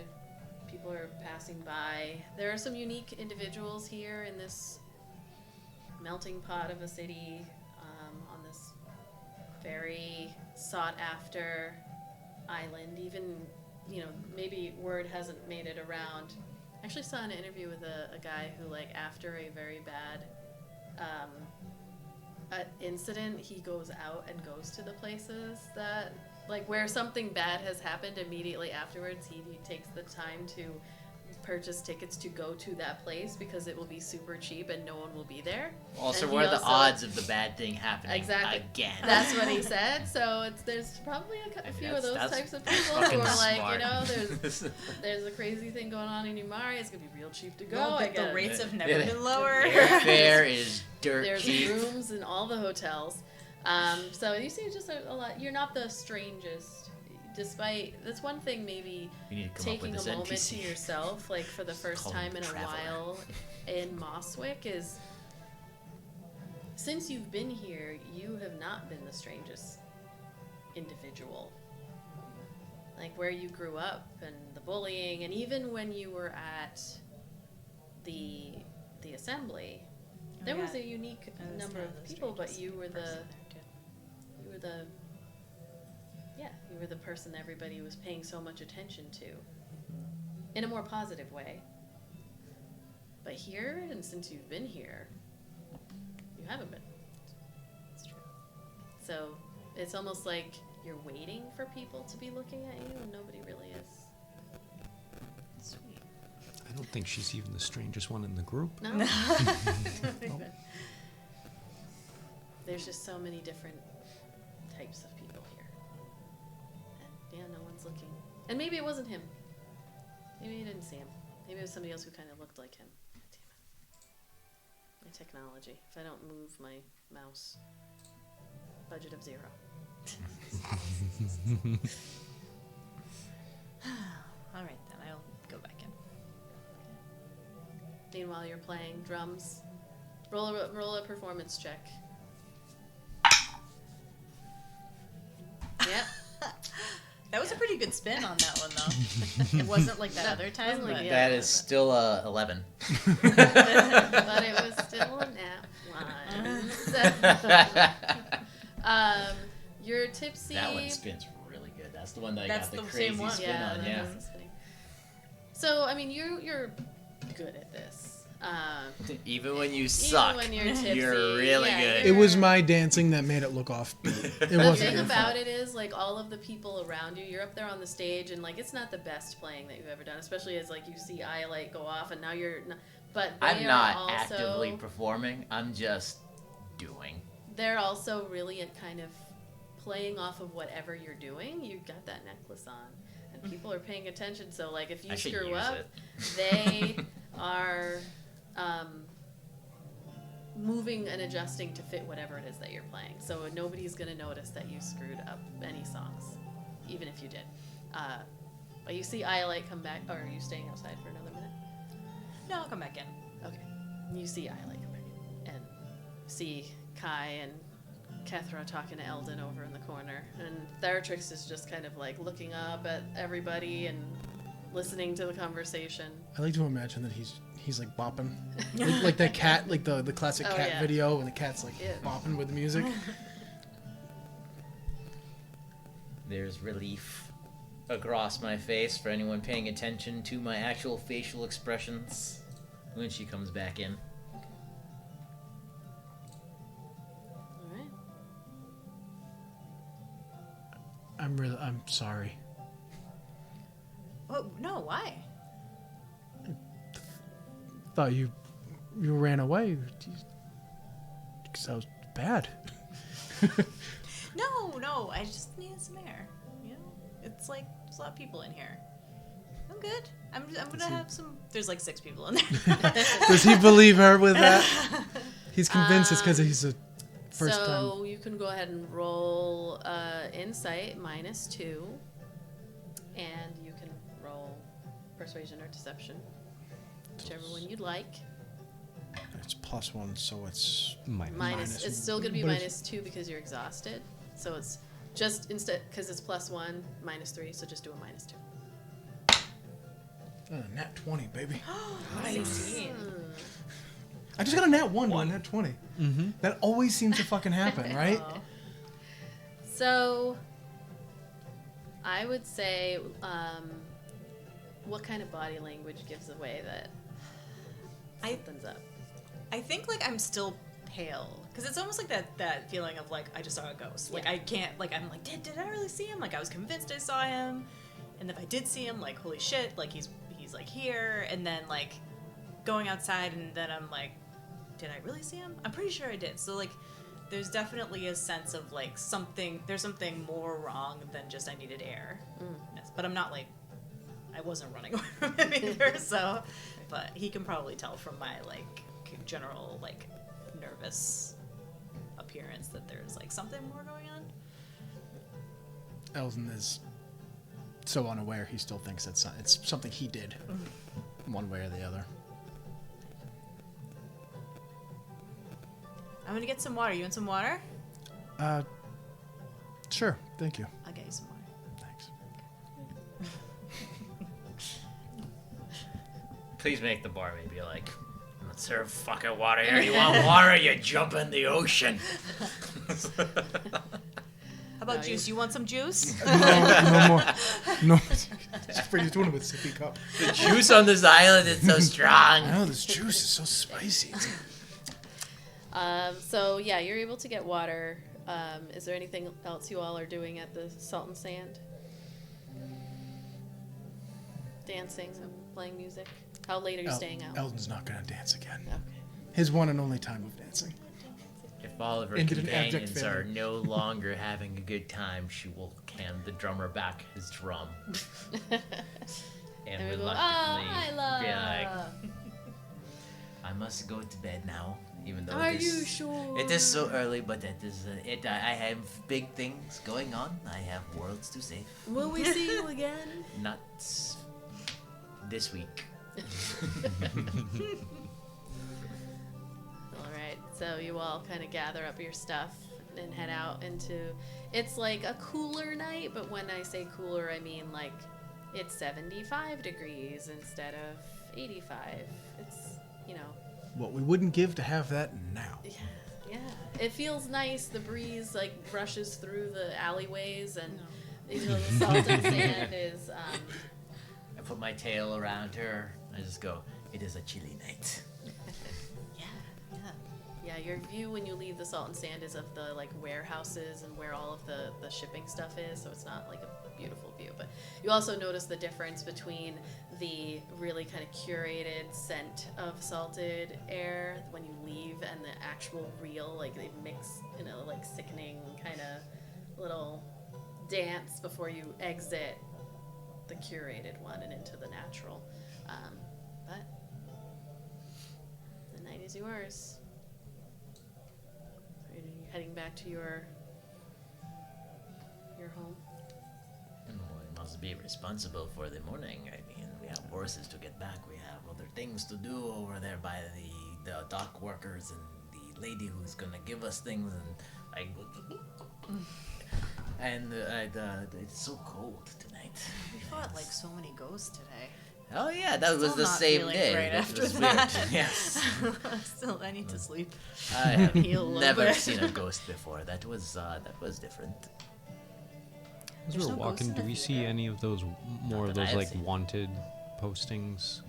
people are passing by. There are some unique individuals here in this melting pot of a city, on this very sought after island. Even, maybe word hasn't made it around. I actually saw an interview with a guy who, like, after a very bad incident, he goes out and goes to the places that, like, where something bad has happened. Immediately afterwards, he takes the time to purchase tickets to go to that place because it will be super cheap and no one will be there. Also, And what he are the also- odds of the bad thing happening Exactly. again? That's what he said. So there's probably a few of those That's types of people who fucking are like, smart. there's a crazy thing going on in Umari. It's gonna be real cheap to go. Well, I the guess. rates have never Yeah. been lower. Airfare is dirt There's cheap. rooms in all the hotels. So you see just a lot. You're not the strangest. Despite that's one thing, maybe We need to come up taking with a this moment NPC. to yourself, like for the first Call time him in a Traveler. while in Mosswick, is since you've been here, you have not been the strangest individual. Like where you grew up and the bullying, and even when you were at the assembly, there was a unique I was number kind of the people, but strangest you were person you were the person everybody was paying so much attention to in a more positive way. But here, and since you've been here, you haven't been. It's true. So it's almost like you're waiting for people to be looking at you, and nobody really is. Sweet. I don't think she's even the strangest one in the group. No. There's just so many different types of people here. And yeah, no one's looking. And maybe it wasn't him. Maybe you didn't see him. Maybe it was somebody else who kind of looked like him. Damn it. My technology. If I don't move my mouse, budget of 0. All right, then I'll go back in. Meanwhile, you're playing drums. Roll a performance check. Yep. That was a pretty good spin on that one, though. It wasn't like that other time. wasn't like But the That is still 11. But it was still a nat one. You're tipsy. That one spins really good. That's the one that That's got the the crazy same one. spin on. that Yeah. was the spinning. So I mean, you're good at this. Even when you suck, when you're tipsy, you're really yeah, good. It was my dancing that made it look off. It The wasn't thing your about fault. it is, like, all of the people around you, you're up there on the stage, and, like, it's not the best playing that you've ever done, especially as, like, you see Iolite go off, and now you're not, but they I'm are not also, actively performing. I'm just doing. they're also really at kind of playing off of whatever you're doing. You've got that necklace on, and people are paying attention, so, like, if you I should screw use up, it. they are, moving and adjusting to fit whatever it is that you're playing. So nobody's going to notice that you screwed up any songs, even if you did. But you see Iolite come back, or are you staying outside for another minute? no, I'll come back in. Okay. You see Iolite come back in, and see Kai and Kethra talking to Eldon over in the corner. And Theratrix is just kind of like looking up at everybody and listening to the conversation. I like to imagine that he's like bopping, like that cat, like the classic Oh, cat yeah. video, and the cat's like Yeah. bopping with the music. There's relief across my face for anyone paying attention to my actual facial expressions when she comes back in. All right. I'm sorry. Oh, no, why? Thought you ran away because I was bad. No, I just needed some air. You know, it's like there's a lot of people in here. I'm good. I'm gonna have some. There's like 6 people in there. Does he believe her with that? He's convinced it's because he's a first time. So you can go ahead and roll insight -2, and you can roll persuasion or deception, whichever one you'd like. It's +1, so it's Minus. It's still gonna be but it's- -2 because you're exhausted. So it's just instead because it's +1 -3. So just do a -2. Nat 20, baby. Nice. I just got a nat 1 to a nat 20. Mm-hmm. That always seems to fucking happen, right? Oh. So I would say, what kind of body language gives away that something's up? I think like I'm still pale because it's almost like that feeling of like I just saw a ghost. Like Yeah. I can't like I'm like did I really see him? Like I was convinced I saw him, and if I did see him, like holy shit, like he's like here, and then like going outside, and then I'm like, did I really see him? I'm pretty sure I did. So like there's definitely a sense of like there's something more wrong than just I needed air. Yes, but I'm not like I wasn't running away from him either. So, but he can probably tell from my like general like nervous appearance that there's like something more going on. Eldon is so unaware, he still thinks it's something he did, one way or the other. I'm gonna get some water. You want some water? Sure, thank you. I'll get you some water. Thanks. Please make the barmaid be like, let's serve fucking water here. You want water? You jump in the ocean. How about juice? You want some juice? No more. No. He's doing it with sippy cup. The juice on this island is so strong. I know, this juice is so spicy. So yeah, you're able to get water. Is there anything else you all are doing at the Salt and Sand? Dancing, playing music. How late are you staying out? Eldon's not going to dance again. Okay. His one and only time of dancing. If all of her Into an abject companions are failure. no longer having a good time, she will hand the drummer back his drum. And And we go, reluctantly Ayla! be like, I must go to bed now, even though Are it you is, sure? it is so early, but it is I have big things going on. I have worlds to save. Will we see you again? Not this week. So you all kind of gather up your stuff and head out into. It's like a cooler night, but when I say cooler, I mean like it's 75 degrees instead of 85. It's, you know. What we wouldn't give to have that now. Yeah. It feels nice. The breeze like brushes through the alleyways, and you know, the salt and sand is. I put my tail around her. I just go, it is a chilly night. Yeah, your view when you leave the salt and sand is of the like warehouses and where all of the shipping stuff is, so it's not like a beautiful view. But you also notice the difference between the really kind of curated scent of salted air when you leave and the actual real, like they mix in a like sickening kind of little dance before you exit the curated one and into the natural. But the night is yours. Are you heading back to your home? And we must be responsible for the morning. I mean, we have horses to get back. We have other things to do over there by the dock workers and the lady who's gonna give us things. And I go, and it's so cold tonight. We fought like so many ghosts today. Oh yeah, that was Still the not same feeling day. great It after was that. weird. Yes. Still, I need to sleep. I have Heal a little never bit. seen a ghost before. That was different. As There's we're no walking, ghosts do in we the see theater? any of those more of that those I've like seen. wanted postings?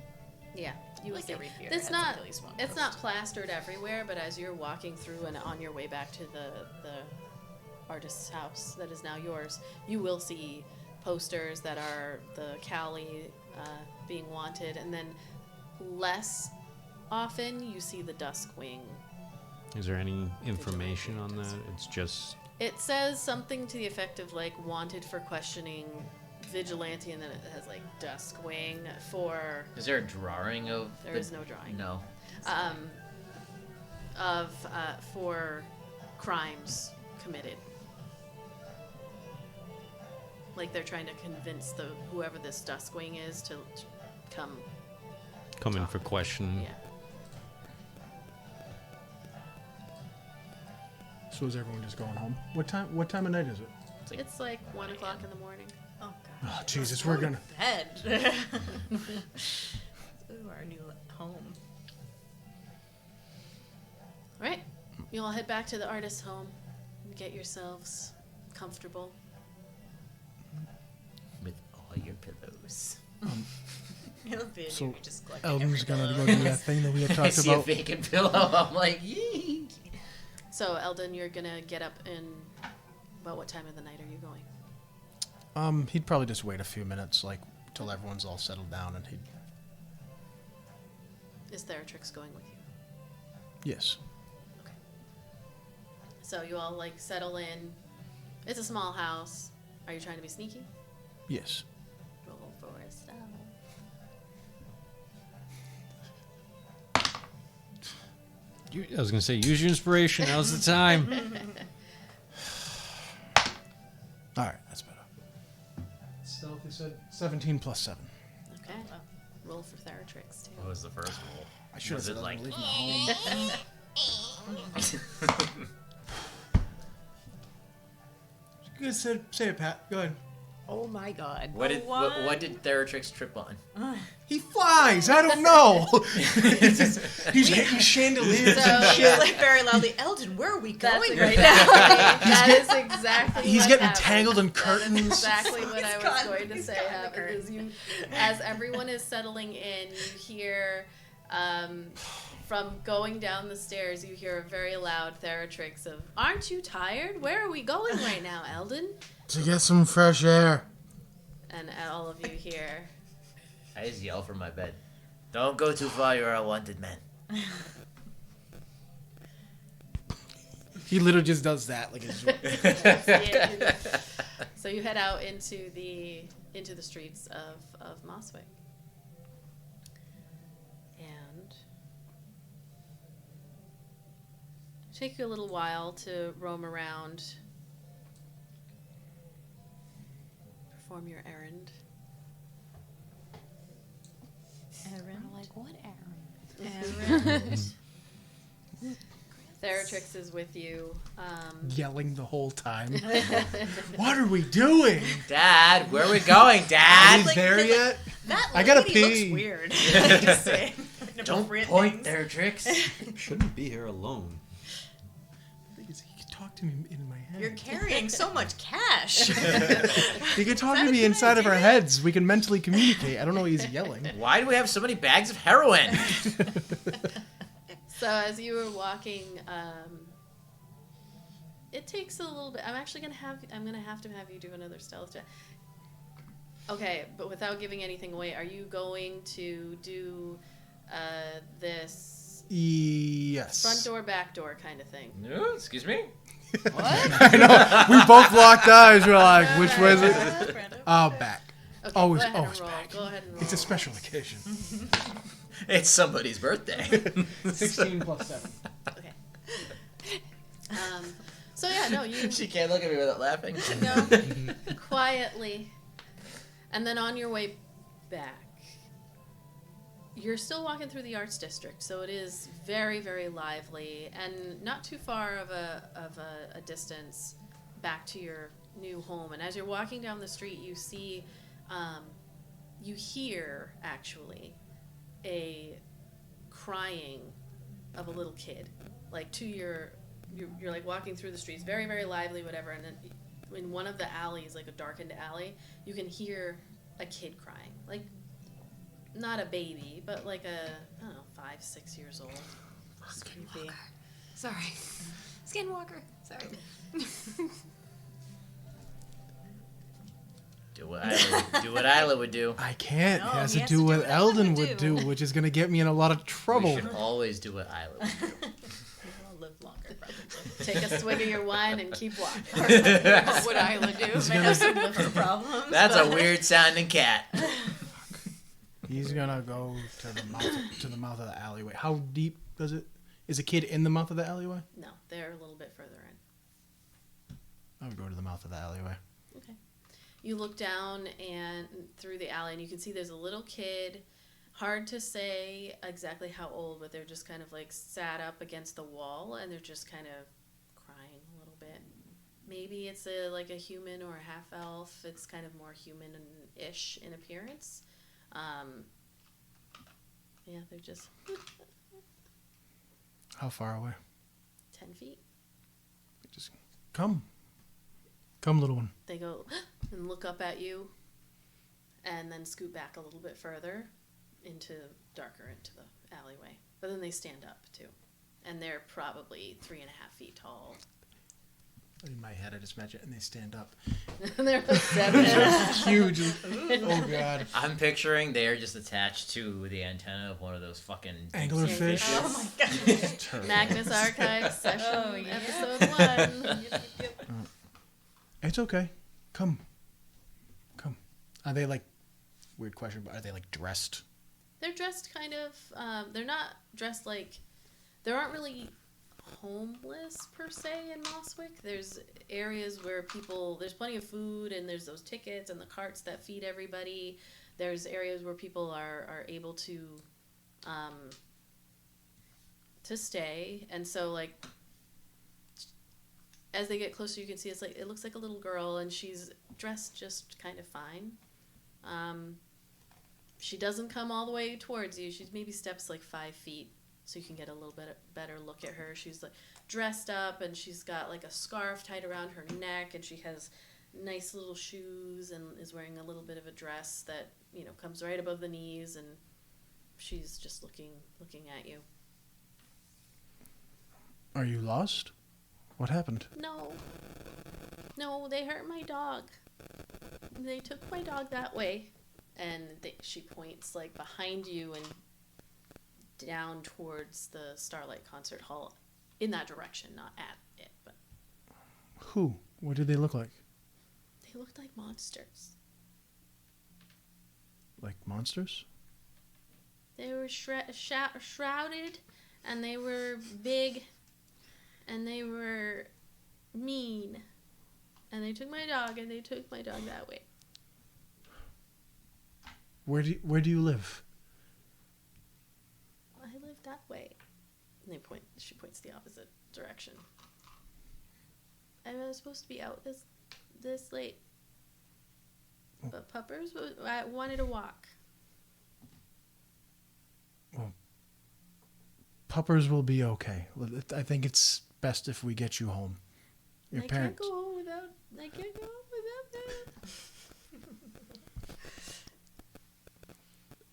Yeah, you will Like see. every theater It's has not. at least one It's ghost. not plastered everywhere, but as you're walking through and on your way back to the artist's house that is now yours, you will see posters that are the Cali being wanted, and then less often you see the Duskwing. Is there any information on that? It's just It says something to the effect of like wanted for questioning vigilante, and then it has like Duskwing for Is there a drawing of? There is no drawing. No. For crimes committed. Like they're trying to convince whoever this Duskwing is to come. come in for question. Yeah. So is everyone just going home? What time of night is it? It's like 1 o'clock in the morning. Oh Oh Jesus, we're gonna. bed. Ooh, our new home. All right, you all head back to the artist's home and get yourselves comfortable. With all your pillows. It'll be So, we just collect Eldon's every gonna pillow. go do that thing that we had I talked see a about. vacant pillow. I'm like, yee. So, Eldon, you're gonna get up in about what time of the night are you going? He'd probably just wait a few minutes, like till everyone's all settled down, and he'd. Is Theratrix going with you? Yes. So you all like settle in. It's a small house. Are you trying to be sneaky? Yes. Roll for a stealth. I was gonna say, use your inspiration. Now's the time. All right, that's better. Stealth, you said 17 plus 7. Okay. Roll for Theratrix too. What was the first roll? I should have Was said it like? leave me home. Good, say it, Pat. Go ahead. Oh my god. What did Theratrix trip on? He flies. I don't know. he's hitting chandeliers and So- shit. Like very loudly, Eldon, where are we That's going right exactly, now? that is exactly He's what getting happened. tangled in That is curtains. exactly what I was caught- going to he's say caught in the happened is curtains. as everyone is settling in, you hear from going down the stairs, you hear a very loud Theratrix of, "Aren't you tired? Where are we going right now, Eldon?" To get some fresh air. And all of you hear, I just yell from my bed. Don't go too far. You're a wanted man. He literally just does that. Like it's, so you head out into the streets of Mosswick. And take you a little while to roam around, perform your errand. We're like, what errand? Theratrix is with you. Yelling the whole time. What are we doing? Dad, where are we going, Dad? Are we there yet? That I gotta lady pee. looks weird. Just saying. Don't Inappropriate point things. there, Trix. Shouldn't be here alone. The thing is, he can talk to me in my head. You're carrying so much cash. He can talk Is that to a me good inside of our idea? heads. We can mentally communicate. I don't know why he's yelling. Why do we have so many bags of heroin? So as you were walking, it takes a little bit. I'm gonna have to have you do another stealth check. Okay, but without giving anything away, are you going to do this Yes. front door, back door kind of thing? No, excuse me. I know. We both locked eyes. We're like, which way is it? Oh, back. Okay, Oh, go it's- ahead oh, and it's roll. back. Go ahead and roll. It's a special occasion. It's somebody's birthday. 16 plus 7. Okay. So yeah, no, you She can't look at me without laughing. go quietly, and then on your way back, you're still walking through the arts district, so it is very, very lively, and not too far of a distance back to your new home. And as you're walking down the street, you see, you hear actually a crying of a little kid, like to you're like walking through the streets, very, very lively, whatever, and then in one of the alleys, like a darkened alley, you can hear a kid crying, like not a baby, but like a, I don't know, 5, 6 years old. It's creepy. Sorry. Skinwalker. Sorry. Do what Ayla would do. I can't. No, it has he to has do to do what what Eldon Eldon would would do, do. which is going to get me in a lot of We trouble. should always do what Ayla would do. I'll live longer, probably. Take a swig of your wine and keep walking. What would Ayla do? Might have some liver problems. That's a but- weird sounding cat. He's going to go to the mouth of the alleyway. How deep does it? Is a kid in the mouth of the alleyway? No, they're a little bit further in. I would go to the mouth of the alleyway. Okay. You look down and through the alley, and you can see there's a little kid. Hard to say exactly how old, but they're just kind of like sat up against the wall, and they're just kind of crying a little bit. Maybe it's like a human or a half elf. It's kind of more human-ish in appearance. Yeah, they're just How far away? 10 feet. Just come. Come, little one. They go and look up at you, and then scoot back a little bit further into the alleyway. But then they stand up too, and they're probably 3.5 feet tall. In my head, I just imagine it, and they stand up. They're like 7. Huge. Oh, God. I'm picturing they're just attached to the antenna of one of those fucking Anglerfish. Oh my god. Terrible. Magnus Archives session Oh, yeah. episode 1. It's okay. Come. Come. Are they like, weird question, but are they like dressed? They're dressed kind of. They're not dressed like. There aren't really homeless per se in Mosswick. There's areas where there's plenty of food, and there's those tickets and the carts that feed everybody. There's areas where people are able to stay, and so like as they get closer, you can see it looks like a little girl, and she's dressed just kind of fine. She doesn't come all the way towards you. She maybe steps like 5 feet, so you can get a little bit better look at her. She's like dressed up, and she's got like a scarf tied around her neck, and she has nice little shoes, and is wearing a little bit of a dress that comes right above the knees, and she's just looking at you. Are you lost? What happened? No, they hurt my dog. They took my dog that way, and she points like behind you and down towards the Starlight Concert Hall, in that direction, not at it, but Who? What did they look like? they looked like monsters. Like monsters? They were shrouded, and they were big, and they were mean, and they took my dog, and they took my dog that way. Where do you live? I live that way. And she points the opposite direction. I was supposed to be out this late. But Puppers, I wanted to walk. Well, Puppers will be okay. I think it's best if we get you home. Your parents. I can't go home without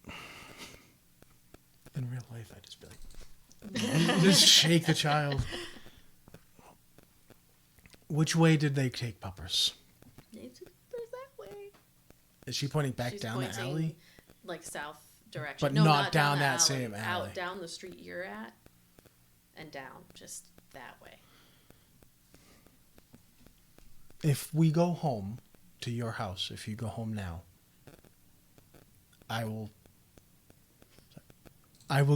that. In real life, I'd just be like, just shake the child. Which way did they take Puppers? They took Puppers that way. Is she pointing back She's down the pointing, alley? like south direction. But no, not down the that alley. same alley. Out down the street you're at, and down just that way. If we go home to your house, if you go home now, I will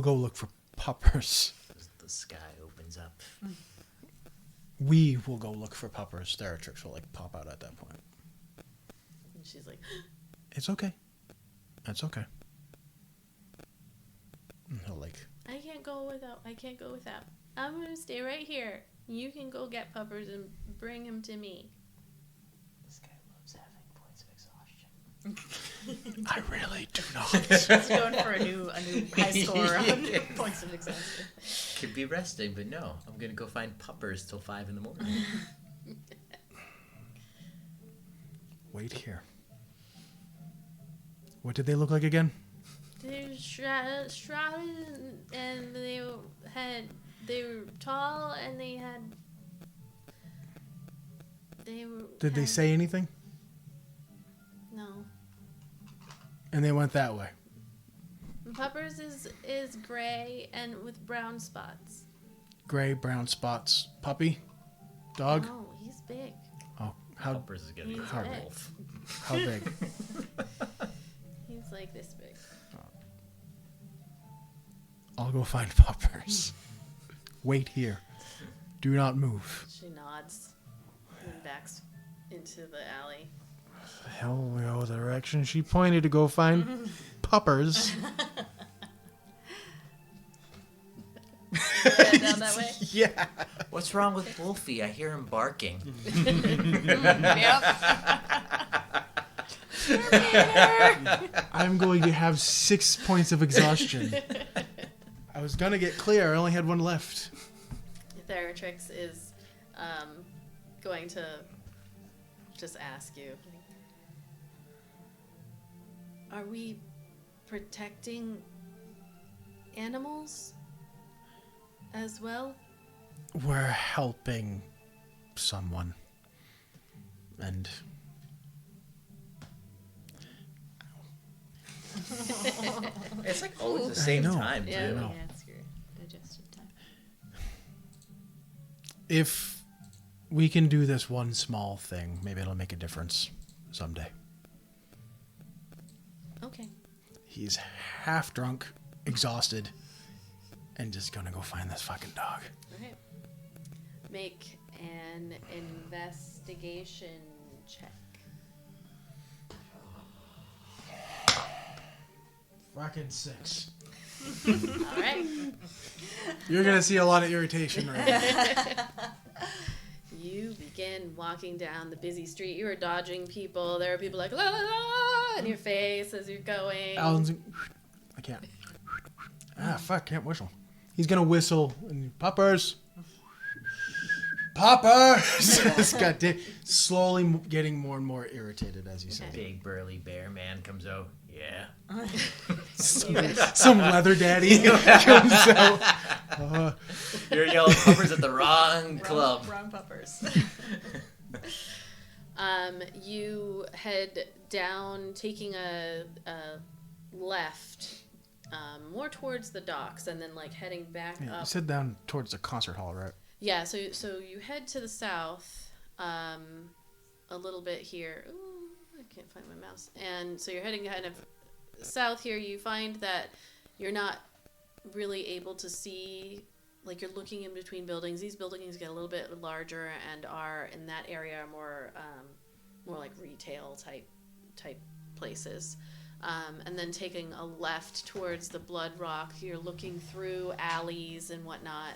go look for Puppers. The sky opens up. We will go look for Puppers. Theratrix will like pop out at that point. And she's like, It's okay. It's okay. And he'll like. I can't go without. I'm gonna stay right here. You can go get Puppers and bring him to me. This guy loves having points of exhaustion. I really do not. He's going for a new high score on points of exhaustion. Could be resting, but no. I'm gonna go find Puppers till 5 in the morning. Wait here. What did they look like again? They were shrouded, and they were tall, and they were. Did they say anything? No. And they went that way. Puppers is gray and with brown spots. Gray, brown spots. Puppy? Dog? Oh, he's big. Oh, how Puppers is gonna be He's a big. wolf. how big? He's like this big. I'll go find Puppers. Wait here. Do not move. She nods and backs into the alley. Hell, we go the direction she pointed to go find Puppers. Head down that way. Yeah. What's wrong with Wolfie? I hear him barking. I'm going to have 6 points of exhaustion. I was gonna get clear. I only had one left. Theratrix is going to just ask you, are we protecting animals as well? We're helping someone. And It's like always the same know. time, too. Yeah. know. Yeah, it's your digestive time. if we can do this one small thing, maybe it'll make a difference someday. Okay. He's half drunk, exhausted, and just gonna go find this fucking dog. Okay. Make an investigation check. Fucking 6. All right. You're gonna see a lot of irritation right now. You begin walking down the busy street. You are dodging people. There are people like, la la la, in your face as you're going. Alan's. I can't. Fuck, can't whistle. He's gonna whistle and Puppers. Poppers! Goddamn. Slowly getting more and more irritated as he says it. Big burly bear man comes out. Yeah. Some leather daddy comes out. You're yelling Puppers at the wrong club. Wrong Puppers. You head down, taking a left, more towards the docks, and then like heading back Yeah, you up. said down towards the concert hall, right? Yeah, so you head to the south, a little bit here. Ooh, I can't find my mouse. And so you're heading kind of south here. You find that you're not really able to see, like you're looking in between buildings. These buildings get a little bit larger and are in that area more like retail type places. And then taking a left towards the Blood Rock, you're looking through alleys and whatnot.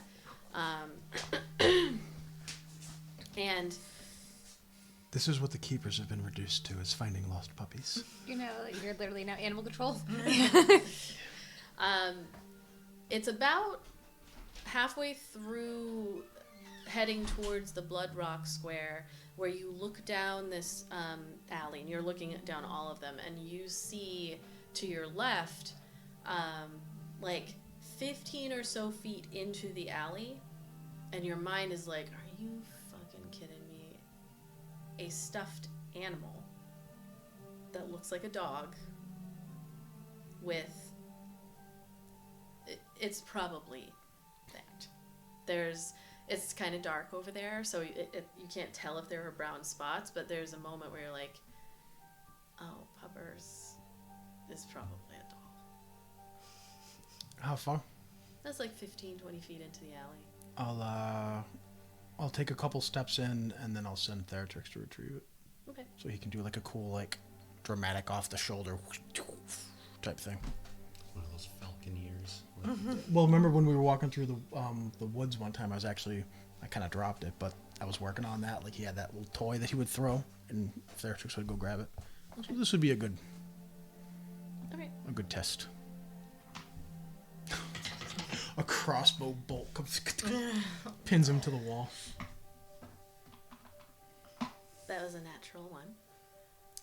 And This is what the keepers have been reduced to, is finding lost puppies. You know, you're literally now animal control. it's about halfway through heading towards the Blood Rock Square where you look down this alley, and you're looking down all of them, and you see to your left, like 15 or so feet into the alley, and your mind is like, are you fucking kidding me? A stuffed animal that looks like a dog with... It's probably that. It's kind of dark over there, so you can't tell if there are brown spots, but there's a moment where you're like, oh, Puppers is probably a doll. How far? That's like 15, 20 feet into the alley. I'll take a couple steps in, and then I'll send Theratrix to retrieve it. Okay. So he can do like a cool, like, dramatic off the shoulder type thing. One of those falcon ears. Well, remember when we were walking through the woods one time, I kind of dropped it, but I was working on that. Like, he had that little toy that he would throw, and Theratrix would go grab it. Okay. So this would be a good test. A crossbow bolt comes, pins him to the wall. That was a natural one.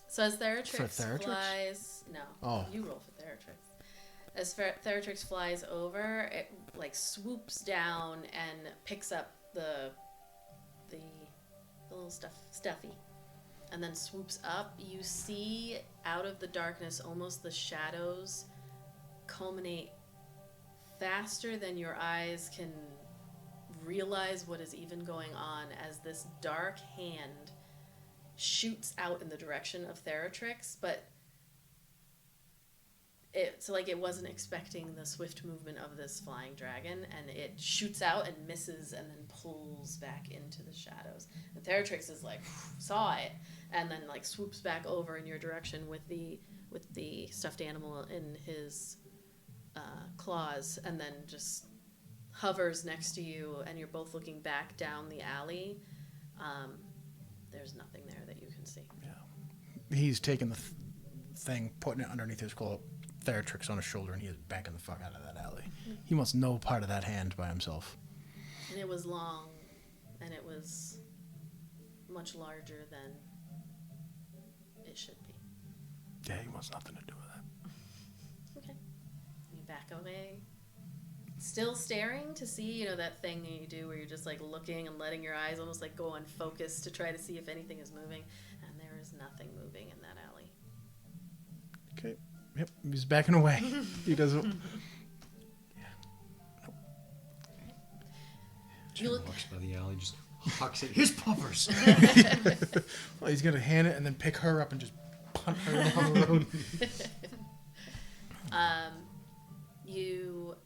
So as Theratrix flies... No. Oh. You roll for Theratrix. As Theratrix flies over, it like swoops down and picks up the little stuffy. And then swoops up. You see out of the darkness almost the shadows culminate faster than your eyes can realize what is even going on, as this dark hand shoots out in the direction of Theratrix, but it's like it wasn't expecting the swift movement of this flying dragon, and it shoots out and misses and then pulls back into the shadows. And Theratrix is like, saw it, and then like swoops back over in your direction with the stuffed animal in his claws, and then just hovers next to you, and you're both looking back down the alley. There's nothing there that you can see. Yeah. He's taking the thing, putting it underneath his claw, Theratrix on his shoulder, and he is backing the fuck out of that alley. He wants no part of that hand by himself. And it was long, and it was much larger than it should be. Yeah, he wants nothing to do with that. Okay. You back away. Still staring to see, that thing that you do where you're just like looking and letting your eyes almost like go on focus to try to see if anything is moving. And there is nothing moving in that alley. Okay. Yep, he's backing away. He doesn't... Yeah. Nope. Jim walks by the alley, just hucks it. Here's Puppers! Well, he's going to hand it and then pick her up and just punt her down the road. You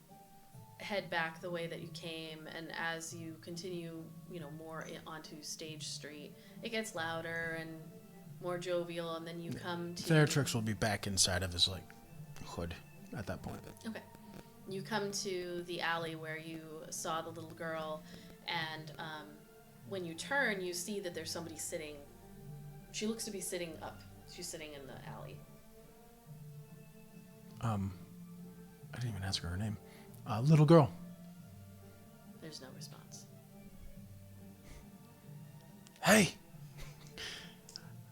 head back the way that you came, and as you continue, more onto Stage Street, it gets louder and more jovial, and then you come to... Theratrix will be back inside of his, hood at that point. Okay. You come to the alley where you saw the little girl, and when you turn, you see that there's somebody sitting. She looks to be sitting up. She's sitting in the alley. I didn't even ask her name. Little girl. There's no response. Hey!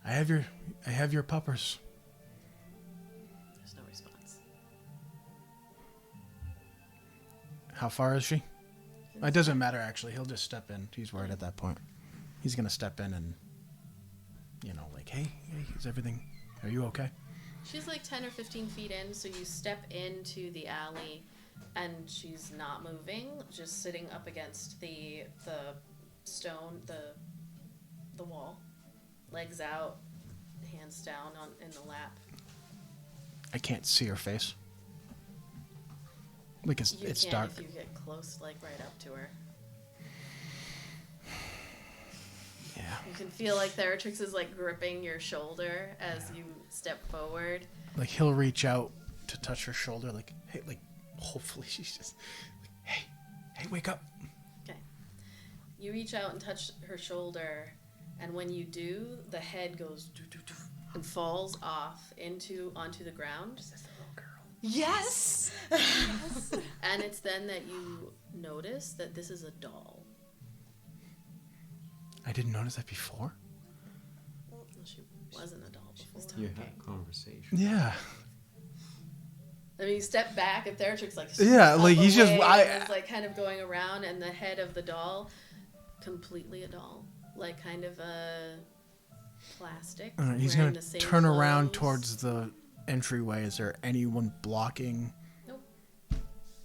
I have your puppers. There's no response. How far is she? It doesn't matter, actually. He'll just step in. He's worried at that point. He's going to step in and, hey, is everything... Are you okay? She's like 10 or 15 feet in, so you step into the alley, and she's not moving, just sitting up against the stone, the wall, legs out, hands down in the lap. I can't see her face. It's can dark. If you get close, right up to her. Yeah. You can feel like Theratrix is like gripping your shoulder as you step forward. Like he'll reach out to touch her shoulder, like, hey, like, hopefully she's just, like, hey, wake up. Okay. You reach out and touch her shoulder, and when you do, the head goes doo, doo, doo, and falls off onto the ground. Yes! And it's then that you notice that this is a doll. I didn't notice that before. Well, she wasn't a doll before. You had a conversation. Yeah. I mean, you step back, and Theratrix like Yeah, like up he's just away and is like kind of going around, and the head of the doll, completely a doll, like kind of a plastic. He's wearing gonna the same turn around clothes. towards the entryway. Is there anyone blocking? Nope.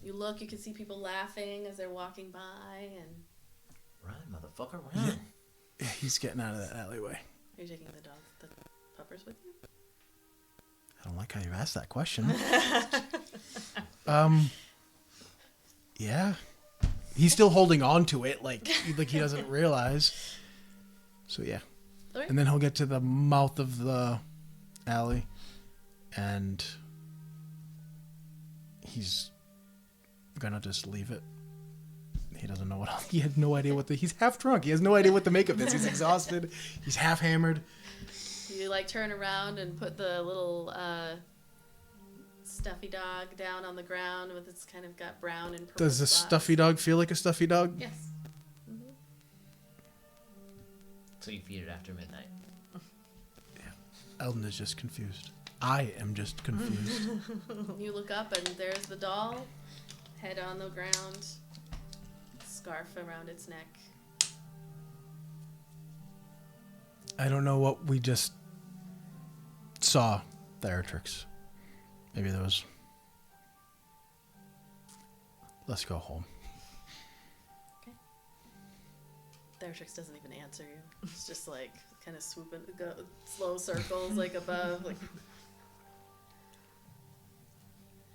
You look, you can see people laughing as they're walking by, and Run, motherfucker, run. Yeah, he's getting out of that alleyway. you're taking the puppers with you. I don't like how you asked that question. Yeah. He's still holding on to it, like he doesn't realize. So yeah. Okay. And then he'll get to the mouth of the alley, and he's gonna just leave it. He doesn't know what else. He had no idea he's half drunk. He has no idea what to make of this. He's exhausted. He's half hammered. You like turn around and put the little stuffy dog down on the ground with its kind of got brown and purple Does the spots. stuffy dog feel like a stuffy dog? Yes. So you feed it after midnight. Eldon is just confused. I am just confused. You look up and there's the doll, head on the ground, scarf around its neck. I don't know what we just saw, Theratrix. Maybe there was... Let's go home. Theratrix doesn't even answer you. It's just like kind of swooping, slow circles like above. Like.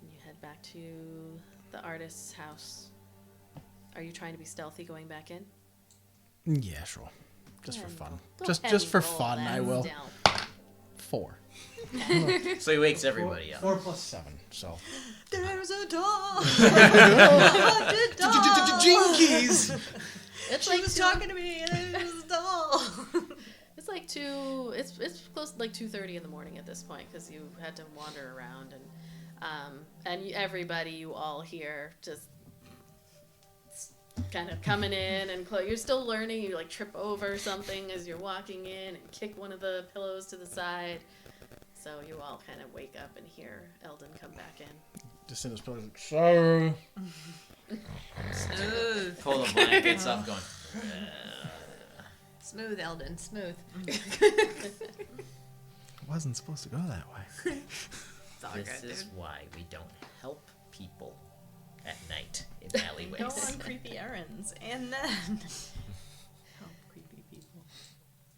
And you head back to the artist's house. Are you trying to be stealthy going back in? Yeah, sure. Just Go for ahead and fun. roll. Go Just ahead and for roll fun, that I will. stealth. 4. So he wakes everybody up. 4 plus 7, so... There's a doll! Jinkies! It's She like was two- talking to me and it was a doll! It's like 2. It's close to like 2:30 in the morning at this point because you had to wander around and everybody you all hear just kind of coming in and you're still learning. You like trip over something as you're walking in and kick one of the pillows to the side. So you all kind of wake up and hear Eldon come back in. Just in his pillow, like, sorry. Smooth. Pull the blankets up, going. Smooth, Eldon. Smooth. It wasn't supposed to go that way. It's all This good, is dude. why we don't help people at night in Go alleyways. on creepy errands and then help creepy people.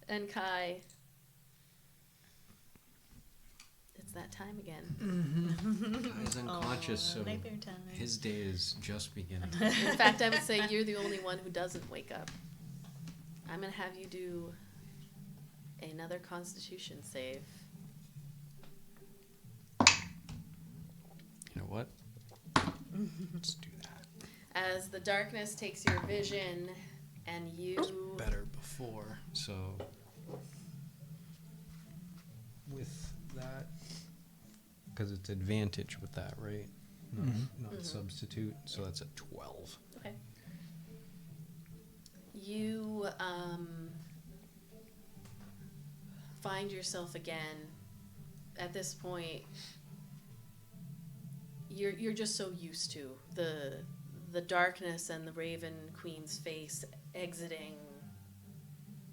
And Kai, it's that time again. He's unconscious, so nightmare time. his day is just beginning. In fact, I would say you're the only one who doesn't wake up. I'm going to have you do another Constitution save. You know what? Let's do that. As the darkness takes your vision and you... Better before. So with that, because it's advantage with that, right? Not substitute. So that's a 12. Okay. You find yourself again at this point. You're just so used to the darkness and the Raven Queen's face exiting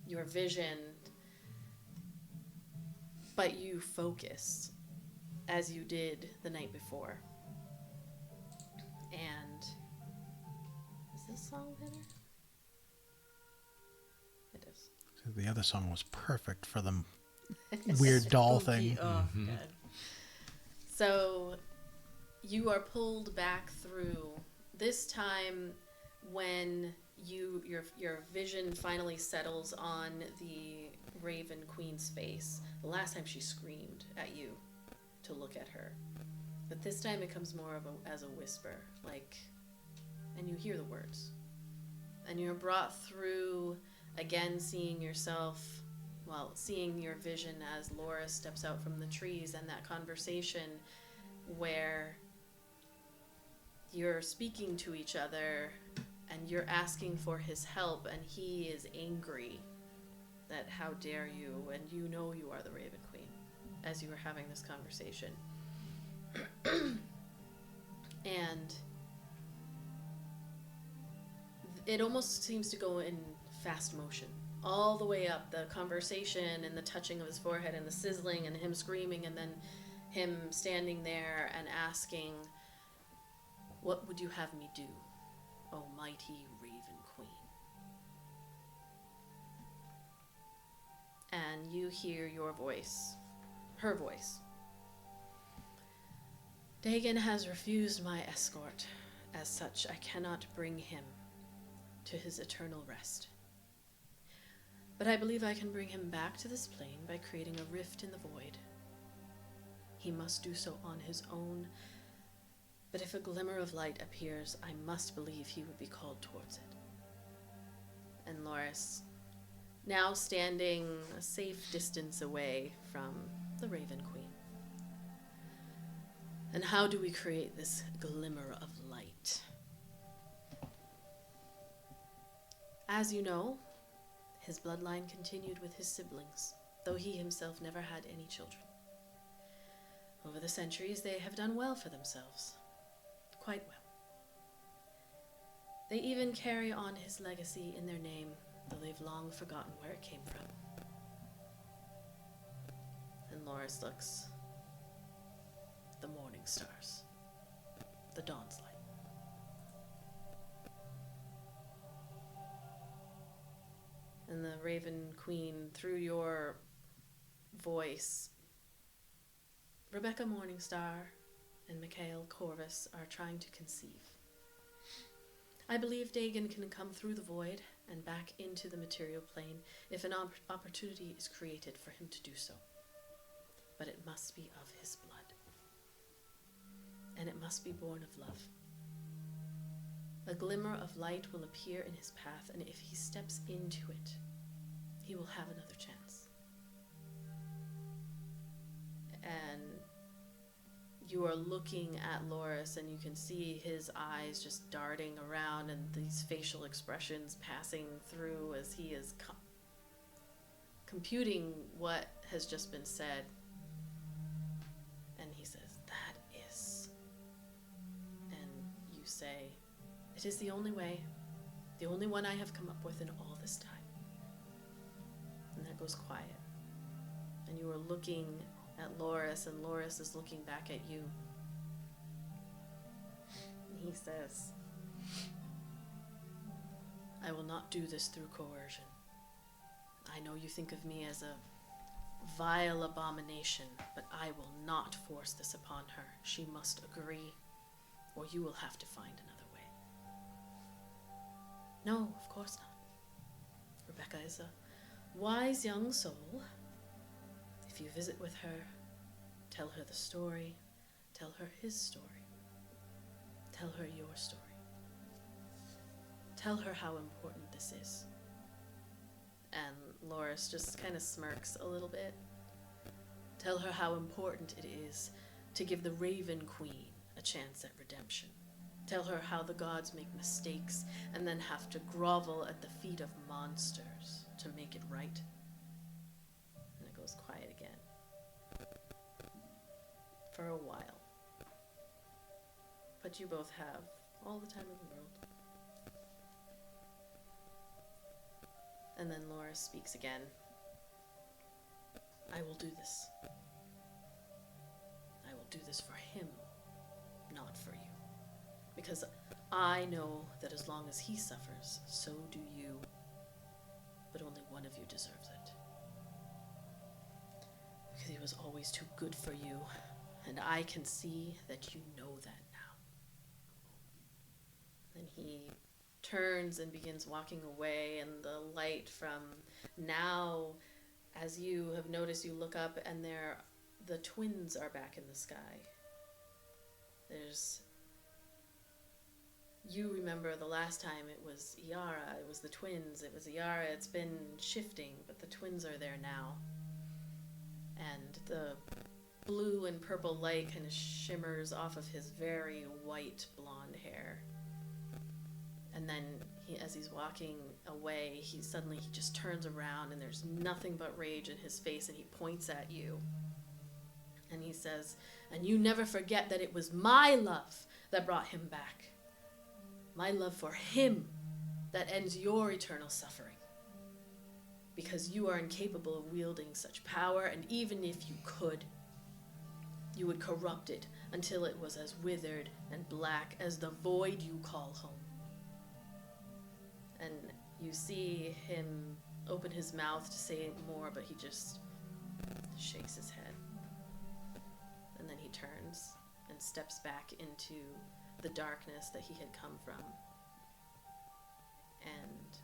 your vision, but you focus as you did the night before. And is this song better? It is. The other song was perfect for the weird doll Spooky. thing. Oh, God. So you are pulled back through. This time when your vision finally settles on the Raven Queen's face. The last time she screamed at you to look at her, but this time it comes more of as a whisper, like, and you hear the words, and you're brought through again, seeing yourself. Well, seeing your vision as Laura steps out from the trees, and that conversation where you're speaking to each other and you're asking for his help, and he is angry that how dare you, and you know you are the Raven Queen as you were having this conversation. And it almost seems to go in fast motion. All the way up, the conversation and the touching of his forehead and the sizzling and him screaming, and then him standing there and asking, "What would you have me do, O mighty Raven Queen?" And you hear your voice, her voice. "Dagon has refused my escort. As such, I cannot bring him to his eternal rest. But I believe I can bring him back to this plane by creating a rift in the void. He must do so on his own, but if a glimmer of light appears, I must believe he would be called towards it." And Loris, now standing a safe distance away from the Raven Queen. "And how do we create this glimmer of light? As you know, his bloodline continued with his siblings, though he himself never had any children. Over the centuries, they have done well for themselves. Quite well. They even carry on his legacy in their name, though they've long forgotten where it came from." And Loris looks. "The morning stars. The dawn's light." And the Raven Queen, through your voice, Rebecca Morningstar and Mikhail Corvus are trying to conceive. I believe Dagon can come through the void and back into the material plane if an opportunity is created for him to do so. But it must be of his blood. And it must be born of love. A glimmer of light will appear in his path, and if he steps into it, he will have another chance. And you are looking at Loris, and you can see his eyes just darting around, and these facial expressions passing through as he is computing what has just been said. And he says, "That is..." And you say, "It is the only way, the only one I have come up with in all this time." And that goes quiet. And you are looking at Loris, and Loris is looking back at you. And he says, "I will not do this through coercion. I know you think of me as a vile abomination, but I will not force this upon her. She must agree, or you will have to find another way." "No, of course not. Rebecca is a wise young soul. If you visit with her, tell her the story, tell her his story, tell her your story. Tell her how important this is." And Loris just kind of smirks a little bit. "Tell her how important it is to give the Raven Queen a chance at redemption. Tell her how the gods make mistakes and then have to grovel at the feet of monsters to make it right." And it goes quiet again. For a while. But you both have all the time in the world. And then Loris speaks again. "I will do this. I will do this for him, not for you. Because I know that as long as he suffers, so do you. But only one of you deserves it. Because he was always too good for you, and I can see that you know that now." And he turns and begins walking away, and the light from now, as you have noticed, you look up and the twins are back in the sky. You remember the last time it was Iara, it was the twins, it was Iara. It's been shifting, but the twins are there now. And the blue and purple light kind of shimmers off of his very white blonde hair. And then as he's walking away, he just turns around and there's nothing but rage in his face, and he points at you. And he says, "And you never forget that it was my love that brought him back. My love for him that ends your eternal suffering. Because you are incapable of wielding such power, and even if you could, you would corrupt it until it was as withered and black as the void you call home." And you see him open his mouth to say more, but he just shakes his head. And then he turns and steps back into the darkness that he had come from. And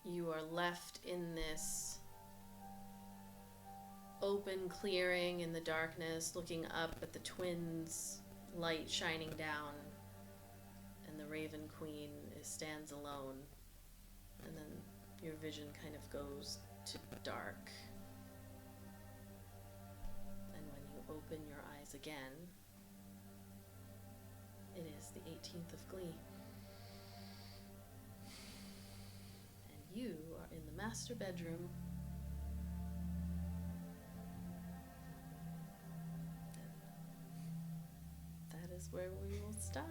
you are left in this open clearing in the darkness, looking up at the twins' light shining down, and the Raven Queen stands alone. And then your vision kind of goes to dark. And when you open your eyes again, it is the 18th of Glee. And you are in the master bedroom. And that is where we will stop.